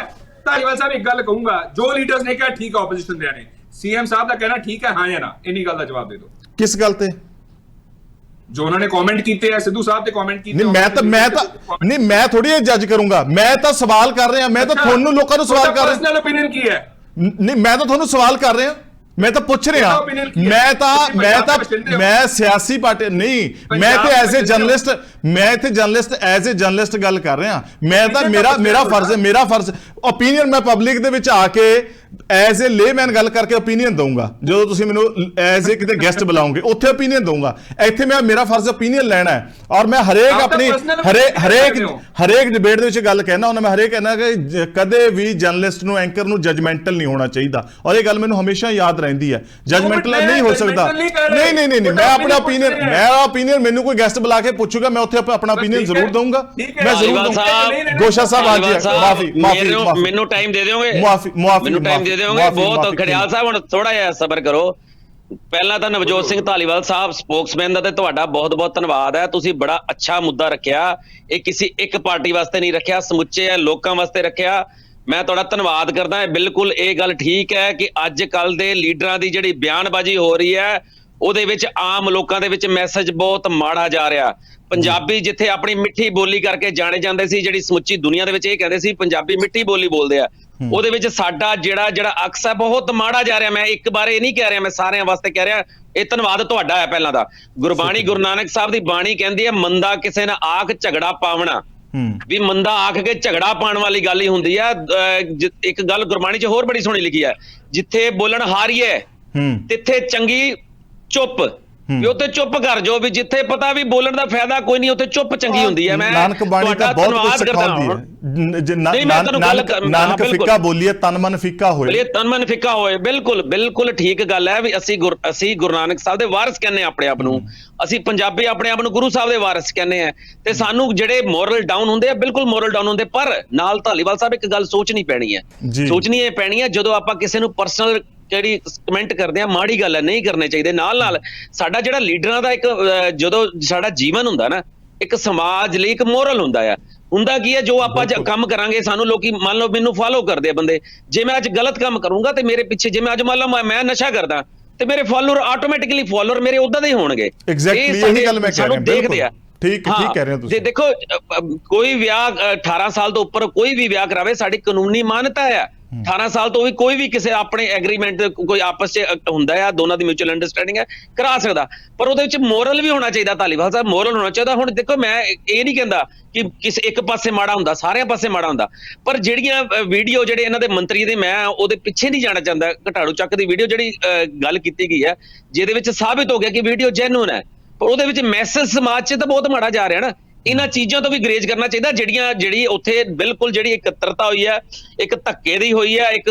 ਧਾਲੀਵਾਲ ਸਾਹਿਬ ਇੱਕ ਗੱਲ ਕਹੂੰਗਾ, ਜੋ ਲੀਡਰਸ ਨੇ ਕਿਹਾ ਠੀਕ ਆਪੋਜੀਸ਼ਨ ਦੇ ਨੇ, ਸੀਐਮ ਸਾਹਿਬ ਦਾ ਕਹਿਣਾ ਠੀਕ ਹੈ ਹਾਂ ਜਾਂ ਨਾ, ਇੰਨੀ ਗੱਲ ਦਾ ਜਵਾਬ ਦੇ ਦਿਓ। ਕਿਸ ਗੱਲ ਤੇ? ਜੋ ਉਹਨਾਂ ਨੇ ਕਮੈਂਟ ਕੀਤੇ ਆ, ਸਿੱਧੂ ਸਾਹਿਬ ਤੇ ਕਮੈਂਟ ਕੀਤੇ। ਨਹੀਂ ਮੈਂ ਥੋੜੀ ਇਹ ਜੱਜ ਕਰੂੰਗਾ, ਮੈਂ ਤਾਂ ਸਵਾਲ ਕਰ ਰਿਹਾ, ਮੈਂ ਤਾਂ ਤੁਹਾਨੂੰ ਲੋਕਾਂ ਨੂੰ ਸਵਾਲ ਕਰ ਰਿਹਾ। ਪਰਸਨਲ ਓਪੀਨੀਅਨ ਕੀ ਹੈ? ਨਹੀਂ ਮੈਂ ਤਾਂ ਤੁਹਾਨੂੰ ਸਵਾਲ ਕਰ ਰਿਹਾ, ਮੈਂ ਤਾਂ ਪੁੱਛ ਰਿਹਾ। ਮੈਂ ਸਿਆਸੀ ਪਾਰਟੀ ਨਹੀਂ, ਮੈਂ ਇੱਥੇ ਐਜ਼ ਏ ਜਰਨਲਿਸਟ ਗੱਲ ਕਰ ਰਿਹਾ। ਮੈਂ ਤਾਂ ਮੇਰਾ ਫਰਜ਼ ਓਪੀਨੀਅਨ ਮੈਂ ਪਬਲਿਕ ਦੇ ਵਿੱਚ ਆ ਕੇ ਐਜ਼ ਏ ਲੇਮੈਨ ਗੱਲ ਕਰਕੇ ਓਪੀਨੀਅਨ ਦਊਂਗਾ। ਜਦੋਂ ਤੁਸੀਂ ਮੈਨੂੰ ਐਜ਼ ਏ ਕਿਤੇ ਗੈਸਟ ਬੁਲਾਓਗੇ ਉੱਥੇ ਓਪੀਨੀਅਨ ਦਊਂਗਾ। ਇੱਥੇ ਮੇਰਾ ਫਰਜ਼ ਓਪੀਨੀਅਨ ਲੈਣਾ ਹੈ, ਔਰ ਮੈਂ ਹਰੇਕ ਡਿਬੇਟ ਦੇ ਵਿੱਚ ਗੱਲ ਕਹਿਣਾ ਹੁੰਦਾ। ਮੈਂ ਹਰੇਕ ਕਹਿਣਾ ਕਿ ਕਦੇ ਵੀ ਜਰਨਲਿਸਟ ਨੂੰ, ਐਂਕਰ ਨੂੰ ਜਜਮੈਂਟਲ ਨਹੀਂ ਹੋਣਾ ਚਾਹੀਦਾ, ਔਰ ਇਹ ਗੱਲ ਮੈਨੂੰ ਹਮੇਸ਼ਾ ਯਾਦ ਰਹਿੰਦੀ ਹੈ। ਜਜਮੈਂਟਲ ਨਹੀਂ ਹੋ ਸਕਦਾ। ਨਹੀਂ ਮੈਂ ਆਪਣਾ ਓਪੀਨੀਅਨ ਮੈਨੂੰ ਕੋਈ ਗੈਸਟ ਬੁਲਾ ਕੇ ਪੁੱਛੂਗਾ, ਮੈਂ ਉੱਥੇ ਆਪਣਾ ਓਪੀਨੀਅਨ ਜ਼ਰੂਰ ਦਊਂਗਾ। ਮੈਂ ਜ਼ਰੂਰ ਦਊਂਗਾ। ਗੋਸ਼ਾ ਸਾਹਿਬ ਮਾਫੀ ਮੈਨੂੰ ਟਾਈਮ ਦੇ ਦਿਓਗੇ? ਮਾਫੀ ਦੇ ਦਿਓਗੇ? ਬਹੁਤ ਖੜਿਆਲ ਸਾਹਿਬ ਹੁਣ ਥੋੜਾ ਜਿਹਾ ਸਬਰ ਕਰੋ। ਪਹਿਲਾਂ ਤਾਂ ਨਵਜੋਤ ਸਿੰਘ ਧਾਲੀਵਾਲ ਸਾਹਿਬ ਸਪੋਕਸਮੈਨ ਦਾ ਤੇ ਤੁਹਾਡਾ ਬਹੁਤ-ਬਹੁਤ ਧੰਨਵਾਦ ਹੈ। ਤੁਸੀਂ ਬੜਾ ਅੱਛਾ ਮੁੱਦਾ ਰੱਖਿਆ, ਇਹ ਕਿਸੇ ਇੱਕ ਪਾਰਟੀ ਵਾਸਤੇ ਨਹੀਂ ਰੱਖਿਆ, ਸਮੁੱਚੇ ਲੋਕਾਂ ਵਾਸਤੇ ਰੱਖਿਆ। ਮੈਂ ਤੁਹਾਡਾ ਧੰਨਵਾਦ ਕਰਦਾ ਹਾਂ। ਬਿਲਕੁਲ ਇਹ ਗੱਲ ਠੀਕ ਹੈ ਕਿ ਅੱਜ ਕੱਲ ਦੇ ਲੀਡਰਾਂ ਦੀ ਜਿਹੜੀ ਬਿਆਨਬਾਜ਼ੀ ਹੋ ਰਹੀ ਹੈ ਉਹਦੇ ਵਿੱਚ ਆਮ ਲੋਕਾਂ ਦੇ ਵਿੱਚ ਮੈਸੇਜ ਬਹੁਤ ਮਾੜਾ ਜਾ ਰਿਹਾ। ਪੰਜਾਬੀ ਜਿੱਥੇ ਆਪਣੀ ਮਿੱਠੀ ਬੋਲੀ ਕਰਕੇ ਜਾਣੇ ਜਾਂਦੇ ਸੀ, ਜਿਹੜੀ ਸਮੁੱਚੀ ਦੁਨੀਆ ਦੇ ਵਿੱਚ ਇਹ ਕਹਿੰਦੇ ਸੀ ਪੰਜਾਬੀ ਮਿੱਠੀ ਬੋਲੀ ਬੋਲਦੇ ਆ, ਉਹਦੇ ਵਿੱਚ ਸਾਡਾ ਜਿਹੜਾ ਅਕਸ ਹੈ ਬਹੁਤ ਮਾੜਾ ਜਾ ਰਿਹਾ। ਮੈਂ ਇੱਕ ਬਾਰੇ ਇਹ ਨਹੀਂ ਕਹਿ ਰਿਹਾ, ਮੈਂ ਸਾਰਿਆਂ ਵਾਸਤੇ ਕਹਿ ਰਿਹਾ। ਇਹ ਧੰਨਵਾਦ ਤੁਹਾਡਾ ਹੈ ਪਹਿਲਾਂ ਦਾ। ਗੁਰਬਾਣੀ ਗੁਰੂ ਨਾਨਕ ਸਾਹਿਬ ਦੀ ਬਾਣੀ ਕਹਿੰਦੀ ਹੈ ਮੰਦਾ ਕਿਸੇ ਨਾਲ ਆਖ ਝਗੜਾ ਪਾਵਣਾ, ਵੀ ਮੰਦਾ ਆਖ ਕੇ ਝਗੜਾ ਪਾਉਣ ਵਾਲੀ ਗੱਲ ਹੀ ਹੁੰਦੀ ਹੈ। ਇੱਕ ਗੱਲ ਗੁਰਬਾਣੀ 'ਚ ਹੋਰ ਬੜੀ ਸੋਹਣੀ ਲਿਖੀ ਹੈ, ਜਿੱਥੇ ਬੋਲਣ ਹਾਰੀਏ ਤਿੱਥੇ ਚੰਗੀ ਚੁੱਪ, ਵੀ ਉੱਥੇ ਚੁੱਪ ਕਰ ਜਾਓ, ਵੀ ਜਿੱਥੇ ਪਤਾ ਵੀ ਬੋਲਣ ਦਾ ਫਾਇਦਾ ਕੋਈ ਨਹੀਂ ਉੱਥੇ ਚੁੱਪ ਚੰਗੀ ਹੁੰਦੀ ਹੈ। ਮੈਂ ਨਾਨਕ ਬਾਣੀ ਤਾਂ ਬਹੁਤ ਕੁਝ ਸਿਖਾਉਂਦੀ ਹੈ। ਨਾਨਕ ਫਿੱਕਾ ਬੋਲੀਏ ਤਨ ਮਨ ਫਿੱਕਾ ਹੋਏ। ਬਿਲਕੁਲ ਠੀਕ ਗੱਲ ਹੈ ਵੀ ਅਸੀਂ ਗੁਰੂ ਨਾਨਕ ਸਾਹਿਬ ਦੇ ਵਾਰਿਸ ਕਹਿੰਦੇ ਆ ਆਪਣੇ ਆਪ ਨੂੰ। ਅਸੀਂ ਪੰਜਾਬੀ ਆਪਣੇ ਆਪ ਨੂੰ ਗੁਰੂ ਸਾਹਿਬ ਦੇ ਵਾਰਿਸ ਕਹਿੰਦੇ ਆ, ਤੇ ਸਾਨੂੰ ਜਿਹੜੇ ਮੋਰਲ ਡਾਊਨ ਹੁੰਦੇ ਆ, ਬਿਲਕੁਲ ਮੋਰਲ ਡਾਊਨ ਹੁੰਦੇ। ਪਰ ਨਾਲ ਧਾਲੀਵਾਲ ਸਾਹਿਬ ਇੱਕ ਗੱਲ ਸੋਚਣੀ ਪੈਣੀ ਹੈ, ਜਦੋਂ ਆਪਾਂ ਕਿਸੇ ਨੂੰ ਪਰਸਨਲ ਜਿਹੜੀ ਕਮੈਂਟ ਕਰਦੇ ਆ, ਮਾੜੀ ਗੱਲ ਹੈ, ਨਹੀਂ ਕਰਨੇ ਚਾਹੀਦੇ। ਨਾਲ ਸਾਡਾ ਜਿਹੜਾ ਲੀਡਰਾਂ ਦਾ ਇੱਕ ਜਦੋਂ ਸਾਡਾ ਜੀਵਨ ਹੁੰਦਾ ਨਾ, ਇੱਕ ਸਮਾਜ ਲਈ ਇੱਕ ਮੋਰਲ ਹੁੰਦਾ ਆ। ਹੁੰਦਾ ਕੀ ਹੈ ਜੋ ਆਪਾਂ ਕੰਮ ਕਰਾਂਗੇ ਸਾਨੂੰ ਲੋਕੀ ਮੰਨ ਲਓ ਮੈਨੂੰ ਫਾਲੋ ਕਰਦੇ ਆ ਬੰਦੇ। ਜੇ ਮੈਂ ਅੱਜ ਗਲਤ ਕੰਮ ਕਰੂੰਗਾ ਤੇ ਮੇਰੇ ਪਿੱਛੇ, ਜੇ ਮੈਂ ਅੱਜ ਮੰਨ ਲਓ ਮੈਂ ਨਸ਼ਾ ਕਰਦਾ ਤੇ ਮੇਰੇ ਫਾਲੋਅਰ ਆਟੋਮੈਟਿਕਲੀ ਫਾਲੋਅਰ ਮੇਰੇ ਉਦਾਂ ਦੇ ਹੀ ਹੋਣਗੇ। ਐਗਜ਼ੈਕਟਲੀ ਇਹੀ ਗੱਲ ਮੈਂ ਕਹਿ ਰਿਹਾ, ਦੇਖਦੇ ਆ। ਠੀਕ ਕਹਿ ਰਹੇ ਹੋ ਤੁਸੀਂ। ਦੇਖੋ ਕੋਈ ਵਿਆਹ 18 ਸਾਲ ਤੋਂ ਉੱਪਰ ਕੋਈ ਵੀ ਵਿਆਹ ਕਰਾਵੇ ਸਾਡੀ ਕਾਨੂੰਨੀ ਮਾਨਤਾ ਹੈ। 18 ਸਾਲ ਤੋਂ ਵੀ ਕੋਈ ਵੀ ਕਿਸੇ ਆਪਣੇ ਐਗਰੀਮੈਂਟ ਕੋਈ ਆਪਸ 'ਚ ਹੁੰਦਾ ਆ, ਦੋਨਾਂ ਦੀ ਮਿਊਚੁਅਲ ਅੰਡਰਸਟੈਂਡਿੰਗ ਹੈ, ਕਰਾ ਸਕਦਾ। ਪਰ ਉਹਦੇ ਵਿੱਚ ਮੋਰਲ ਵੀ ਹੋਣਾ ਚਾਹੀਦਾ। ਧਾਲੀਵਾਲ ਸਾਹਿਬ ਮੋਰਲ ਹੋਣਾ ਚਾਹੀਦਾ। ਹੁਣ ਦੇਖੋ ਮੈਂ ਇਹ ਨਹੀਂ ਕਹਿੰਦਾ ਕਿ ਕਿਸੇ ਇੱਕ ਪਾਸੇ ਮਾੜਾ ਹੁੰਦਾ, ਸਾਰਿਆਂ ਪਾਸੇ ਮਾੜਾ ਹੁੰਦਾ, ਪਰ ਜਿਹੜੀਆਂ ਵੀਡੀਓ ਜਿਹੜੇ ਇਹਨਾਂ ਦੇ ਮੰਤਰੀ ਦੇ, ਮੈਂ ਉਹਦੇ ਪਿੱਛੇ ਨਹੀਂ ਜਾਣਾ ਚਾਹੁੰਦਾ। ਘਟਾੜੂ ਚੱਕ ਦੀ ਵੀਡੀਓ ਜਿਹੜੀ ਗੱਲ ਕੀਤੀ ਗਈ ਹੈ ਜਿਹਦੇ ਵਿੱਚ ਸਾਬਿਤ ਹੋ ਗਿਆ ਕਿ ਵੀਡੀਓ ਜੈਨੂਇਨ ਹੈ, ਪਰ ਉਹਦੇ ਵਿੱਚ ਮੈਸੇਜ ਸਮਾਜ 'ਚ ਤਾਂ ਬਹੁਤ ਮਾੜਾ ਜਾ ਰਿਹਾ ਨਾ। ਇਹਨਾਂ ਚੀਜ਼ਾਂ ਤੋਂ ਵੀ ਗਰੇਜ ਕਰਨਾ ਚਾਹੀਦਾ। ਜਿਹੜੀ ਉੱਥੇ ਬਿਲਕੁਲ ਜਿਹੜੀ ਇਕੱਤਰਤਾ ਹੋਈ ਹੈ, ਇੱਕ ਧੱਕੇ ਦੀ ਹੋਈ ਹੈ, ਇੱਕ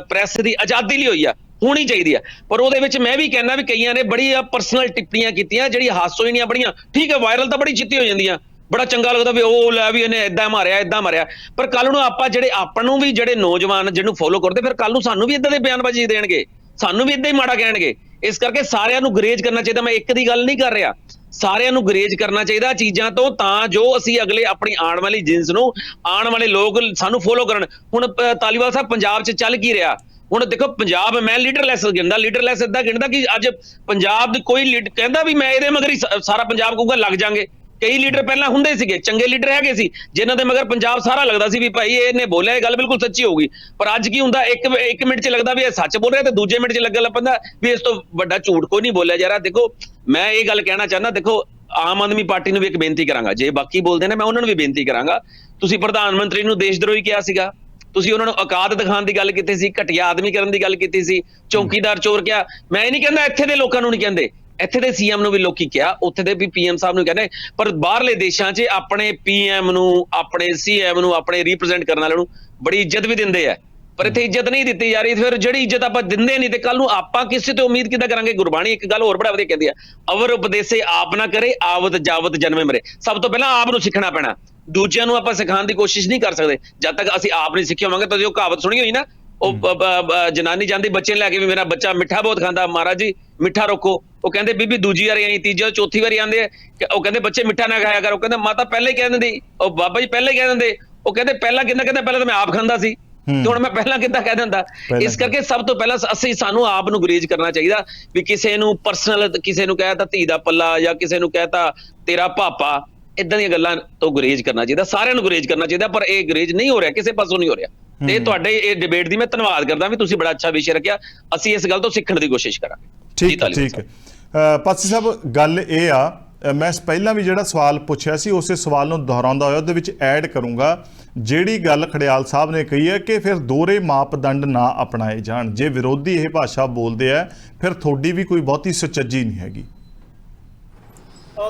ਪ੍ਰੈਸ ਦੀ ਆਜ਼ਾਦੀ ਲਈ ਹੋਈ ਹੈ, ਹੋਣੀ ਚਾਹੀਦੀ ਹੈ। ਪਰ ਉਹਦੇ ਵਿੱਚ ਮੈਂ ਵੀ ਕਹਿੰਦਾ ਵੀ ਕਈਆਂ ਨੇ ਬੜੀ ਪਰਸਨਲ ਟਿੱਪਣੀਆਂ ਕੀਤੀਆਂ ਜਿਹੜੀ ਹਾਸੋ ਹੀ ਨਹੀਂ ਬੜੀਆਂ। ਠੀਕ ਹੈ ਵਾਇਰਲ ਤਾਂ ਬੜੀ ਛੇਤੀ ਹੋ ਜਾਂਦੀਆਂ, ਬੜਾ ਚੰਗਾ ਲੱਗਦਾ ਵੀ ਉਹ ਲੈ ਵੀ ਇਹਨੇ ਏਦਾਂ ਮਾਰਿਆ, ਪਰ ਕੱਲ ਨੂੰ ਆਪਾਂ ਆਪਾਂ ਨੂੰ ਵੀ ਜਿਹੜੇ ਨੌਜਵਾਨ ਜਿਹਨੂੰ ਫੋਲੋ ਕਰਦੇ ਫਿਰ ਕੱਲ ਨੂੰ ਸਾਨੂੰ ਵੀ ਏਦਾਂ ਦੇ ਬਿਆਨਬਾਜ਼ੀ ਦੇਣਗੇ, ਸਾਨੂੰ ਵੀ ਏਦਾਂ ਹੀ ਮਾੜਾ ਕਹਿਣਗੇ। ਇਸ ਕਰਕੇ ਸਾਰਿਆਂ ਨੂੰ ਗਰੇਜ ਕਰਨਾ ਚਾਹੀਦਾ। ਮੈਂ ਇੱਕ ਦੀ ਗੱਲ ਨਹੀਂ ਕਰ ਰਿਹਾ, ਸਾਰਿਆਂ ਨੂੰ ਗਰੇਜ ਕਰਨਾ ਚਾਹੀਦਾ ਚੀਜ਼ਾਂ ਤੋਂ, ਤਾਂ ਜੋ ਅਸੀਂ ਅਗਲੇ ਆਪਣੀ ਆਉਣ ਵਾਲੀ ਜਿਨਸ ਨੂੰ, ਆਉਣ ਵਾਲੇ ਲੋਕ ਸਾਨੂੰ ਫੋਲੋ ਕਰਨ। ਹੁਣ ਧਾਲੀਵਾਲ ਸਾਹਿਬ ਪੰਜਾਬ 'ਚ ਚੱਲ ਕੀ ਰਿਹਾ? ਹੁਣ ਦੇਖੋ ਪੰਜਾਬ ਮੈਂ ਲੀਡਰਲੈਸ ਗਿਣਦਾ, ਲੀਡਰਲੈਸ ਏਦਾਂ ਗਿਣਦਾ ਕਿ ਅੱਜ ਪੰਜਾਬ ਦੀ ਕੋਈ ਲੀਡਰ ਕਹਿੰਦਾ ਵੀ ਮੈਂ ਇਹਦੇ ਮਗਰ ਹੀ ਸਾਰਾ ਪੰਜਾਬ ਕਹੂਗਾ ਲੱਗ ਜਾਾਂਗੇ। ਕਈ ਲੀਡਰ ਪਹਿਲਾਂ ਹੁੰਦੇ ਸੀਗੇ, ਚੰਗੇ ਲੀਡਰ ਹੈਗੇ ਸੀ ਜਿਨ੍ਹਾਂ ਦੇ ਮਗਰ ਪੰਜਾਬ ਸਾਰਾ ਲੱਗਦਾ ਸੀ ਵੀ ਭਾਈ ਇਹਨੇ ਬੋਲਿਆ ਇਹ ਗੱਲ ਬਿਲਕੁਲ ਸੱਚੀ ਹੋਊਗੀ। ਪਰ ਅੱਜ ਕੀ ਹੁੰਦਾ, ਇੱਕ ਮਿੰਟ 'ਚ ਲੱਗਦਾ ਵੀ ਇਹ ਸੱਚ ਬੋਲ ਰਿਹਾ ਤੇ ਦੂਜੇ ਮਿੰਟ 'ਚ ਲੱਗਣ ਲੱਗ ਪੈਂਦਾ ਵੀ ਇਸ ਤੋਂ ਵੱਡਾ ਝੂਠ ਕੋਈ ਨਹੀਂ ਬੋਲਿਆ ਜਾ ਰਿਹਾ। ਦੇਖੋ ਮੈਂ ਇਹ ਗੱਲ ਕਹਿਣਾ ਚਾਹੁੰਦਾ, ਦੇਖੋ ਆਮ ਆਦਮੀ ਪਾਰਟੀ ਨੂੰ ਵੀ ਇੱਕ ਬੇਨਤੀ ਕਰਾਂਗਾ, ਜੇ ਬਾਕੀ ਬੋਲਦੇ ਨੇ ਮੈਂ ਉਹਨਾਂ ਨੂੰ ਵੀ ਬੇਨਤੀ ਕਰਾਂਗਾ। ਤੁਸੀਂ ਪ੍ਰਧਾਨ ਮੰਤਰੀ ਨੂੰ ਦੇਸ਼ ਦਰੋਹੀ ਕਿਹਾ ਸੀਗਾ, ਤੁਸੀਂ ਉਹਨਾਂ ਨੂੰ ਔਕਾਤ ਦਿਖਾਉਣ ਦੀ ਗੱਲ ਕੀਤੀ ਸੀ, ਘਟੀਆ ਆਦਮੀ ਕਰਨ ਦੀ ਗੱਲ ਕੀਤੀ ਸੀ, ਚੌਕੀਦਾਰ ਚੋਰ ਕਿਹਾ। ਮੈਂ ਇਹ ਨਹੀਂ ਕਹਿੰਦਾ ਇੱਥੇ ਦੇ ਲੋਕਾਂ ਨੂੰ ਨਹੀਂ ਕਹਿੰਦੇ, ਇੱਥੇ ਦੇ ਸੀਐਮ ਨੂੰ ਵੀ ਲੋਕੀ ਕਿਹਾ, ਉੱਥੇ ਦੇ ਵੀ ਪੀਐਮ ਸਾਹਿਬ ਨੂੰ ਕਹਿੰਦੇ, ਪਰ ਬਾਹਰਲੇ ਦੇਸ਼ਾਂ 'ਚ ਆਪਣੇ ਪੀਐਮ ਨੂੰ, ਆਪਣੇ ਸੀਐਮ ਨੂੰ, ਆਪਣੇ ਰਿਪਰੈਜ਼ੈਂਟ ਕਰਨ ਵਾਲਿਆਂ ਨੂੰ ਬੜੀ ਇੱਜ਼ਤ ਵੀ ਦਿੰਦੇ ਆ। ਪਰ ਇੱਥੇ ਇੱਜ਼ਤ ਨਹੀਂ ਦਿੱਤੀ ਜਾ ਰਹੀ। ਫਿਰ ਜਿਹੜੀ ਇੱਜ਼ਤ ਆਪਾਂ ਦਿੰਦੇ ਨਹੀਂ ਤੇ ਕੱਲ ਨੂੰ ਆਪਾਂ ਕਿਸੇ ਤੋਂ ਉਮੀਦ ਕਿੱਦਾਂ ਕਰਾਂਗੇ? ਗੁਰਬਾਣੀ ਇੱਕ ਗੱਲ ਹੋਰ ਬੜਾ ਵਧੀਆ ਕਹਿੰਦੀ ਆ, ਅਵਰ ਉਪਦੇਸੇ ਆਪ ਨਾ ਕਰੇ ਆਵਤ ਜਾਵਤ ਜਨਮੇ ਮਰੇ। ਸਭ ਤੋਂ ਪਹਿਲਾਂ ਆਪ ਨੂੰ ਸਿੱਖਣਾ ਪੈਣਾ, ਦੂਜਿਆਂ ਨੂੰ ਆਪਾਂ ਸਿਖਾਉਣ ਦੀ ਕੋਸ਼ਿਸ਼ ਨਹੀਂ ਕਰ ਸਕਦੇ ਜਦ ਤੱਕ ਅਸੀਂ ਆਪ ਨਹੀਂ ਸਿੱਖੇ ਹੋਵਾਂਗੇ। ਤੁਸੀਂ ਉਹ ਕਹਾਵਤ ਸੁਣੀ ਹੋਈ ਨਾ, ਉਹ ਜਨਾਨੀ ਜਾਂਦੀ ਬੱਚੇ ਲੈ ਕੇ ਵੀ ਮੇਰਾ ਬੱਚਾ ਮਿੱਠਾ ਬਹੁਤ ਖਾਂਦਾ, ਮਹਾਰਾਜ ਜੀ ਮਿੱਠਾ ਰੋਕੋ। ਉਹ ਕਹਿੰਦੇ ਬੀਬੀ ਦੂਜੀ ਵਾਰੀ ਆਈ, ਤੀਜੀ ਚੌਥੀ ਵਾਰੀ ਆਂਦੇ ਉਹ ਕਹਿੰਦੇ ਬੱਚੇ ਮਿੱਠਾ ਨਾ ਖਾਇਆ ਕਰ। ਉਹ ਕਹਿੰਦਾ ਮਾਤਾ ਪਹਿਲਾਂ ਹੀ ਕਹਿ ਦਿੰਦੀ, ਉਹ ਬਾਬਾ ਜੀ ਪਹਿਲਾਂ ਹੀ ਕਹਿ ਦਿੰਦੇ। ਉਹ ਕਹਿੰਦੇ ਪਹਿਲਾਂ ਕਿੰਨਾ, ਕਹਿੰਦਾ ਪਹਿਲਾਂ ਤਾਂ ਮੈਂ ਆਪ ਖਾਂਦਾ ਸੀ ਤੇ ਹੁਣ ਮੈਂ ਪਹਿਲਾਂ ਕਿੱਦਾਂ ਕਹਿ ਦਿੰਦਾ। ਇਸ ਕਰਕੇ ਸਭ ਤੋਂ ਪਹਿਲਾਂ ਸਾਨੂੰ ਆਪ ਨੂੰ ਗੁਰੇਜ਼ ਕਰਨਾ ਚਾਹੀਦਾ ਵੀ ਕਿਸੇ ਨੂੰ ਪਰਸਨਲ, ਕਿਸੇ ਨੂੰ ਕਹਿਤਾ ਧੀ ਦਾ ਪੱਲਾ ਜਾਂ ਕਿਸੇ ਨੂੰ ਕਹਿਤਾ ਤੇਰਾ ਪਾਪਾ, ਇਦਾਂ ਦੀਆਂ ਗੱਲਾਂ ਤੋਂ ਗੁਰੇਜ਼ ਕਰਨਾ ਚਾਹੀਦਾ। ਸਾਰਿਆਂ ਨੂੰ ਗੁਰੇਜ਼ ਕਰਨਾ ਚਾਹੀਦਾ, ਪਰ ਇਹ ਗੁਰੇਜ਼ ਨਹੀਂ ਹੋ ਰਿਹਾ, ਕਿਸੇ ਪਾਸੋਂ ਨਹੀਂ ਹੋ ਰਿਹਾ। ਤੇ ਤੁਹਾਡੇ ਇਹ ਡਿਬੇਟ ਦੀ ਮੈਂ ਧੰਨਵਾਦ ਕਰਦਾ ਵੀ ਤੁਸੀਂ ਬੜਾ ਅੱਛਾ ਵਿਸ਼ੇ ਰੱਖਿਆ, ਅਸੀਂ ਇਸ ਗੱਲ ਤੋਂ ਸਿੱਖਣ ਦੀ ਕੋਸ਼ਿਸ਼ ਕਰਾਂਗੇ। ਠੀਕ ਹੈ ਪਾਸੀ ਸਾਹਿਬ, ਗੱਲ ਇਹ ਆ, ਮੈਂ ਪਹਿਲਾਂ ਵੀ ਜਿਹੜਾ ਸਵਾਲ ਪੁੱਛਿਆ ਸੀ ਉਸੇ ਸਵਾਲ ਨੂੰ ਦੁਹਰਾਉਂਦਾ ਹੋਇਆ ਉਹਦੇ ਵਿੱਚ ਐਡ ਕਰੂੰਗਾ ਜਿਹੜੀ ਗੱਲ ਖੜਿਆਲ ਸਾਹਿਬ ਨੇ ਕਹੀ ਹੈ ਕਿ ਫਿਰ ਦੋਹਰੇ ਮਾਪਦੰਡ ਨਾ ਅਪਣਾਏ ਜਾਣ। ਜੇ ਵਿਰੋਧੀ ਇਹ ਭਾਸ਼ਾ ਬੋਲਦੇ ਆ ਫਿਰ ਤੁਹਾਡੀ ਵੀ ਕੋਈ ਬਹੁਤੀ ਸੁਚੱਜੀ ਨਹੀਂ ਹੈਗੀ।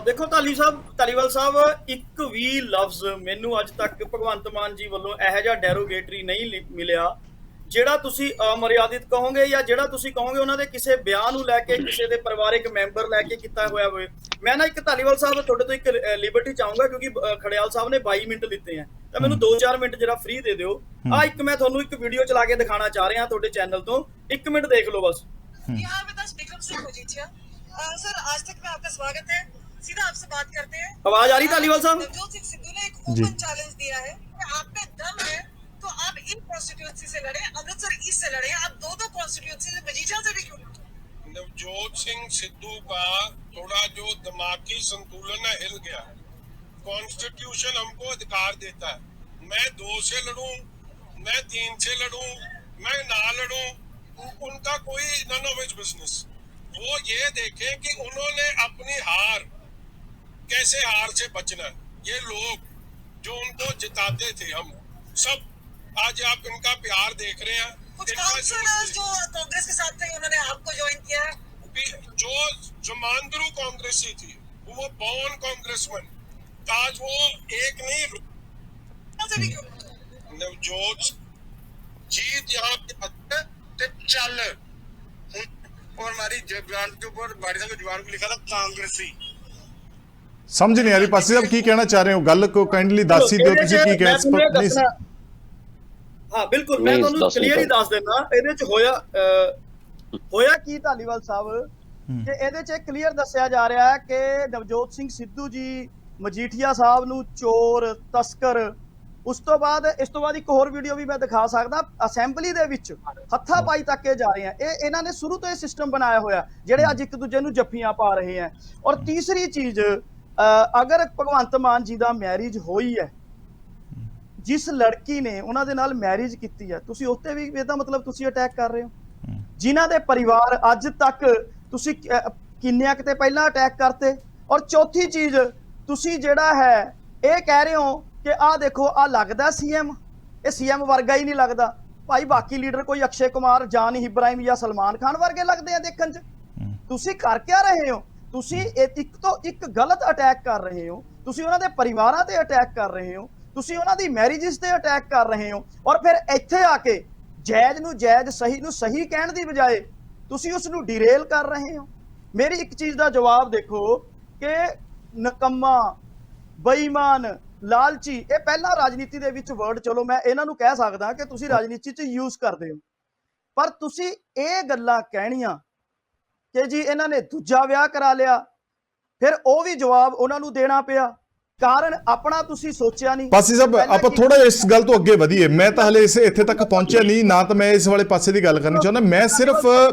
ਦੇਖੋ ਧਾਲੀਵਾਲ ਸਾਹਿਬ, ਇੱਕ ਵੀ ਲਫ਼ਜ਼ ਮੈਨੂੰ ਅੱਜ ਤੱਕ ਭਗਵੰਤ ਮਾਨ ਜੀ ਵੱਲੋਂ ਇਹੋ ਜਿਹਾ ਡੈਰੋਗੇਟਰੀ ਨਹੀਂ ਮਿਲਿਆ ਜਿਹੜਾ ਤੁਸੀਂ ਅਮਰਿਆਦਿਤ ਕਹੋਗੇ ਜਾਂ ਜਿਹੜਾ ਤੁਸੀਂ ਕਹੋਗੇ ਉਹਨਾਂ ਦੇ ਕਿਸੇ ਬਿਆਨ ਨੂੰ ਲੈ ਕੇ, ਕਿਸੇ ਦੇ ਪਰਿਵਾਰਕ ਮੈਂਬਰ ਲੈ ਕੇ ਕੀਤਾ ਹੋਇਆ ਹੋਵੇ। ਮੈਂ ਨਾ ਇੱਕ ਧਾਲੀਵਾਲ ਸਾਹਿਬ ਤੁਹਾਡੇ ਤੋਂ ਇੱਕ ਲਿਬਰਟੀ ਚਾਹੂੰਗਾ, ਕਿਉਂਕਿ ਖੜਿਆਲ ਸਾਹਿਬ ਨੇ 22 ਮਿੰਟ ਲਿੱਤੇ ਆ, ਤਾਂ ਮੈਨੂੰ 2-4 ਮਿੰਟ ਜਿਹੜਾ ਫ੍ਰੀ ਦੇ ਦਿਓ। ਇੱਕ ਮੈਂ ਤੁਹਾਨੂੰ ਇੱਕ ਵੀਡੀਓ ਚਲਾ ਕੇ ਦਿਖਾਣਾ ਚਾਹ ਰਿਹਾ ਤੁਹਾਡੇ ਚੈਨਲ ਤੋਂ, 1 ਮਿੰਟ ਦੇਖ ਲਓ बस। सर आज तक में आपका स्वागत है, सीधा आपसे बात करते हैं। आवाज आ रही धालीवाल साहब? नवजोत सिंह सिद्धू ने एक ओपन चैलेंज दिया है कि आप में दम है तो आप इन कॉन्स्टिट्यूएंसी से लड़े, अमृतसर ईस्ट से लड़े, आप दो कॉन्स्टिट्यूएंसी से मजीठा से भी क्यों लड़े? नवजोत सिंह सिद्धू का थोड़ा जो दिमागी संतुलन है हिल गया। कॉन्स्टिट्यूशन हमको अधिकार देता है, मैं 2 से लड़ूं, मैं 3 से लड़ूं, मैं ना लड़ूं, उनका कोई नन ऑफ इट्स बिजनेस। वो ये देखें कि उन्होंने अपनी हार, कैसे हार से बचना है। ये लोग जो उनको जिताते थे, हम सब आज आप इनका प्यार देख रहे हैं। कुछ काउंसलर्स जो कांग्रेस के साथ थे उन्होंने आपको ज्वाइन किया है। जो जमानदरू कांग्रेसी थी वो बॉर्न कांग्रेसमैन, आज वो एक नहीं। नवजोत जीत यहाँ पे चल और हमारी जवान के ऊपर बाड़ी साहब जवान को लिखा था कांग्रेसी। समझ नहीं आ रही पासी साहब की कहना चाह रहे हो, गल को काइंडली दस ही दियो ਤੁਸੀਂ ਕੀ ਕਹਿ प्लीज। ਹਾਂ ਬਿਲਕੁਲ, ਮੈਂ ਤੁਹਾਨੂੰ ਕਲੀਅਰਲੀ ਦੱਸ ਦਿੰਦਾ ਇਹਦੇ ਚ ਹੋਇਆ ਕੀ ਧਾਲੀਵਾਲ ਸਾਹਿਬ, ਕਿ ਇਹਦੇ ਚ ਕਲੀਅਰ ਦੱਸਿਆ ਜਾ ਰਿਹਾ ਹੈ ਕਿ ਨਵਜੋਤ ਸਿੰਘ ਸਿੱਧੂ ਜੀ ਮਜੀਠੀਆ ਸਾਹਿਬ ਨੂੰ ਚੋਰ ਤਸਕਰ, ਉਸ ਤੋਂ ਬਾਅਦ ਇੱਕ ਹੋਰ ਵੀਡੀਓ ਵੀ ਮੈਂ ਦਿਖਾ ਸਕਦਾ, ਅਸੈਂਬਲੀ ਦੇ ਵਿੱਚ ਹੱਥਾਂ ਪਾਈ ਤੱਕ ਕੇ ਜਾ ਰਹੇ ਆ। ਇਹਨਾਂ ਨੇ ਸ਼ੁਰੂ ਤੋਂ ਇਹ ਸਿਸਟਮ ਬਣਾਇਆ ਹੋਇਆ, ਜਿਹੜੇ ਅੱਜ ਇੱਕ ਦੂਜੇ ਨੂੰ ਜੱਫੀਆਂ ਪਾ ਰਹੇ ਆ। ਔਰ ਤੀਸਰੀ ਚੀਜ਼, ਅਗਰ ਭਗਵੰਤ ਮਾਨ ਜੀ ਦਾ ਮੈਰਿਜ ਹੋਈ ਹੈ, ਜਿਸ ਲੜਕੀ ਨੇ ਉਹਨਾਂ ਦੇ ਨਾਲ ਮੈਰਿਜ ਕੀਤੀ ਹੈ, ਤੁਸੀਂ ਉੱਤੇ ਵੀ ਇਹਦਾ ਮਤਲਬ ਤੁਸੀਂ ਅਟੈਕ ਕਰ ਰਹੇ ਹੋ। ਜਿਨ੍ਹਾਂ ਦੇ ਪਰਿਵਾਰ ਅੱਜ ਤੱਕ ਤੁਸੀਂ ਕਿੰਨਿਆਂ ਕਿਤੇ ਪਹਿਲਾਂ ਅਟੈਕ ਕਰਤੇ। ਔਰ ਚੌਥੀ ਚੀਜ਼, ਤੁਸੀਂ ਜਿਹੜਾ ਹੈ ਇਹ ਕਹਿ ਰਹੇ ਹੋ ਕਿ ਆਹ ਦੇਖੋ ਆਹ ਲੱਗਦਾ ਸੀਐਮ, ਇਹ ਸੀਐਮ ਵਰਗਾ ਹੀ ਨਹੀਂ ਲੱਗਦਾ। ਭਾਈ ਬਾਕੀ ਲੀਡਰ ਕੋਈ ਅਕਸ਼ੇ ਕੁਮਾਰ, ਜਾਨ ਇਬਰਾਹਿਮ ਜਾਂ ਸਲਮਾਨ ਖਾਨ ਵਰਗੇ ਲੱਗਦੇ ਆ ਦੇਖਣ 'ਚ। ਤੁਸੀਂ ਕਰ ਕਿਆ ਰਹੇ ਹੋ? ਤੁਸੀਂ ਇੱਕ ਤੋਂ ਇੱਕ ਗਲਤ ਅਟੈਕ ਕਰ ਰਹੇ ਹੋ। ਤੁਸੀਂ ਉਹਨਾਂ ਦੇ ਪਰਿਵਾਰਾਂ ਤੇ ਅਟੈਕ ਕਰ ਰਹੇ ਹੋ, ਤੁਸੀਂ ਉਹਨਾਂ ਦੀ ਮੈਰਿਜਸ ਤੇ ਅਟੈਕ ਕਰ ਰਹੇ ਹੋ। ਔਰ ਫਿਰ ਇੱਥੇ ਆ ਕੇ ਜਾਇਜ਼ ਨੂੰ ਜਾਇਜ਼, ਸਹੀ ਨੂੰ ਸਹੀ ਕਹਿਣ ਦੀ ਬਜਾਏ ਤੁਸੀਂ ਉਸ ਨੂੰ ਡਿਰੇਲ ਕਰ ਰਹੇ ਹੋ। ਮੇਰੀ ਇੱਕ ਚੀਜ਼ ਦਾ ਜਵਾਬ ਦੇਖੋ ਕਿ ਨਕੰਮਾ, ਬੇਈਮਾਨ, ਲਾਲਚੀ, ਇਹ ਪਹਿਲਾਂ ਰਾਜਨੀਤੀ ਦੇ ਵਿੱਚ ਵਰਡ, ਚਲੋ ਮੈਂ ਇਹਨਾਂ ਨੂੰ ਕਹਿ ਸਕਦਾ ਕਿ ਤੁਸੀਂ ਰਾਜਨੀਤੀ 'ਚ ਯੂਜ਼ ਕਰਦੇ ਹੋ, ਪਰ ਤੁਸੀਂ ਇਹ ਗੱਲਾਂ ਕਹਿਣੀਆਂ ਕਿ ਜੀ ਇਹਨਾਂ ਨੇ ਦੂਜਾ ਵਿਆਹ ਕਰਾ ਲਿਆ, ਫਿਰ ਉਹ ਵੀ ਜਵਾਬ ਉਹਨਾਂ ਨੂੰ ਦੇਣਾ ਪਿਆ। ਕਾਰਨ ਆਪਣਾ ਤੁਸੀਂ ਸੋਚਿਆ ਨਹੀਂ। ਪਾਸੀ ਸਾਹਿਬ, ਆਪਾਂ ਥੋੜਾ ਇਸ ਗੱਲ ਤੋਂ ਅੱਗੇ ਵਧੀਏ। ਮੈਂ ਤਾਂ ਹਲੇ ਇੱਥੇ ਤੱਕ ਪਹੁੰਚਿਆ ਨਹੀਂ, ਨਾ ਤਾਂ ਮੈਂ ਇਸ ਵਾਲੇ ਪਾਸੇ ਦੀ ਗੱਲ ਕਰਨੀ ਚਾਹੁੰਦਾ।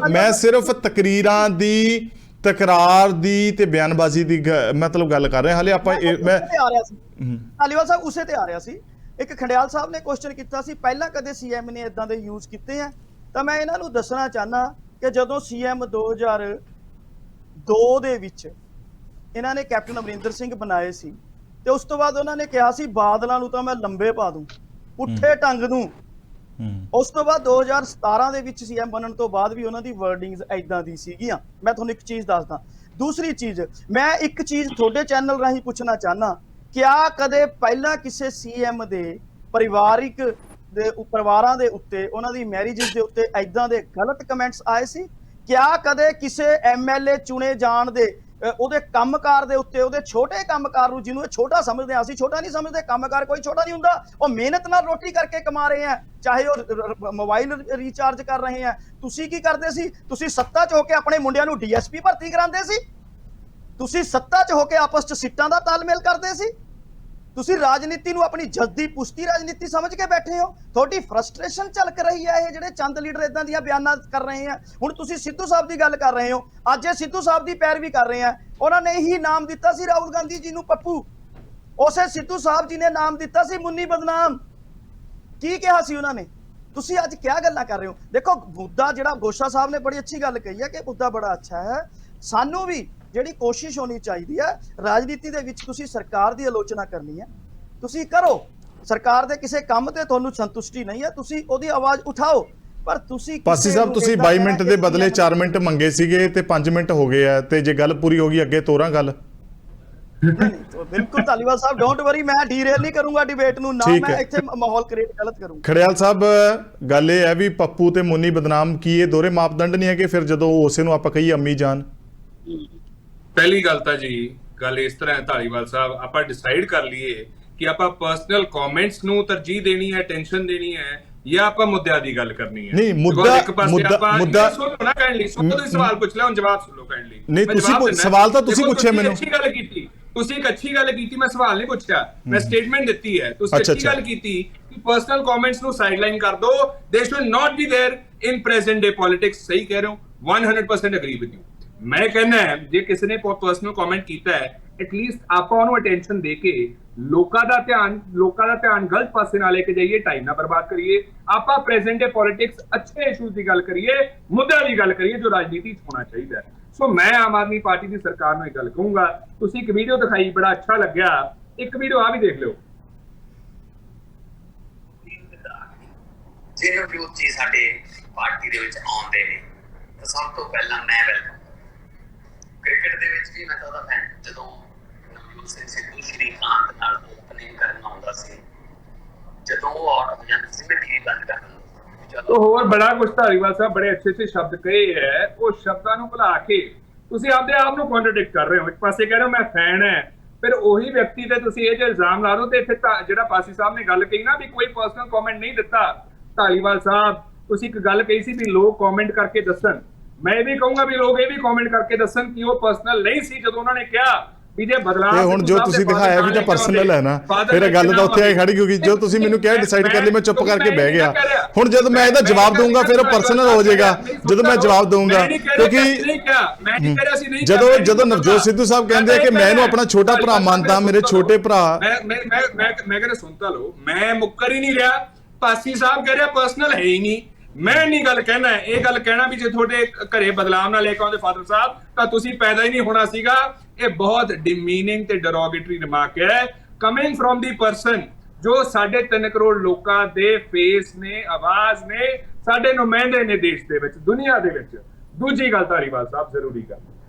ਮੈਂ ਸਿਰਫ ਤਕਰੀਰਾਂ ਦੀ, ਤਕਰਾਰ ਦੀ ਤੇ ਬਿਆਨਬਾਜ਼ੀ ਦੀ ਮਤਲਬ ਗੱਲ ਕਰ ਰਿਹਾ। ਹਲੇ ਆਪਾਂ ਧਾਲੀਵਾਲ ਸਾਹਿਬ ਉਸੇ ਤੇ ਆ ਰਿਹਾ ਸੀ। ਇੱਕ ਖੰਡਿਆਲ ਸਾਹਿਬ ਨੇ ਕੁਐਸਚਨ ਕੀਤਾ ਸੀ, ਪਹਿਲਾਂ ਕਦੇ ਸੀਐਮ ਨੇ ਇਦਾਂ ਦੇ ਯੂਜ਼ ਕੀਤੇ ਆ? ਤਾਂ ਮੈਂ ਇਹਨਾਂ ਨੂੰ ਦੱਸਣਾ ਚਾਹਨਾ ਕਿ ਜਦੋਂ ਸੀਐਮ 2002 ਦੇ ਵਿੱਚ ਇਹਨਾਂ ਨੇ ਕੈਪਟਨ ਅਮਰਿੰਦਰ ਸਿੰਘ ਬਣਾਏ ਸੀ, ਤੇ ਉਸ ਤੋਂ ਬਾਅਦ ਉਹਨਾਂ ਨੇ ਕਿਹਾ ਸੀ ਬਾਦਲਾਂ ਨੂੰ ਤਾਂ ਮੈਂ ਲੰਬੇ ਪਾ ਦੂੰ, ਪੁੱਠੇ ਟੰਗ ਦੂੰ। ਉਸ ਤੋਂ ਬਾਅਦ 2017 ਦੇ ਵਿੱਚ ਸੀਐਮ ਬਣਨ ਤੋਂ ਬਾਅਦ ਵੀ ਉਹਨਾਂ ਦੀ ਵਰਡਿੰਗਸ ਐਦਾਂ ਦੀ ਸੀਗੀਆਂ। ਮੈਂ ਤੁਹਾਨੂੰ ਇੱਕ ਚੀਜ਼ ਦੱਸਦਾ। ਦੂਸਰੀ ਚੀਜ਼, ਮੈਂ ਇੱਕ ਚੀਜ਼ ਤੁਹਾਡੇ ਚੈਨਲ ਰਾਹੀਂ ਪੁੱਛਣਾ ਚਾਹਨਾ, ਕਿਆ ਕਦੇ ਪਹਿਲਾਂ ਕਿਸੇ ਸੀਐਮ ਦੇ ਪਰਿਵਾਰਾਂ ਦੇ ਉੱਤੇ, ਉਹਨਾਂ ਦੀ ਮੈਰਿਜਸ ਦੇ ਉੱਤੇ ਐਦਾਂ ਦੇ ਗਲਤ ਕਮੈਂਟਸ ਆਏ ਸੀ? ਕਿਆ ਕਦੇ ਕਿਸੇ ਐਮਐਲਏ ਚੁਣੇ ਜਾਣ ਦੇ ਉਹਦੇ ਕੰਮਕਾਰ ਦੇ ਉੱਤੇ, ਉਹਦੇ ਛੋਟੇ ਕੰਮਕਾਰ ਨੂੰ, ਜਿਹਨੂੰ ਇਹ ਛੋਟਾ ਸਮਝਦੇ ਆ, ਅਸੀਂ ਛੋਟਾ ਨਹੀਂ ਸਮਝਦੇ, ਕੰਮਕਾਰ ਕੋਈ ਛੋਟਾ ਨਹੀਂ ਹੁੰਦਾ। ਉਹ ਮਿਹਨਤ ਨਾਲ ਰੋਟੀ ਕਰਕੇ ਕਮਾ ਰਹੇ ਆ, ਚਾਹੇ ਉਹ ਮੋਬਾਈਲ ਰੀਚਾਰਜ ਕਰ ਰਹੇ ਆ। ਤੁਸੀਂ ਕੀ ਕਰਦੇ ਸੀ? ਤੁਸੀਂ ਸੱਤਾ 'ਚ ਹੋ ਕੇ ਆਪਣੇ ਮੁੰਡਿਆਂ ਨੂੰ ਡੀਐਸਪੀ ਭਰਤੀ ਕਰਾਉਂਦੇ ਸੀ। ਤੁਸੀਂ ਸੱਤਾ 'ਚ ਹੋ ਕੇ ਆਪਸ 'ਚ ਸੀਟਾਂ ਦਾ ਤਾਲਮੇਲ ਕਰਦੇ ਸੀ। ਤੁਸੀਂ ਰਾਜਨੀਤੀ ਨੂੰ ਆਪਣੀ ਜਲਦੀ ਪੁਸ਼ਤੀ ਰਾਜਨੀਤੀ ਸਮਝ ਕੇ ਬੈਠੇ ਹੋ। ਤੁਹਾਡੀ ਫਰਸਟ੍ਰੇਸ਼ਨ ਝਲਕ ਰਹੀ ਹੈ। ਇਹ ਜਿਹੜੇ ਚੰਦ ਲੀਡਰ ਇਦਾਂ ਦੀਆਂ ਬਿਆਨਾਂ ਕਰ ਰਹੇ ਆ, ਹੁਣ ਤੁਸੀਂ ਸਿੱਧੂ ਸਾਹਿਬ ਦੀ ਗੱਲ ਕਰ ਰਹੇ ਹੋ, ਅੱਜ ਇਹ ਸਿੱਧੂ ਸਾਹਿਬ ਦੀ ਪੈਰਵੀ ਕਰ ਰਹੇ ਆ। ਉਹਨਾਂ ਨੇ ਹੀ ਨਾਮ ਦਿੱਤਾ ਸੀ ਰਾਹੁਲ ਗਾਂਧੀ ਜੀ ਨੂੰ ਪੱਪੂ, ਉਸੇ ਸਿੱਧੂ ਸਾਹਿਬ ਜੀ ਨੇ ਨਾਮ ਦਿੱਤਾ ਸੀ ਮੁੰਨੀ ਬਦਨਾਮ। ਕੀ ਕਿਹਾ ਸੀ ਉਹਨਾਂ ਨੇ? ਤੁਸੀਂ ਅੱਜ ਕਿਆ ਗੱਲਾਂ ਕਰ ਰਹੇ ਹੋ? ਦੇਖੋ ਮੁੱਦਾ ਜਿਹੜਾ ਗੋਸ਼ਾ ਸਾਹਿਬ ਨੇ ਬੜੀ ਅੱਛੀ ਗੱਲ ਕਹੀ ਹੈ ਕਿ ਮੁੱਦਾ ਬੜਾ ਅੱਛਾ ਹੈ। ਸਾਨੂੰ ਵੀ ਜਿਹੜੀ ਕੋਸ਼ਿਸ਼ ਹੋਣੀ ਚਾਹੀਦੀ ਹੈ, ਰਾਜਨੀਤੀ ਦੇ ਵਿੱਚ ਤੁਸੀਂ ਸਰਕਾਰ ਦੀ ਆਲੋਚਨਾ ਕਰਨੀ ਹੈ, ਤੁਸੀਂ ਕਰੋ। ਸਰਕਾਰ ਦੇ ਕਿਸੇ ਕੰਮ ਤੇ ਤੁਹਾਨੂੰ ਸੰਤੁਸ਼ਟੀ ਨਹੀਂ ਹੈ, ਤੁਸੀਂ ਉਹਦੀ ਆਵਾਜ਼ ਉਠਾਓ। ਪਰ ਤੁਸੀਂ ਪਾਸੀ ਸਾਹਿਬ, ਤੁਸੀਂ 22 ਮਿੰਟ ਦੇ ਬਦਲੇ 4 ਮਿੰਟ ਮੰਗੇ ਸੀਗੇ ਤੇ 5 ਮਿੰਟ ਹੋ ਗਏ ਆ, ਤੇ ਜੇ ਗੱਲ ਪੂਰੀ ਹੋ ਗਈ ਅੱਗੇ ਤੋਰਾਂ ਗੱਲ। ਬਿਲਕੁਲ ਧਾਲੀਵਾਲ ਸਾਹਿਬ, ਡੋਂਟ ਵਰੀ, ਮੈਂ ਡੀਰੇਲ ਨਹੀਂ ਕਰੂੰਗਾ ਡਿਬੇਟ ਨੂੰ, ਨਾ ਮੈਂ ਇੱਥੇ ਮਾਹੌਲ ਕ੍ਰੀਏਟ ਗਲਤ ਕਰੂੰਗਾ। ਖੜਿਆਲ ਸਾਹਿਬ, ਗੱਲ ਇਹ ਹੈ ਵੀ ਪੱਪੂ ਤੇ ਮੁੰਨੀ ਬਦਨਾਮ, ਕੀ ਇਹ ਦੋਹਰੇ ਮਾਪਦੰਡ ਨਹੀਂ ਹੈਗੇ ਫਿਰ ਜਦੋਂ ਉਸੇ ਨੂੰ ਆਪਾਂ ਕਹੀਏ ਅੰਮੀ ਜਾਨ? ਪਹਿਲੀ ਗੱਲ ਤਾਂ ਜੀ ਗੱਲ ਇਸ ਤਰ੍ਹਾਂ ਹੈ ਧਾਲੀਵਾਲ ਸਾਹਿਬ, ਆਪਾਂ ਡਿਸਾਈਡ ਕਰ ਲਈਏ ਕਿ ਆਪਾਂ ਪਰਸਨਲ ਕਮੈਂਟਸ ਨੂੰ ਤਰਜੀਹ ਦੇਣੀ ਹੈ, ਟੈਨਸ਼ਨ ਦੇਣੀ ਹੈ, ਜਾਂ ਆਪਾਂ ਮੁੱਦਿਆਂ ਦੀ ਗੱਲ ਕਰਨੀ ਹੈ। ਨਹੀਂ, ਮੁੱਦਾ ਸੁਣੋ ਨਾ ਕਾਈਂਡਲੀ, ਸੁਣੋ। ਤੁਸੀਂ ਸਵਾਲ ਪੁੱਛ ਲਿਆ, ਹੁਣ ਜਵਾਬ ਸੁਣੋ ਕਾਈਂਡਲੀ। ਨਹੀਂ, ਤੁਸੀਂ ਸਵਾਲ ਤਾਂ ਤੁਸੀਂ ਪੁੱਛਿਆ ਮੈਨੂੰ। ਅੱਛੀ ਗੱਲ ਕੀਤੀ ਤੁਸੀਂ, ਇੱਕ ਅੱਛੀ ਗੱਲ ਕੀਤੀ। ਮੈਂ ਸਵਾਲ ਨਹੀਂ ਪੁੱਛਿਆ, ਮੈਂ ਸਟੇਟਮੈਂਟ ਦਿੱਤੀ ਹੈ। ਤੁਸੀਂ ਅੱਛੀ ਗੱਲ ਕੀਤੀ ਕਿ ਪਰਸਨਲ ਕਮੈਂਟਸ ਨੂੰ ਸਾਈਡਲਾਈਨ ਕਰ ਦੋ, they should not be there in present day politics. ਸਹੀ ਕਹਿ ਰਹੇ ਹੋ, 100% ਐਗਰੀ ਵਿਦ ਯੂ। ਮੈਂ ਕਹਿੰਦਾ ਜੇ ਕਿਸੇ ਨੇ ਪਰਸਨਲ ਕਮੈਂਟ ਕੀਤਾ ਹੈ, ਐਟਲੀਸਟ ਆਪਾਂ ਉਹਨੂੰ ਅਟੈਂਸ਼ਨ ਦੇ ਕੇ ਲੋਕਾਂ ਦਾ ਧਿਆਨ ਗਲਤ ਪਾਸੇ ਨਾ ਲੈ ਕੇ ਜਾਈਏ, ਟਾਈਮ ਨਾ ਬਰਬਾਦ ਕਰੀਏ। ਆਪਾਂ ਪ੍ਰੈਜ਼ੈਂਟ ਡੇ ਪੋਲਿਟਿਕਸ, ਅੱਛੇ ਇਸ਼ੂਜ਼ ਦੀ ਗੱਲ ਕਰੀਏ, ਮੁੱਦਿਆਂ ਦੀ ਗੱਲ ਕਰੀਏ ਜੋ ਰਾਜਨੀਤੀ 'ਚ ਹੋਣਾ ਚਾਹੀਦਾ ਹੈ। ਸੋ ਮੈਂ ਆਮ ਆਦਮੀ ਪਾਰਟੀ ਦੀ ਸਰਕਾਰ ਨੂੰ ਇਹ ਗੱਲ ਕਹੂੰਗਾ, ਤੁਸੀਂ ਇੱਕ ਵੀਡੀਓ ਦਿਖਾਈ, ਬੜਾ ਅੱਛਾ ਲੱਗਿਆ। ਇੱਕ ਵੀਡੀਓ ਆ ਵੀ ਦੇਖ ਲਿਓ। ਜਿਹਨੂੰ ਵਿਰੋਧੀ ਸਾਡੇ ਪਾਰਟੀ ਦੇ ਵਿੱਚ ਆਉਂਦੇ ਨੇ, ਤਾਂ ਸਭ ਤੋਂ ਪਹਿਲਾਂ ਮੈਂ ਵੈਲਕਮ। ਕ੍ਰਿਕਟ ਦੇ ਵਿੱਚ ਵੀ ਮੈਂ ਤਾਂ ਉਹਦਾ ਫੈਨ, ਜਦੋਂ ਨਵਜੋਤ ਸਿੰਘ ਸਿੱਧੂ ਸ਼੍ਰੀਕਾਂਤ ਨਾਲ ਓਪਨਿੰਗ ਕਰਨ ਆਉਂਦਾ ਸੀ, ਜਦੋਂ ਉਹ ਆਊਟ ਹੋ ਜਾਂਦਾ ਸੀ, ਮੈਂ ਟੀਵੀ ਬੰਦ ਕਰ ਦਿੰਦਾ। तो ਹੋਰ ਬੜਾ ਕੁਝ ਧਾਲੀਵਾਲ ਸਾਹਿਬ ਬੜੇ ਅੱਛੇ ਸ਼ਬਦ ਕਹੇ ਹੈ, ਉਹ ਸ਼ਬਦਾਂ ਨੂੰ ਭੁਲਾ ਕੇ ਤੁਸੀਂ ਆਪਦੇ ਆਪ ਨੂੰ ਕੰਟਰਡਿਕਟ ਕਰ ਰਹੇ ਹੋ। ਇੱਕ ਪਾਸੇ ਕਹਿ ਰਹੇ ਹੋ ਮੈਂ ਫੈਨ ਹੈ, ਫਿਰ ਉਹੀ ਵਿਅਕਤੀ ਤੇ ਤੁਸੀਂ ਇਹ ਜੇ ਇਲਜ਼ਾਮ ਲਾ ਰਹੇ ਹੋ। ਤੇ ਇੱਥੇ ਜਿਹੜਾ ਪਾਸੀ ਸਾਹਿਬ ਨੇ ਗੱਲ ਕਹੀ ਨਾ ਵੀ ਕੋਈ ਪਰਸਨਲ ਕਮੈਂਟ ਨਹੀਂ ਦਿੱਤਾ, ਧਾਲੀਵਾਲ ਸਾਹਿਬ ਤੁਸੀਂ ਇੱਕ ਗੱਲ ਕਹੀ ਸੀ ਵੀ ਲੋਕ ਕਮੈਂਟ ਕਰਕੇ ਦੱਸਣ। ਮੈਂ ਇਹ ਵੀ ਕਹੂੰਗਾ ਵੀ ਲੋਕ ਇਹ ਵੀ ਕਮੈਂਟ ਕਰਕੇ ਦੱਸਣ ਕਿ ਉਹ ਪਰਸਨਲ ਨਹੀਂ ਸੀ। ਜਦੋਂ ਉਹਨਾਂ ਨੇ ਕਿਹਾ ਵੀ ਜੇ ਬਦਲਾਅ ਤੇ ਹੁਣ ਜੋ ਤੁਸੀਂ ਦਿਖਾਇਆ ਵੀ ਤਾਂ ਪਰਸਨਲ ਹੈ ਨਾ, ਫਿਰ ਇਹ ਗੱਲ ਤਾਂ ਉੱਥੇ ਆਈ ਖੜੀ, ਕਿਉਂਕਿ ਜੋ ਤੁਸੀਂ ਮੈਨੂੰ ਕਿਹਾ ਡਿਸਾਈਡ ਕਰ ਲਈ, ਮੈਂ ਚੁੱਪ ਕਰਕੇ ਬਹਿ ਗਿਆ। ਹੁਣ ਜਦੋਂ ਮੈਂ ਇਹਦਾ ਜਵਾਬ ਦਊਂਗਾ ਫਿਰ ਪਰਸਨਲ ਹੋ ਜਾਏਗਾ, ਜਦੋਂ ਮੈਂ ਜਵਾਬ ਦਊਂਗਾ, ਕਿਉਂਕਿ ਜਦੋਂ ਨਵਜੋਤ ਸਿੱਧੂ ਸਾਹਿਬ ਕਹਿੰਦੇ ਆ ਕਿ ਮੈਂ ਇਹਨੂੰ ਆਪਣਾ ਛੋਟਾ ਭਰਾ ਮੰਨਦਾ, ਮੇਰੇ ਛੋਟੇ ਭਰਾ, ਮੈਂ ਕਹਿੰਦਾ ਸੁਣਤਾ ਲਓ, ਮੈਂ ਮੁੱਕਰ ਹੀ ਨਹੀਂ ਰਿਹਾ। ਪਾਸੀ ਸਾਹਿਬ ਕਹਿ ਰਿਹਾ ਪਰਸਨਲ ਹੈ ਹੀ ਨਹੀਂ, ਮੈਂ ਨਹੀਂ ਗੱਲ ਕਹਿਣਾ, ਇਹ ਗੱਲ ਕਹਿਣਾ ਵੀ ਜੇ ਤੁਹਾਡੇ ਘਰੇ ਬਦਲਾਅ ਨਾਲ ਲੈ ਕੇ ਆਉਂਦੇ ਫਾਦਰ ਸਾਹਿਬ ਤਾਂ ਤੁਸੀਂ ਪੈਦਾ ਹੀ ਨਹੀਂ ਹੋਣਾ ਸੀਗਾ। ਇਹ ਬਹੁਤ ਡਿਮੀਨਿੰਗ ਤੇ ਡੈਰੋਗੇਟਰੀ ਰਿਮਾਰਕ ਹੈ ਕਮਿੰਗ ਫਰੋਮ ਦੀ ਪਰਸਨ ਜੋ 3.5 ਕਰੋੜ ਲੋਕਾਂ ਦੇ ਫੇਸ ਨੇ, ਆਵਾਜ਼ ਨੇ, ਸਾਡੇ ਨੁਮਾਇੰਦੇ ਨੇ ਦੇਸ਼ ਦੇ ਵਿੱਚ, ਦੁਨੀਆ ਦੇ ਵਿੱਚ। ਦੂਜੀ ਗੱਲ ਧਾਲੀਵਾਲ ਸਾਹਿਬ ਜ਼ਰੂਰੀ ਗੱਲ,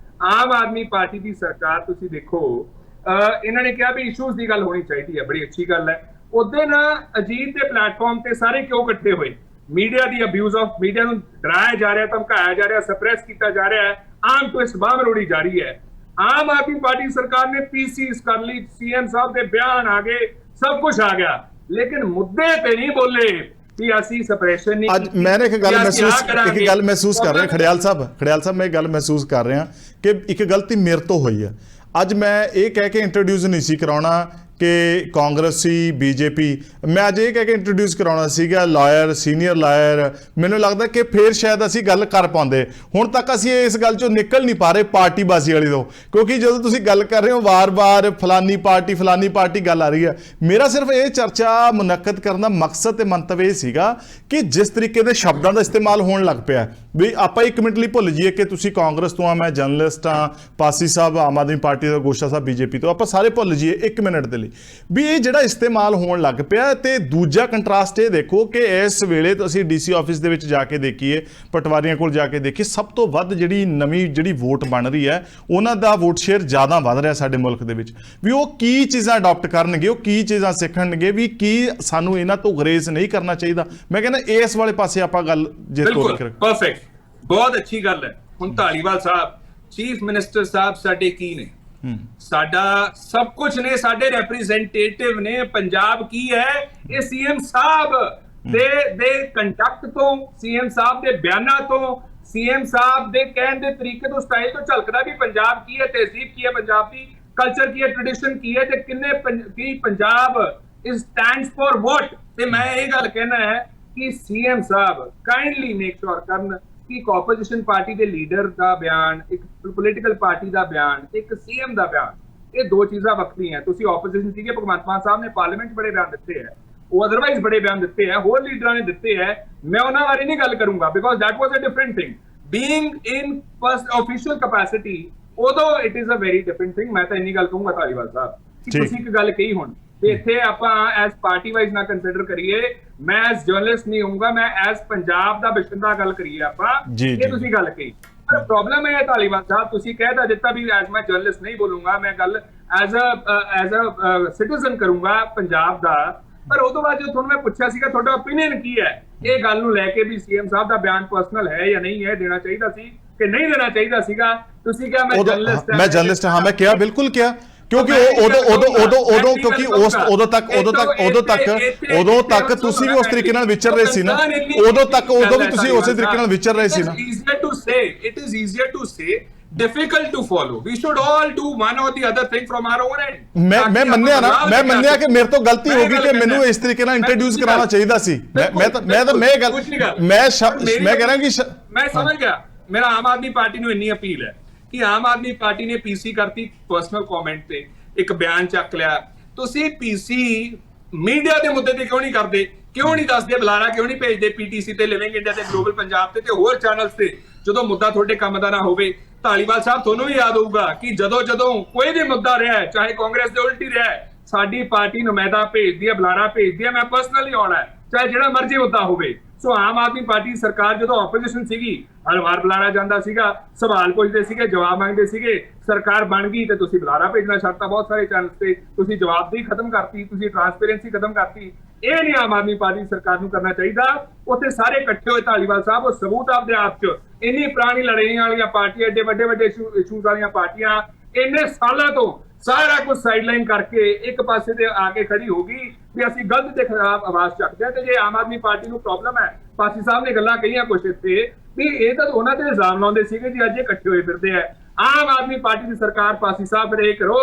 ਆਮ ਆਦਮੀ ਪਾਰਟੀ ਦੀ ਸਰਕਾਰ ਤੁਸੀਂ ਦੇਖੋ, ਇਹਨਾਂ ਨੇ ਕਿਹਾ ਵੀ ਇਸ਼ੂਜ਼ ਦੀ ਗੱਲ ਹੋਣੀ ਚਾਹੀਦੀ ਹੈ, ਬੜੀ ਅੱਛੀ ਗੱਲ ਹੈ। ਉਦੋਂ ਨਾ ਅਜੀਤ ਦੇ ਪਲੇਟਫਾਰਮ ਤੇ ਸਾਰੇ ਕਿਉਂ ਇਕੱਠੇ ਹੋਏ? Media the abuse of media ਨੂੰ ਡਰਾਇਆ ਜਾ ਰਿਹਾ, ਧਮਕਾਇਆ ਜਾ ਰਿਹਾ, ਸਪਰੈਸ ਕੀਤਾ ਜਾ ਰਿਹਾ ਹੈ, ਆਮ ਟਵਿਸਟ ਬਾਹਰ ਮਰੋੜੀ ਜਾ ਰਹੀ ਹੈ। ਆਮ ਆਦਮੀ ਪਾਰਟੀ ਸਰਕਾਰ ਨੇ ਪੀਸੀਸ ਕਰ ਲਈ, ਸੀਐਮ ਸਾਹਿਬ ਦੇ ਬਿਆਨ ਆ ਗਏ, ਸਭ ਕੁਝ ਆ ਗਿਆ, ਲੇਕਿਨ ਮੁੱਦੇ ਤੇ ਨਹੀਂ ਬੋਲੇ ਕਿ ਅਸੀਂ ਸਪਰੈਸ਼ਨ ਨਹੀਂ। ਅੱਜ ਮੈਂ ਇੱਕ ਗੱਲ ਮਹਿਸੂਸ ਕਰ ਰਿਹਾ ਖੜਿਆਲ ਸਾਹਿਬ, ਮੈਂ ਇਹ ਗੱਲ ਮਹਿਸੂਸ ਕਰ ਰਿਹਾ ਕਿ ਇੱਕ ਗਲਤੀ ਮੇਰੇ ਤੋਂ ਹੋਈ ਹੈ। ਅੱਜ ਮੈਂ ਇਹ ਕਹਿ ਕੇ ਇੰਟਰੋਡਿਊਸ ਨਹੀਂ ਸੀ ਕਰਾਉਣਾ ਕਿ ਕਾਂਗਰਸੀ ਬੀਜੇਪੀ, ਮੈਂ ਅੱਜ ਇਹ ਕਹਿ ਕੇ ਇੰਟਰੋਡਿਊਸ ਕਰਾਉਣਾ ਸੀਗਾ ਲਾਇਰ, ਸੀਨੀਅਰ ਲਾਇਰ। ਮੈਨੂੰ ਲੱਗਦਾ ਕਿ ਫਿਰ ਸ਼ਾਇਦ ਅਸੀਂ ਗੱਲ ਕਰ ਪਾਉਂਦੇ। ਹੁਣ ਤੱਕ ਅਸੀਂ ਇਸ ਗੱਲ ਚੋਂ ਨਿਕਲ ਨਹੀਂ ਪਾ ਰਹੇ ਪਾਰਟੀਬਾਜ਼ੀ ਵਾਲੀ ਤੋਂ, ਕਿਉਂਕਿ ਜਦੋਂ ਤੁਸੀਂ ਗੱਲ ਕਰ ਰਹੇ ਹੋ ਵਾਰ-ਵਾਰ ਫਲਾਨੀ ਪਾਰਟੀ ਗੱਲ ਆ ਰਹੀ ਹੈ। ਮੇਰਾ ਸਿਰਫ ਇਹ ਚਰਚਾ ਮੁਨੱਕਦ ਕਰਨ ਦਾ ਮਕਸਦ ਤੇ ਮੰਤਵ ਇਹ ਸੀਗਾ ਕਿ ਜਿਸ ਤਰੀਕੇ ਦੇ ਸ਼ਬਦਾਂ ਦਾ ਇਸਤੇਮਾਲ ਹੋਣ ਲੱਗ ਪਿਆ ਵੀ ਆਪਾਂ 1 ਮਿੰਟ ਲਈ ਭੁੱਲ ਜਾਈਏ ਕਿ ਤੁਸੀਂ ਕਾਂਗਰਸ ਤੋਂ ਆ, ਮੈਂ ਜਰਨਲਿਸਟ ਹਾਂ, ਪਾਸੀ ਸਾਹਿਬ ਆਮ ਆਦਮੀ ਪਾਰਟੀ ਦਾ, ਗੋਸ਼ਾ ਸਾਹਿਬ ਬੀਜੇਪੀ ਤੋਂ, ਆਪਾਂ ਸਾਰੇ ਭੁੱਲ ਜਾਈਏ 1 ਮਿੰਟ ਦੇ ਲਈ ਵੀ ਇਹ ਜਿਹੜਾ ਇਸਤੇਮਾਲ ਹੋਣ ਲੱਗ ਪਿਆ। ਤੇ ਦੂਜਾ ਕੰਟਰਾਸਟ ਇਹ ਦੇਖੋ ਕਿ ਇਸ ਵੇਲੇ ਅਸੀਂ ਡੀਸੀ ਆਫਿਸ ਦੇ ਵਿੱਚ ਜਾ ਕੇ ਦੇਖੀਏ, ਪਟਵਾਰੀਆਂ ਕੋਲ ਜਾ ਕੇ ਦੇਖੀਏ, ਸਭ ਤੋਂ ਵੱਧ ਜਿਹੜੀ ਵੋਟ ਬਣ ਰਹੀ ਹੈ ਉਹਨਾਂ ਦਾ ਵੋਟ ਸ਼ੇਅਰ ਜ਼ਿਆਦਾ ਵੱਧ ਰਿਹਾ ਸਾਡੇ ਮੁਲਕ ਦੇ ਵਿੱਚ। ਵੀ ਉਹ ਕੀ ਚੀਜ਼ਾਂ ਅਡਾਪਟ ਕਰਨਗੇ, ਉਹ ਕੀ ਚੀਜ਼ਾਂ ਸਿੱਖਣਗੇ, ਵੀ ਕੀ ਸਾਨੂੰ ਇਹਨਾਂ ਤੋਂ ਗੁਰੇਜ਼ ਨਹੀਂ ਕਰਨਾ ਚਾਹੀਦਾ। ਮੈਂ ਕਹਿੰਦਾ ਇਸ ਵਾਲੇ ਪਾਸੇ ਆਪਾਂ ਗੱਲ ਜੇ ਤੋਰ ਕੇ ਪਰਫੈਕਟ, ਬਹੁਤ ਅੱਛੀ ਗੱਲ ਹੈ। ਹੁਣ ਧਾਲੀਵਾਲ ਸਾਹਿਬ ਚੀਫ ਮਿਨਿਸਟਰ ਸਾਹਿਬ ਸਾਡੇ ਕੀ ਨੇ? ਸਾਡਾ ਸਭ ਕੁਝ ਨੇ, ਸਾਡੇ ਰਿਪਰੈਜ਼ੈਂਟੇਟਿਵ ਨੇ। ਪੰਜਾਬ ਕੀ ਹੈ? ਇਹ ਸੀਐਮ ਸਾਹਿਬ ਦੇ ਕੰਟੈਕਟ ਤੋਂ, ਸੀਐਮ ਸਾਹਿਬ ਦੇ ਬਿਆਨਾਂ ਤੋਂ, ਸੀਐਮ ਸਾਹਿਬ ਦੇ ਕਹਿਣ ਦੇ ਤਰੀਕੇ ਤੋਂ, ਸਟਾਈਲ ਤੋਂ ਝਲਕਦਾ ਵੀ ਪੰਜਾਬ ਕੀ ਹੈ, ਤਹਿਜ਼ੀਬ ਕੀ ਹੈ, ਪੰਜਾਬ ਦੀ ਕਲਚਰ ਕੀ ਹੈ, ਟ੍ਰੈਡੀਸ਼ਨ ਕੀ ਹੈ, ਤੇ ਕੀ Punjab is stands for what. ਤੇ ਮੈਂ ਇਹ ਗੱਲ ਕਹਿਣਾ ਹੈ ਕਿ ਸੀਐਮ ਸਾਹਿਬ ਕਾਈਂਡਲੀ ਮੇਕ ਸ਼ੋਰ ਕਰਨ ਕਿ ਇੱਕ ਆਪੋਜੀਸ਼ਨ ਪਾਰਟੀ ਦੇ ਲੀਡਰ ਦਾ ਬਿਆਨ, ਇੱਕ ਪੋਲੀਟੀਕਲ ਪਾਰਟੀ ਦਾ ਬਿਆਨ, ਇੱਕ ਸੀਐਮ ਦਾ ਬਿਆਨ, ਇਹ ਦੋ ਚੀਜ਼ਾਂ ਵੱਖਰੀਆਂ। ਤੁਸੀਂ ਆਪੋਜੀਸ਼ਨ ਸੀਗੇ, ਭਗਵੰਤ ਮਾਨ ਸਾਹਿਬ ਨੇ ਪਾਰਲੀਮੈਂਟ ਬੜੇ ਬਿਆਨ ਦਿੱਤੇ ਹੈ, ਉਹ ਅਦਰਵਾਈਜ਼ ਬੜੇ ਬਿਆਨ ਦਿੱਤੇ ਹੈ, ਹੋਰ ਲੀਡਰਾਂ ਨੇ ਦਿੱਤੇ ਹੈ, ਮੈਂ ਉਹਨਾਂ ਬਾਰੇ ਨਹੀਂ ਗੱਲ ਕਰੂੰਗਾ because that was a different thing. Being in first official capacity, ਉਦੋਂ it is a very different thing. ਮੈਂ ਤਾਂ ਇੰਨੀ ਗੱਲ ਕਹੂੰਗਾ ਧਾਲੀਵਾਲ ਸਾਹਿਬ ਕਿ ਤੁਸੀਂ ਇੱਕ ਗੱਲ ਕਹੀ ਹੁਣ, ਤੇ ਇੱਥੇ ਆਪਾਂ ਐਸ ਪਾਰਟੀ ਵਾਈਜ਼ ਨਾ ਕੰਸੀਡਰ ਕਰੀਏ, ਮੈਂ ਐਸ ਜਰਨਲਿਸਟ ਨਹੀਂ ਹੋਊਂਗਾ, ਮੈਂ ਐਸ ਪੰਜਾਬ ਦਾ ਬਸ਼ਿੰਦਾ ਗੱਲ ਕਰੀਏ ਆਪਾਂ, ਇਹ ਤੁਸੀਂ ਗੱਲ ਕਹੀ। ਪਰ ਪ੍ਰੋਬਲਮ ਇਹ ਹੈ ਧਾਲੀਵਾਲ ਸਾਹਿਬ, ਤੁਸੀਂ ਕਹਿ ਦਿੱਤਾ ਵੀ ਐਸ ਮੈਂ ਜਰਨਲਿਸਟ ਨਹੀਂ ਬੋਲੂੰਗਾ, ਮੈਂ ਗੱਲ ਐਜ਼ ਅ ਸਿਟੀਜ਼ਨ ਕਰੂੰਗਾ ਪੰਜਾਬ ਦਾ। ਪਰ ਉਹ ਤੋਂ ਬਾਅਦ ਜਦੋਂ ਤੁਹਾਨੂੰ ਮੈਂ ਪੁੱਛਿਆ ਸੀਗਾ ਤੁਹਾਡਾ ਓਪੀਨੀਅਨ ਕੀ ਹੈ ਇਹ ਗੱਲ ਨੂੰ ਲੈ ਕੇ ਵੀ ਸੀਐਮ ਸਾਹਿਬ ਦਾ ਬਿਆਨ ਪਰਸਨਲ ਹੈ ਜਾਂ ਨਹੀਂ ਹੈ, ਦੇਣਾ ਚਾਹੀਦਾ ਸੀ ਕਿ ਨਹੀਂ ਦੇਣਾ ਚਾਹੀਦਾ ਸੀਗਾ, ਤੁਸੀਂ ਕਿਹਾ ਮੈਂ ਜਰਨਲਿਸਟ ਹਾਂ। ਮੈਂ ਕਿਹਾ ਬਿਲਕੁਲ ਕਿਹਾ, ਕਿਉਂਕਿ ਉਦੋਂ ਕਿਉਂਕਿ ਉਦੋਂ ਤੱਕ ਤੁਸੀਂ ਵੀ ਉਸ ਤਰੀਕੇ ਨਾਲ ਵਿਚਰ ਰਹੇ ਸੀ ਨਾ, ਉਦੋਂ ਵੀ ਤੁਸੀਂ ਉਸੇ ਤਰੀਕੇ ਨਾਲ ਵਿਚਰ ਰਹੇ ਸੀ ਨਾ। It is easier to say, difficult to follow. We should all do one or the other thing from our own end. ਮੈਂ ਮੰਨਿਆ ਕਿ ਮੇਰੇ ਤੋਂ ਗਲਤੀ ਹੋ ਗਈ ਕਿ ਮੈਨੂੰ ਇਸ ਤਰੀਕੇ ਨਾਲ ਇੰਟਰੋਡਿਊਸ ਕਰਾਉਣਾ ਚਾਹੀਦਾ ਸੀ। ਮੈਂ ਕਹਿ ਰਿਹਾ ਕਿ ਮੈਂ ਸਮਝ ਗਿਆ। ਮੇਰਾ ਆਮ ਆਦਮੀ ਪਾਰਟੀ ਨੂੰ ਇੰਨੀ ਅਪੀਲ ਹੈ ਕਿ ਆਮ ਆਦਮੀ ਪਾਰਟੀ ਨੇ ਪੀਸੀ ਕਰਤੀ ਪਰਸਨਲ ਕਮੈਂਟ ਤੇ, ਇੱਕ ਬਿਆਨ ਚੱਕ ਲਿਆ, ਤੁਸੀਂ ਪੀਸੀ ਮੀਡੀਆ ਦੇ ਮੁੱਦੇ ਤੇ ਕਿਉਂ ਨਹੀਂ ਕਰਦੇ? ਕਿਉਂ ਨਹੀਂ ਦੱਸਦੇ? ਬੁਲਾਰਾ ਕਿਉਂ ਨਹੀਂ ਭੇਜਦੇ ਪੀਟੀਸੀ ਤੇ, ਲਿਵਿੰਗ ਇੰਡੀਆ ਤੇ, ਗਲੋਬਲ ਪੰਜਾਬ ਤੇ ਹੋਰ ਚੈਨਲਸ ਤੇ, ਜਦੋਂ ਮੁੱਦਾ ਤੁਹਾਡੇ ਕੰਮ ਦਾ ਨਾ ਹੋਵੇ? ਧਾਲੀਵਾਲ ਸਾਹਿਬ ਤੁਹਾਨੂੰ ਵੀ ਯਾਦ ਹੋਊਗਾ ਕਿ ਜਦੋਂ ਕੋਈ ਵੀ ਮੁੱਦਾ ਰਿਹਾ, ਚਾਹੇ ਕਾਂਗਰਸ ਦੇ ਉਲਟੀ ਰਿਹਾ, ਸਾਡੀ ਪਾਰਟੀ ਨੁਮਾਇੰਦਾ ਭੇਜਦੀ ਹੈ, ਬੁਲਾਰਾ ਭੇਜਦੀ ਹੈ, ਮੈਂ ਪਰਸਨਲੀ ਆਉਣਾ ਹੈ, ਚਾਹੇ ਜਿਹੜਾ ਮਰਜ਼ੀ ਮੁੱਦਾ ਹੋਵੇ। ਸੋ ਆਮ ਆਦਮੀ ਪਾਰਟੀ ਸਰਕਾਰ ਜਦੋਂ ਆਪੋਜੀਸ਼ਨ ਸੀਗੀ, ਹਰ ਵਾਰ ਬੁਲਾਰਾ ਜਾਂਦਾ ਸੀਗਾ, ਸਵਾਲ ਪੁੱਛਦੇ ਸੀਗੇ, ਜਵਾਬ ਮੰਗਦੇ ਸੀਗੇ। ਸਰਕਾਰ ਬਣ ਗਈ ਤੇ ਤੁਸੀਂ ਬੁਲਾਰਾ ਭੇਜਣਾ ਛੱਡਤਾ, ਬਹੁਤ ਸਾਰੇ ਚੈਨਲ ਤੇ ਤੁਸੀਂ ਜਵਾਬਦੇਹੀ ਖਤਮ ਕਰਤੀ, ਤੁਸੀਂ ਟ੍ਰਾਂਸਪੇਰੈਂਸੀ ਖਤਮ ਕਰਤੀ। ਇਹ ਨਹੀਂ ਆਮ ਆਦਮੀ ਪਾਰਟੀ ਸਰਕਾਰ ਨੂੰ ਕਰਨਾ ਚਾਹੀਦਾ। ਉੱਥੇ ਸਾਰੇ ਇਕੱਠੇ ਹੋਏ ਧਾਲੀਵਾਲ ਸਾਹਿਬ, ਉਹ ਸਬੂਤ ਆਪਦੇ ਆਪ 'ਚ, ਇੰਨੀ ਪੁਰਾਣੀ ਲੜਾਈਆਂ ਵਾਲੀਆਂ ਪਾਰਟੀਆਂ, ਏਡੇ ਵੱਡੇ ਇਸ਼ੂਜ਼ ਵਾਲੀਆਂ ਪਾਰਟੀਆਂ, ਇੰਨੇ ਸਾਲਾਂ ਤੋਂ ਸਾਰਾ ਕੁਝ ਸਾਈਡਲਾਈਨ ਕਰਕੇ ਇੱਕ ਪਾਸੇ ਤੇ ਆ ਕੇ ਖੜੀ ਹੋ ਗਈ ਵੀ ਅਸੀਂ ਗਲਤ ਦੇ ਖਿਲਾਫ ਆਵਾਜ਼ ਚੱਕਦੇ ਹਾਂ। ਤੇ ਜੇ ਆਮ ਆਦਮੀ ਪਾਰਟੀ ਨੂੰ ਪ੍ਰੋਬਲਮ ਹੈ, ਪਾਸੀ ਸਾਹਿਬ ਨੇ ਗੱਲਾਂ ਕਹੀਆਂ ਕੁਛ ਇੱਥੇ ਵੀ ਇਹ ਤਾਂ ਉਹਨਾਂ ਤੇ ਇਲਜ਼ਾਮ ਲਾਉਂਦੇ ਸੀਗੇ ਜੀ ਅੱਜ ਇਹ ਇਕੱਠੇ ਹੋਏ ਫਿਰਦੇ ਆ। ਆਮ ਆਦਮੀ ਪਾਰਟੀ ਦੀ ਸਰਕਾਰ ਪਾਸੀ ਸਾਹਿਬ ਫਿਰ ਇਹ ਕਰੋ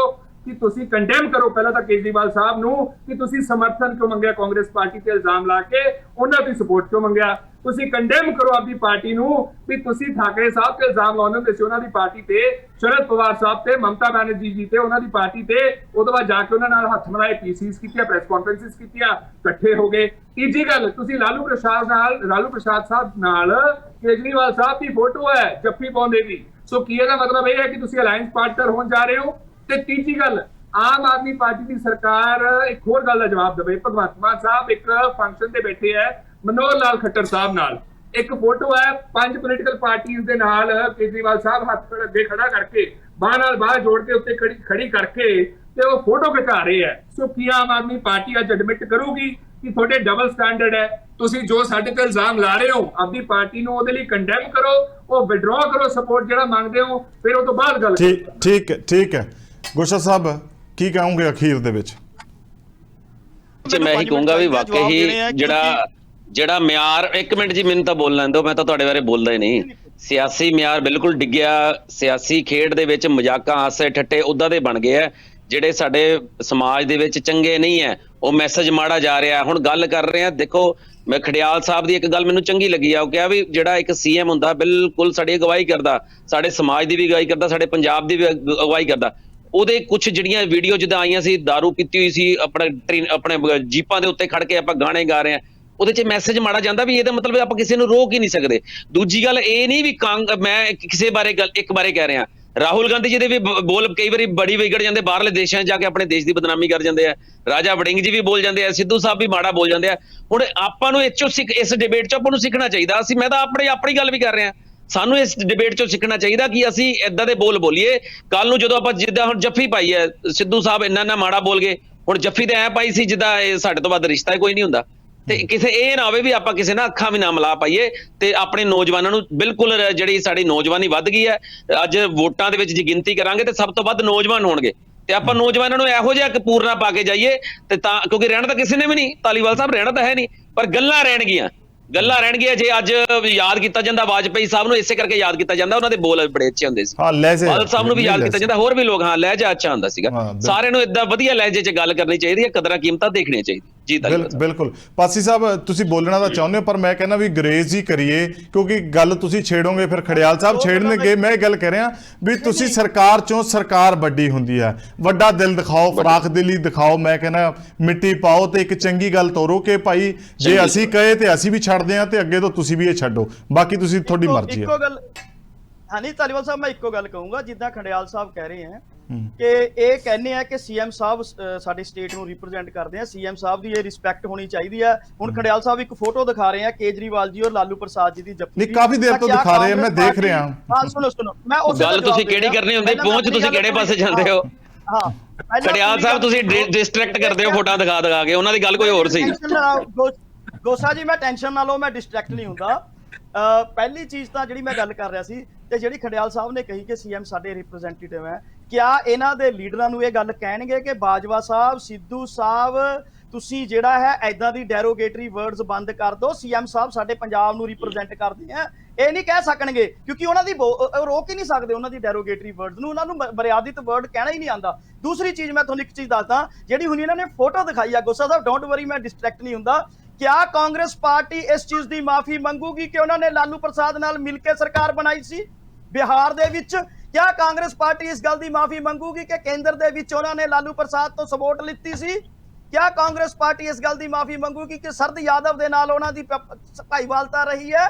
ਕਿ ਤੁਸੀਂ ਕੰਡੈਮ ਕਰੋ ਪਹਿਲਾਂ ਤਾਂ ਕੇਜਰੀਵਾਲ ਸਾਹਿਬ ਨੂੰ ਕਿ ਤੁਸੀਂ ਸਮਰਥਨ ਕਿਉਂ ਮੰਗਿਆ ਕਾਂਗਰਸ ਪਾਰਟੀ ਤੇ ਇਲਜ਼ਾਮ ਲਾ ਕੇ, ਉਹਨਾਂ ਦੀ ਸਪੋਰਟ ਕਿਉਂ ਮੰਗਿਆ। ਤੁਸੀਂ ਕੰਡੈਮ ਕਰੋ ਆਪਣੀ ਪਾਰਟੀ ਨੂੰ ਵੀ ਤੁਸੀਂ ਠਾਕਰੇ ਸਾਹਿਬ ਤੇ ਇਲਜ਼ਾਮ ਲਾਉਂਦੇ ਹੁੰਦੇ ਸੀ ਉਹਨਾਂ ਦੀ ਪਾਰਟੀ ਤੇ, ਸ਼ਰਦ ਪਵਾਰ ਸਾਹਿਬ ਤੇ, ਮਮਤਾ ਬੈਨਰਜੀ ਜੀ ਤੇ, ਉਹਨਾਂ ਦੀ ਪਾਰਟੀ ਤੇ, ਉਹਦੇ ਬਾਅਦ ਜਾ ਕੇ ਉਹਨਾਂ ਨਾਲ ਹੱਥ ਮਿਲਾਏ, ਪੀਸੀਸ ਕੀਤੀਆਂ, ਪ੍ਰੈਸ ਕਾਨਫਰੰਸਿਸ ਕੀਤੀਆਂ, ਇਕੱਠੇ ਹੋ ਗਏ। ਤੀਜੀ ਗੱਲ, ਤੁਸੀਂ ਲਾਲੂ ਪ੍ਰਸਾਦ ਸਾਹਿਬ ਨਾਲ ਕੇਜਰੀਵਾਲ ਸਾਹਿਬ ਦੀ ਫੋਟੋ ਹੈ ਜੱਫੀ ਪਾਉਂਦੇ ਦੀ, ਸੋ ਕੀ ਇਹਦਾ ਮਤਲਬ ਇਹ ਹੈ ਕਿ ਤੁਸੀਂ ਅਲਾਈਅੰਸ ਪਾਰਟਨਰ ਹੋਣ ਜਾ ਰਹੇ ਹੋ। ਤੇ ਤੀਜੀ ਗੱਲ, ਆਮ ਆਦਮੀ ਪਾਰਟੀ ਦੀ ਸਰਕਾਰ ਇੱਕ ਹੋਰ ਗੱਲ ਦਾ ਜਵਾਬ ਦੇਵੇ। ਭਗਵੰਤ ਮਾਨ ਸਾਹਿਬ ਇੱਕ ਫੰਕਸ਼ਨ ਤੇ ਬੈਠੇ ਹੈ ਮਨੋਹਰ ਲਾਲ ਖੱਟਰ ਸਾਹਿਬ ਨਾਲ, ਇੱਕ ਫੋਟੋ ਹੈ 5 ਪੋਲੀਟੀਕਲ ਪਾਰਟੀਆਂ ਦੇ ਨਾਲ, ਕੇਜਰੀਵਾਲ ਸਾਹਿਬ ਹੱਥ ਅੱਗੇ ਖੜਾ ਕਰਕੇ, ਬਾਹ ਨਾਲ ਬਾਹ ਜੋੜ ਕੇ ਉੱਤੇ ਖੜੀ ਕਰਕੇ ਤੇ ਉਹ ਫੋਟੋ ਖਿਚਾ ਰਹੇ ਹੈ। ਸੋ ਕੀ ਆਮ ਆਦਮੀ ਪਾਰਟੀ ਅੱਜ ਐਡਮਿਟ ਕਰੂਗੀ ਕਿ ਤੁਹਾਡੇ ਡਬਲ ਸਟੈਂਡਰਡ ਹੈ? ਤੁਸੀਂ ਜੋ ਸਾਡੇ ਤੇ ਇਲਜ਼ਾਮ ਲਾ ਰਹੇ ਹੋ ਆਪਣੀ ਪਾਰਟੀ ਨੂੰ ਉਹਦੇ ਲਈ ਕੰਡੈਮ ਕਰੋ, ਉਹ ਵਿਡਰਾ ਕਰੋ ਸਪੋਰਟ ਜਿਹੜਾ ਮੰਗਦੇ ਹੋ, ਫਿਰ ਉਹ ਤੋਂ ਬਾਅਦ ਗੱਲ ਠੀਕ ਹੈ। ਗੋਸਾ ਸਾਹਿਬ ਕੀ ਕਹੋਗੇ ਅਖੀਰ ਦੇ ਵਿੱਚ? ਮੈਂ ਇਹੀ ਕਹੂੰਗਾ ਵੀ ਵਾਕਈ ਜਿਹੜਾ ਮਿਆਰ, ਇੱਕ ਮਿੰਟ ਜੀ ਮੈਨੂੰ ਤਾਂ ਬੋਲ ਲੈਣ ਦਿਓ, ਮੈਂ ਤਾਂ ਤੁਹਾਡੇ ਬਾਰੇ ਬੋਲਦਾ ਹੀ ਨਹੀਂ। ਸਿਆਸੀ ਮਿਆਰ ਬਿਲਕੁਲ ਡਿੱਗਿਆ, ਸਿਆਸੀ ਖੇਡ ਦੇ ਵਿੱਚ ਮਜ਼ਾਕਾਂ ਹਾਸੇ ਠੱਟੇ ਉੱਦਾਂ ਦੇ ਬਣ ਗਏ ਆ ਜਿਹੜੇ ਸਾਡੇ ਸਮਾਜ ਦੇ ਵਿੱਚ ਚੰਗੇ ਨਹੀਂ ਹੈ, ਉਹ ਮੈਸੇਜ ਮਾੜਾ ਜਾ ਰਿਹਾ। ਹੁਣ ਗੱਲ ਕਰ ਰਹੇ ਆ, ਦੇਖੋ ਮੈਂ ਖੜਿਆਲ ਸਾਹਿਬ ਦੀ ਇੱਕ ਗੱਲ ਮੈਨੂੰ ਚੰਗੀ ਲੱਗੀ ਆ, ਉਹ ਕਿਹਾ ਵੀ ਜਿਹੜਾ ਇੱਕ ਸੀਐਮ ਹੁੰਦਾ ਬਿਲਕੁਲ ਸਾਡੀ ਅਗਵਾਈ ਕਰਦਾ, ਸਾਡੇ ਸਮਾਜ ਦੀ ਵੀ ਅਗਵਾਈ ਕਰਦਾ, ਸਾਡੇ ਪੰਜਾਬ ਦੀ ਵੀ ਅਗਵਾਈ ਕਰਦਾ। ਉਹਦੇ ਕੁਝ ਜਿਹੜੀਆਂ ਵੀਡੀਓ ਜਿੱਦਾਂ ਆਈਆਂ ਸੀ, ਦਾਰੂ ਪੀਤੀ ਹੋਈ ਸੀ, ਆਪਣੇ ਜੀਪਾਂ ਦੇ ਉੱਤੇ ਖੜ ਕੇ ਆਪਾਂ ਗਾਣੇ ਗਾ ਰਹੇ ਆ, ਉਹਦੇ 'ਚ ਮੈਸੇਜ ਮਾੜਾ ਜਾਂਦਾ ਵੀ ਇਹਦਾ ਮਤਲਬ ਆਪਾਂ ਕਿਸੇ ਨੂੰ ਰੋਕ ਹੀ ਨਹੀਂ ਸਕਦੇ। ਦੂਜੀ ਗੱਲ ਇਹ ਨਹੀਂ ਵੀ ਮੈਂ ਕਿਸੇ ਬਾਰੇ ਇੱਕ ਬਾਰੇ ਕਹਿ ਰਿਹਾ, ਰਾਹੁਲ ਗਾਂਧੀ ਜੀ ਦੇ ਵੀ ਬੋਲ ਕਈ ਵਾਰੀ ਬੜੀ ਵਿਗੜ ਜਾਂਦੇ, ਬਾਹਰਲੇ ਦੇਸ਼ਾਂ 'ਚ ਜਾ ਕੇ ਆਪਣੇ ਦੇਸ਼ ਦੀ ਬਦਨਾਮੀ ਕਰ ਜਾਂਦੇ ਆ, ਰਾਜਾ ਵੜਿੰਗ ਜੀ ਵੀ ਬੋਲ ਜਾਂਦੇ ਆ, ਸਿੱਧੂ ਸਾਹਿਬ ਵੀ ਮਾੜਾ ਬੋਲ ਜਾਂਦੇ ਆ। ਹੁਣ ਆਪਾਂ ਨੂੰ ਇਸ ਡਿਬੇਟ 'ਚ ਆਪਾਂ ਨੂੰ ਸਿੱਖਣਾ ਚਾਹੀਦਾ। ਮੈਂ ਤਾਂ ਆਪਣੀ ਗੱਲ ਵੀ ਕਰ ਰਿਹਾ, ਸਾਨੂੰ ਇਸ ਡਿਬੇਟ 'ਚੋਂ ਸਿੱਖਣਾ ਚਾਹੀਦਾ ਕਿ ਅਸੀਂ ਏਦਾਂ ਦੇ ਬੋਲ ਬੋਲੀਏ। ਕੱਲ ਨੂੰ ਜਦੋਂ ਆਪਾਂ ਜਿੱਦਾਂ ਹੁਣ ਜੱਫੀ ਪਾਈ ਹੈ, ਸਿੱਧੂ ਸਾਹਿਬ ਇੰਨਾ ਮਾੜਾ ਬੋਲ ਗਏ, ਹੁਣ ਜੱਫੀ ਤੇ ਐ ਪਾਈ ਸੀ ਜਿੱਦਾਂ ਇਹ ਸਾਡੇ ਤੋਂ ਵੱਧ ਰਿਸ਼ਤਾ ਕੋਈ ਨਹੀਂ ਹੁੰਦਾ। ਤੇ ਕਿਸੇ ਇਹ ਨਾ ਹੋਵੇ ਵੀ ਆਪਾਂ ਕਿਸੇ ਨਾਲ ਅੱਖਾਂ ਵੀ ਨਾ ਮਿਲਾ ਪਾਈਏ ਤੇ ਆਪਣੇ ਨੌਜਵਾਨਾਂ ਨੂੰ, ਬਿਲਕੁਲ ਜਿਹੜੀ ਸਾਡੀ ਨੌਜਵਾਨੀ ਵੱਧ ਗਈ ਹੈ, ਅੱਜ ਵੋਟਾਂ ਦੇ ਵਿੱਚ ਜੇ ਗਿਣਤੀ ਕਰਾਂਗੇ ਤੇ ਸਭ ਤੋਂ ਵੱਧ ਨੌਜਵਾਨ ਹੋਣਗੇ, ਤੇ ਆਪਾਂ ਨੌਜਵਾਨਾਂ ਨੂੰ ਇਹੋ ਜਿਹਾ ਪੂਰਨਾ ਪਾ ਕੇ ਜਾਈਏ ਤੇ ਤਾਂ, ਕਿਉਂਕਿ ਰਹਿਣਾ ਤਾਂ ਕਿਸੇ ਨੇ ਵੀ ਨਹੀਂ, ਧਾਲੀਵਾਲ ਸਾਹਿਬ ਰਹਿਣਾ ਤਾਂ ਹੈ ਨਹੀਂ, ਪਰ ਗੱਲਾਂ ਰਹਿਣਗੀਆਂ। ਜੇ ਅੱਜ ਯਾਦ ਕੀਤਾ ਜਾਂਦਾ ਵਾਜਪਾਈ ਸਾਹਿਬ ਨੂੰ ਇਸੇ ਕਰਕੇ ਯਾਦ ਕੀਤਾ ਜਾਂਦਾ, ਉਹਨਾਂ ਦੇ ਬੋਲ ਬੜੇ ਅੱਛੇ ਹੁੰਦੇ ਸੀ। ਬਾਦਲ ਸਾਹਿਬ ਨੂੰ ਵੀ ਯਾਦ ਕੀਤਾ ਜਾਂਦਾ, ਹੋਰ ਵੀ ਲੋਕ, ਲਹਿਜਾ ਅੱਛਾ ਹੁੰਦਾ ਸੀਗਾ। ਸਾਰਿਆਂ ਨੂੰ ਏਦਾਂ ਵਧੀਆ ਲਹਿਜੇ 'ਚ ਗੱਲ ਕਰਨੀ ਚਾਹੀਦੀ ਹੈ, ਕਦਰਾਂ ਕੀਮਤਾਂ ਦੇਖਣੀਆਂ ਚਾਹੀਦੀਆਂ। ਜੀ ਬਿਲਕੁਲ ਪਾਸੀ ਸਾਹਿਬ, ਤੁਸੀਂ ਬੋਲਣਾ ਤਾਂ ਚਾਹੁੰਦੇ ਹੋ, ਪਰ ਮੈਂ ਕਹਿੰਦਾ ਵੀ ਗਰੇਜ਼ ਹੀ ਕਰੀਏ, ਕਿਉਂਕਿ ਗੱਲ ਤੁਸੀਂ ਛੇੜੋਗੇ ਫਿਰ ਖੜਿਆਲ ਸਾਹਿਬ ਛੇੜਨਗੇ। ਮੈਂ ਇਹ ਗੱਲ ਕਹਿ ਰਿਹਾ ਵੀ ਤੁਸੀਂ ਸਰਕਾਰ 'ਚੋਂ, ਸਰਕਾਰ ਵੱਡੀ ਹੁੰਦੀ ਹੈ, ਵੱਡਾ ਦਿਲ ਦਿਖਾਓ, ਫਰਾਖ ਦਿਲੀ ਦਿਖਾਓ। ਮੈਂ ਕਹਿੰਦਾ ਮਿੱਟੀ ਪਾਓ ਤੇ ਇੱਕ ਚੰਗੀ ਗੱਲ ਤੋਰੋ ਕਿ ਭਾਈ ਜੇ ਅਸੀਂ ਕਹੇ ਤੇ ਅਸੀਂ ਵੀ ਛੱਡਦੇ ਹਾਂ ਤੇ ਅੱਗੇ ਤੋਂ ਤੁਸੀਂ ਵੀ ਇਹ ਛੱਡੋ, ਬਾਕੀ ਤੁਸੀਂ ਤੁਹਾਡੀ ਮਰਜ਼ੀ ਹੈ। ਇੱਕੋ ਗੱਲ ਹਾਂਜੀ ਧਾਲੀਵਾਲ ਸਾਹਿਬ, ਮੈਂ ਇੱਕੋ ਗੱਲ ਕਹੂੰਗਾ, ਜਿੱਦਾਂ ਖੰਡਿਆਲ ਸਾਹਿਬ ਕਹਿ ਰਹੇ ਹੈ ਕਿ ਇਹ ਕਹਿੰਦੇ ਆ ਕਿ ਸੀਐਮ ਸਾਹਿਬ ਸਾਡੀ ਸਟੇਟ ਨੂੰ ਰਿਪਰੈਜ਼ੈਂਟ ਕਰਦੇ ਆ, ਸੀਐਮ ਸਾਹਿਬ ਦੀ ਇਹ ਰਿਸਪੈਕਟ ਹੋਣੀ ਚਾਹੀਦੀ ਹੈ। ਹੁਣ ਖੰਡਿਆਲ ਸਾਹਿਬ ਇੱਕ ਫੋਟੋ ਦਿਖਾ ਰਹੇ ਆ ਕੇਜਰੀਵਾਲ ਜੀ ਔਰ ਲਾਲੂ ਪ੍ਰਸਾਦ ਜੀ ਦੀ ਜੱਫੀ, ਨਹੀਂ ਕਾਫੀ ਦੇਰ ਤੋਂ ਦਿਖਾ ਰਹੇ ਆ, ਮੈਂ ਦੇਖ ਰਿਹਾ ਹਾਂ। ਸੁਣੋ ਮੈਂ ਉਸ ਗੱਲ ਤੁਸੀਂ ਕਿਹੜੀ ਕਰਨੀ ਹੁੰਦੀ, ਪਹੁੰਚ ਤੁਸੀਂ ਕਿਹੜੇ ਪਾਸੇ ਜਾਂਦੇ ਹੋ? ਹਾਂ ਖੜਿਆਲ ਸਾਹਿਬ ਤੁਸੀਂ ਡਿਸਟਰੈਕਟ ਕਰਦੇ ਹੋ ਫੋਟੋਆਂ ਦਿਖਾ ਕੇ, ਉਹਨਾਂ ਦੀ ਗੱਲ ਕੋਈ ਹੋਰ ਸੀ। ਗੋਸਾ ਜੀ ਮੈਂ ਟੈਨਸ਼ਨ ਨਾ ਲਓ, ਮੈਂ ਡਿਸਟਰੈਕਟ ਨਹੀਂ ਹੁੰਦਾ। ਪਹਿਲੀ ਚੀਜ਼ ਤਾਂ ਜਿਹੜੀ ਮੈਂ ਗੱਲ ਕਰ ਰਿਹਾ ਸੀ, ਤੇ ਜਿਹੜੀ ਖੰਡਿਆਲ ਸਾਹਿਬ ਨੇ ਕਹੀ ਕਿ ਸੀਐਮ ਸਾਡੇ ਰਿਪਰੈਜ਼ੈਂਟੇਟਿਵ ਹੈ, ਕਿਆ ਇਹਨਾਂ ਦੇ ਲੀਡਰਾਂ ਨੂੰ ਇਹ ਗੱਲ ਕਹਿਣਗੇ ਕਿ ਬਾਜਵਾ ਸਾਹਿਬ, ਸਿੱਧੂ ਸਾਹਿਬ, ਤੁਸੀਂ ਜਿਹੜਾ ਹੈ ਐਦਾਂ ਦੀ ਡੈਰੋਗੇਟਰੀ ਵਰਡਸ ਬੰਦ ਕਰ ਦਿਓ, ਸੀਐਮ ਸਾਹਿਬ ਸਾਡੇ ਪੰਜਾਬ ਨੂੰ ਰਿਪਰੈਜ਼ੈਂਟ ਕਰਦੇ ਆ, ਇਹ ਨਹੀਂ ਕਹਿ ਸਕਣਗੇ, ਕਿਉਂਕਿ ਉਹਨਾਂ ਦੀ ਰੋਕ ਹੀ ਨਹੀਂ ਸਕਦੇ ਉਹਨਾਂ ਦੀ ਡੈਰੋਗੇਟਰੀ ਵਰਡਸ ਨੂੰ, ਉਹਨਾਂ ਨੂੰ ਮਰਿਆਦਿਤ ਵਰਡ ਕਹਿਣਾ ਹੀ ਨਹੀਂ ਆਉਂਦਾ। ਦੂਸਰੀ ਚੀਜ਼ ਮੈਂ ਤੁਹਾਨੂੰ ਇੱਕ ਚੀਜ਼ ਦੱਸਦਾ, ਜਿਹੜੀ ਹੁਣ ਇਹਨਾਂ ਨੇ ਫੋਟੋ ਦਿਖਾਈ ਆ, ਗੁੱਸਾ ਸਾਹਿਬ ਡੋਂਟ ਵਰੀ, ਮੈਂ ਡਿਸਟਰੈਕਟ ਨਹੀਂ ਹੁੰਦਾ। ਕਿਆ ਕਾਂਗਰਸ ਪਾਰਟੀ ਇਸ ਚੀਜ਼ ਦੀ ਮਾਫੀ ਮੰਗੂਗੀ ਕਿ ਉਹਨਾਂ ਨੇ ਲਾਲੂ ਪ੍ਰਸਾਦ ਨਾਲ ਮਿਲ ਕੇ ਸਰਕਾਰ ਬਣਾਈ ਸੀ ਬਿਹਾਰ ਦੇ ਵਿੱਚ? ਕਿਆ ਕਾਂਗਰਸ ਪਾਰਟੀ ਇਸ ਗੱਲ ਦੀ ਮਾਫੀ ਮੰਗੂਗੀ ਕਿ ਕੇਂਦਰ ਦੇ ਵਿੱਚ ਉਹਨਾਂ ਨੇ ਲਾਲੂ ਪ੍ਰਸਾਦ ਤੋਂ ਸਪੋਰਟ ਲਿੱਤੀ ਸੀ? ਕਿਆ ਕਾਂਗਰਸ ਪਾਰਟੀ ਇਸ ਗੱਲ ਦੀ ਮਾਫੀ ਮੰਗੂਗੀ ਕਿ ਸਰਦ ਯਾਦਵ ਦੇ ਨਾਲ ਉਹਨਾਂ ਦੀ ਭਾਈਵਾਲਤਾ ਰਹੀ ਹੈ?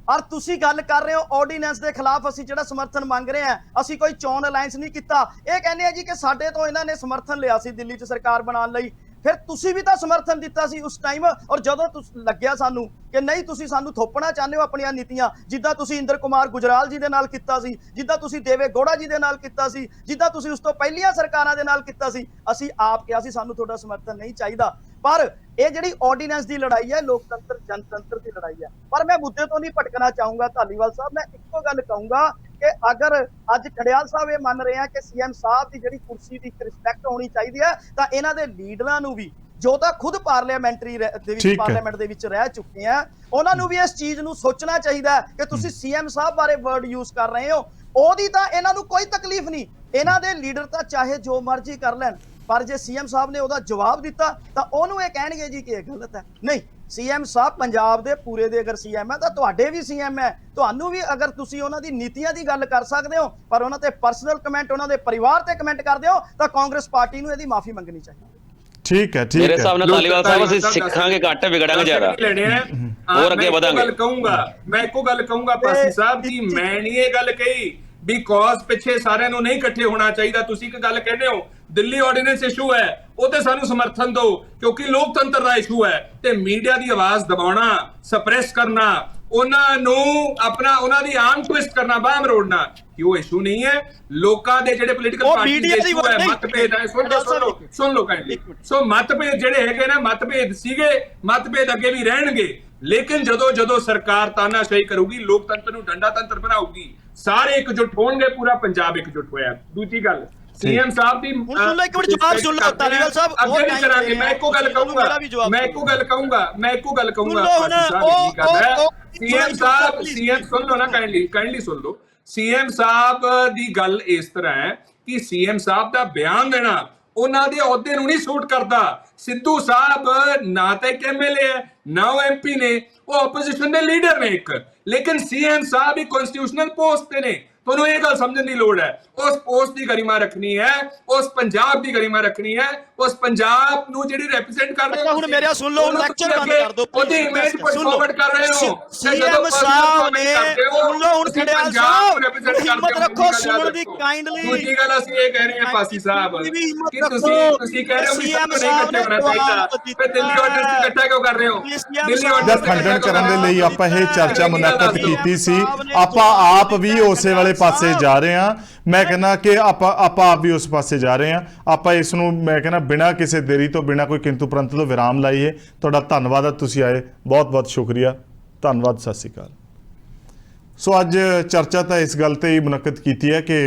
ਔਰ ਤੁਸੀਂ ਗੱਲ ਕਰ ਰਹੇ ਹੋ ਆਰਡੀਨੈਂਸ ਦੇ ਖਿਲਾਫ ਅਸੀਂ ਜਿਹੜਾ ਸਮਰਥਨ ਮੰਗ ਰਹੇ ਹਾਂ, ਅਸੀਂ ਕੋਈ ਚੋਣ ਅਲਾਈਅੰਸ ਨਹੀਂ ਕੀਤਾ। ਇਹ ਕਹਿੰਦੇ ਆ ਜੀ ਕਿ ਸਾਡੇ ਤੋਂ ਇਹਨਾਂ ਨੇ ਸਮਰਥਨ ਲਿਆ ਸੀ ਦਿੱਲੀ 'ਚ ਸਰਕਾਰ ਬਣਾਉਣ ਲਈ, ਫਿਰ ਤੁਸੀਂ ਵੀ ਤਾਂ ਸਮਰਥਨ ਦਿੱਤਾ ਸੀ ਉਸ ਟਾਈਮ। ਔਰ ਜਦੋਂ ਲੱਗਿਆ ਸਾਨੂੰ ਕਿ ਨਹੀਂ ਤੁਸੀਂ ਸਾਨੂੰ ਥੋਪਣਾ ਚਾਹੁੰਦੇ ਹੋ ਆਪਣੀਆਂ ਨੀਤੀਆਂ, ਜਿੱਦਾਂ ਤੁਸੀਂ ਇੰਦਰ ਕੁਮਾਰ ਗੁਜਰਾਲ ਜੀ ਦੇ ਨਾਲ ਕੀਤਾ ਸੀ, ਜਿੱਦਾਂ ਤੁਸੀਂ ਦੇਵੇ ਗੌੜਾ ਜੀ ਦੇ ਨਾਲ ਕੀਤਾ ਸੀ, ਜਿੱਦਾਂ ਤੁਸੀਂ ਉਸ ਤੋਂ ਪਹਿਲੀਆਂ ਸਰਕਾਰਾਂ ਦੇ ਨਾਲ ਕੀਤਾ ਸੀ, ਅਸੀਂ ਆਪ ਕਿਹਾ ਸੀ ਸਾਨੂੰ ਤੁਹਾਡਾ ਸਮਰਥਨ ਨਹੀਂ ਚਾਹੀਦਾ। ਪਰ ਇਹ ਜਿਹੜੀ ਆਰਡੀਨੈਂਸ ਦੀ ਲੜਾਈ ਹੈ, ਲੋਕਤੰਤਰ ਜਨਤੰਤਰ ਦੀ ਲੜਾਈ ਹੈ। ਪਰ ਮੈਂ ਮੁੱਦੇ ਤੋਂ ਨਹੀਂ ਭਟਕਣਾ ਚਾਹੂੰਗਾ ਧਾਲੀਵਾਲ ਸਾਹਿਬ, ਮੈਂ ਇੱਕੋ ਗੱਲ ਕਹੂੰਗਾ ਕਿ ਅਗਰ ਅੱਜ ਖੜਿਆਲ ਸਾਹਿਬ ਇਹ ਮੰਨ ਰਹੇ ਆ ਕਿ ਸੀਐਮ ਸਾਹਿਬ ਦੀ ਜਿਹੜੀ ਕੁਰਸੀ ਦੀ ਰਿਸਪੈਕਟ ਹੋਣੀ ਚਾਹੀਦੀ ਹੈ, ਤਾਂ ਇਹਨਾਂ ਦੇ ਲੀਡਰਾਂ ਨੂੰ ਵੀ ਜੋ ਤਾਂ ਖੁਦ ਪਾਰਲੀਮੈਂਟਰੀ ਦੇ ਵਿੱਚ ਠੀਕ ਹੈ। ਪਾਰਲੀਮੈਂਟ ਦੇ ਵਿੱਚ ਰਹਿ ਚੁੱਕੇ ਆ, ਉਹਨਾਂ ਨੂੰ ਵੀ ਇਸ ਚੀਜ਼ ਨੂੰ ਸੋਚਣਾ ਚਾਹੀਦਾ ਹੈ ਕਿ ਤੁਸੀਂ ਸੀਐਮ ਸਾਹਿਬ ਬਾਰੇ ਵਰਡ ਯੂਜ਼ ਕਰ ਰਹੇ ਹੋ। ਉਹਦੀ ਤਾਂ ਇਹਨਾਂ ਨੂੰ ਕੋਈ ਤਕਲੀਫ ਨਹੀਂ, ਇਹਨਾਂ ਦੇ ਲੀਡਰ ਤਾਂ ਚਾਹੇ ਜੋ ਮਰਜ਼ੀ ਕਰ ਲੈਣ, ਪਰ ਜੇ ਸੀਐਮ ਸਾਹਿਬ ਨੇ ਉਹਦਾ ਜਵਾਬ ਦਿੱਤਾ ਤਾਂ ਉਹਨੂੰ ਇਹ ਕਹਿਣਗੇ ਜੀ ਕਿ ਇਹ ਗਲਤ ਹੈ। ਨਹੀਂ, ਸੀਐਮ ਸਾਹਿਬ ਪੰਜਾਬ ਦੇ ਪੂਰੇ ਦੇ ਅਗਰ ਸੀਐਮ ਹੈ ਤਾਂ ਤੁਹਾਡੇ ਵੀ ਸੀਐਮ ਹੈ, ਤੁਹਾਨੂੰ ਵੀ ਅਗਰ ਤੁਸੀਂ ਉਹਨਾਂ ਦੀ ਨੀਤੀਆਂ ਦੀ ਗੱਲ ਕਰ ਸਕਦੇ ਹੋ ਪਰ ਉਹਨਾਂ ਤੇ ਪਰਸਨਲ ਕਮੈਂਟ, ਉਹਨਾਂ ਦੇ ਪਰਿਵਾਰ ਤੇ ਕਮੈਂਟ ਕਰਦੇ ਹੋ ਤਾਂ ਕਾਂਗਰਸ ਪਾਰਟੀ ਨੂੰ ਇਹਦੀ ਮਾਫੀ ਮੰਗਣੀ ਚਾਹੀਦੀ ਹੈ। ਠੀਕ ਹੈ, ਠੀਕ ਮੇਰੇ ਹੈ। ਹਿਸਾਬ ਨਾਲ ਧਾਲੀਵਾਲ ਸਾਹਿਬ ਅਸੀਂ ਸਿੱਖਾਂਗੇ ਘੱਟ, ਵਿਗੜਾਂਗੇ ਜ਼ਿਆਦਾ, ਹੋਰ ਅੱਗੇ ਵਧਾਂਗੇ। ਮੈਂ ਇੱਕੋ ਗੱਲ ਕਹੂੰਗਾ ਪਾਸੀ ਸਾਹਿਬ ਜੀ, ਮੈਂ ਨਹੀਂ ਇਹ ਗੱਲ ਕਹੀ ਵੀ ਕਾਜ਼ ਪਿੱਛੇ ਸਾਰਿਆਂ ਨੂੰ ਨਹੀਂ ਇਕੱਠੇ ਹੋਣਾ ਚਾਹੀਦਾ। ਤੁਸੀਂ ਇੱਕ ਗੱਲ ਕਹਿੰਦੇ ਹੋ ਦਿੱਲੀ ਆਰਡੀਨੈਂਸ ਇਸ਼ੂ ਹੈ, ਉਹ ਤੇ ਸਾਨੂੰ ਸਮਰਥਨ ਦਿਓ ਕਿਉਂਕਿ ਲੋਕਤੰਤਰ ਦਾ ਇਸ਼ੂ ਹੈ, ਤੇ ਮੀਡੀਆ ਦੀ ਆਵਾਜ਼ ਦਬਾਉਣਾ, ਸਪਰੈਸ ਕਰਨਾ, ਉਹਨਾਂ ਨੂੰ ਆਪਣਾ ਉਹਨਾਂ ਦੀ ਆਮ ਟਵਿਸਟ ਕਰਨਾ, ਬਾਹਰ ਮਰੋੜਨਾ, ਕਿ ਉਹ ਇਸ਼ੂ ਨਹੀਂ ਹੈ। ਲੋਕਾਂ ਦੇ ਜਿਹੜੇ ਪੋਲੀਟੀਕਲ ਪਾਰਟੀ ਦੇ ਇਸ਼ੂ ਹੈ, ਮਤਭੇਦ ਹੈ, ਸੁਣ ਲਓ ਕਾਈਂਡਲੀ। ਸੋ ਮਤਭੇਦ ਜਿਹੜੇ ਹੈਗੇ ਨਾ, ਮਤਭੇਦ ਸੀਗੇ, ਮਤਭੇਦ ਅੱਗੇ ਵੀ ਰਹਿਣਗੇ, ਲੇਕਿਨ ਜਦੋਂ ਸਰਕਾਰ ਤਾਨਾਸ਼ਾਹੀ ਕਰੂਗੀ, ਲੋਕਤੰਤਰ ਨੂੰ ਡੰਡਾ ਤੰਤਰ ਬਣਾਊਗੀ, ਸਾਰੇ ਇਕਜੁੱਟ ਹੋਣਗੇ, ਪੂਰਾ ਪੰਜਾਬ ਇਕਜੁੱਟ ਹੋਇਆ। ਦੂਜੀ ਗੱਲ, ਸੀਐਮ ਸਾਹਿਬ ਦੀ ਹੁਣ ਸੁਣ ਲਓ, ਇੱਕ ਮਿੰਟ ਜਵਾਬ ਸੁਣ ਲਓ ਧਾਲੀਵਾਲ ਸਾਹਿਬ, ਅੱਗੇ ਵੀ ਕਰਾਂਗੇ। ਮੈਂ ਇੱਕੋ ਗੱਲ ਕਹੂੰਗਾ ਸੀਐਮ ਸੁਣ ਲਓ ਨਾ, ਕਾਈਂਡਲੀ ਸੁਣ ਲਓ। ਸੀਐਮ ਸਾਹਿਬ ਦੀ ਗੱਲ ਇਸ ਤਰ੍ਹਾਂ ਹੈ ਕਿ ਸੀਐਮ ਸਾਹਿਬ ਦਾ ਬਿਆਨ ਦੇਣਾ ਉਹਨਾਂ ਦੇ ਅਹੁਦੇ ਨੂੰ ਨਹੀਂ ਸੂਟ ਕਰਦਾ। ਸਿੱਧੂ ਸਾਹਿਬ ਨਾ ਤਾਂ ਇੱਕ ਐਮਐਲਏ ਹੈ, ਨਾ ਉਹ ਐਮਪੀ ਨੇ, ਉਹ ਆਪੋਜੀਸ਼ਨ ਦੇ ਲੀਡਰ ਨੇ ਇੱਕ, ਲੇਕਿਨ ਸੀਐਮ ਸਾਹਿਬ ਹੀ ਕਨਸਟੀਟਿਊਸ਼ਨਲ ਪੋਸਟ ਤੇ ਨੇ। ਤੁਹਾਨੂੰ ਇਹ ਗੱਲ ਸਮਝਣ ਦੀ ਲੋੜ ਹੈ, ਉਸ ਪੋਸਟ ਦੀ ਗਰਿਮਾ ਰੱਖਣੀ ਹੈ, ਉਸ ਪੰਜਾਬ ਦੀ ਗਰਿਮਾ ਰੱਖਣੀ ਹੈ, ਉਸ ਪੰਜਾਬ ਨੂੰ ਜਿਹੜੀ ਰਿਪਰੈਜ਼ੈਂਟ ਕਰ ਰਹੇ ਹੋ। ਹੁਣ ਮੇਰਾ ਸੁਣ ਲਓ, ਲੈਕਚਰ ਬੰਦ ਕਰ ਦਿਓ, ਉਹਦੀ ਇਮੇਜ ਪੁੱਟ ਫਾਰਵਰਡ ਕਰ ਰਹੇ ਹੋ। ਸੀਐਮ ਸਾਹਿਬ ਨੇ ਸੁਣ ਲਓ, ਹੁਣ ਖੜਿਆਲ ਸਾਹਿਬ ਹਿੰਮਤ ਰੱਖੋ ਸੁਣਨ ਦੀ ਕਾਈਂਡਲੀ। ਦੂਜੀ ਗੱਲ ਅਸੀਂ ਇਹ ਕਹਿ ਰਹੇ ਹਾਂ ਪਾਸੀ ਸਾਹਿਬ ਕਿ ਤੁਸੀਂ ਕਹਿ ਰਹੇ ਹੋ ਕਿ ਸੀਐਮ ਨਹੀਂ ਇਕੱਠੇ ਹੋਣਾ ਚਾਹੀਦਾ, ਫਿਰ ਦਿੱਲੀ ਆਰਡਰ ਇਕੱਠਾ ਕਿਉਂ ਕਰ ਰਹੇ ਹੋ? ਦਿੱਲੀ ਦਾ ਆਰਡਰ ਖੰਡਨ ਕਰਨ ਦੇ ਲਈ ਆਪਾਂ ਇਹ ਚਰਚਾ ਮੁਨੱਕਦ ਕੀਤੀ ਸੀ। ਆਪਾਂ ਆਪ ਵੀ ਉਸੇ ਵਾਲੇ ਪਾਸੇ ਜਾ ਰਹੇ ਹਾਂ। ਮੈਂ ਕਹਿੰਦਾ ਕਿ ਆਪਾਂ ਆਪ ਵੀ ਉਸ ਪਾਸੇ ਜਾ ਰਹੇ ਹਾਂ। ਆਪਾਂ ਇਸ ਨੂੰ ਮੈਂ ਕਹਿੰਦਾ ਬਿਨਾਂ ਕਿਸੇ ਦੇਰੀ ਤੋਂ, ਬਿਨਾਂ ਕੋਈ ਕਿੰਤੂ ਪ੍ਰੰਤੂ ਤੋਂ ਵਿਰਾਮ ਲਾਈਏ। ਤੁਹਾਡਾ ਧੰਨਵਾਦ ਹੈ, ਤੁਸੀਂ ਆਏ, ਬਹੁਤ ਬਹੁਤ ਸ਼ੁਕਰੀਆ, ਧੰਨਵਾਦ, ਸਤਿ ਸ਼੍ਰੀ ਅਕਾਲ। ਸੋ ਅੱਜ ਚਰਚਾ ਤਾਂ ਇਸ ਗੱਲ ਤੇ ਹੀ ਮੁਨੱਕਦ ਕੀਤੀ ਹੈ ਕਿ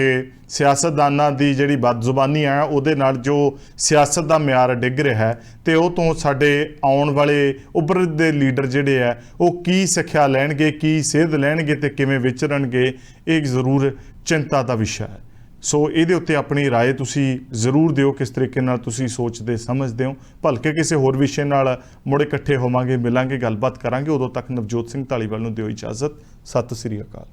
ਸਿਆਸਤਦਾਨਾਂ ਦੀ ਜਿਹੜੀ ਬਦਜ਼ੁਬਾਨੀ ਹੈ ਉਹਦੇ ਨਾਲ ਜੋ ਸਿਆਸਤ ਦਾ ਮਿਆਰ ਡਿੱਗ ਰਿਹਾ ਹੈ, ਤੇ ਉਹ ਤੋਂ ਸਾਡੇ ਆਉਣ ਵਾਲੇ ਉੱਭਰਦੇ ਲੀਡਰ ਜਿਹੜੇ ਹੈ ਉਹ ਕੀ ਸਿੱਖਿਆ ਲੈਣਗੇ, ਕੀ ਸੇਧ ਲੈਣਗੇ ਤੇ ਕਿਵੇਂ ਵਿਚਰਨਗੇ, ਇਹ ਜ਼ਰੂਰ ਚਿੰਤਾ ਦਾ ਵਿਸ਼ਾ ਹੈ। ਸੋ ਇਹਦੇ ਉੱਤੇ ਆਪਣੀ ਰਾਏ ਤੁਸੀਂ ਜ਼ਰੂਰ ਦਿਓ, ਕਿਸ ਤਰੀਕੇ ਨਾਲ ਤੁਸੀਂ ਸੋਚਦੇ ਸਮਝਦੇ ਹੋ। ਭਲਕੇ ਕਿਸੇ ਹੋਰ ਵਿਸ਼ੇ ਨਾਲ ਮੁੜ ਇਕੱਠੇ ਹੋਵਾਂਗੇ, ਮਿਲਾਂਗੇ, ਗੱਲਬਾਤ ਕਰਾਂਗੇ। ਉਦੋਂ ਤੱਕ ਨਵਜੋਤ ਸਿੰਘ ਧਾਲੀਵਾਲ ਨੂੰ ਦਿਓ ਇਜਾਜ਼ਤ। ਸਤਿ ਸ੍ਰੀ ਅਕਾਲ।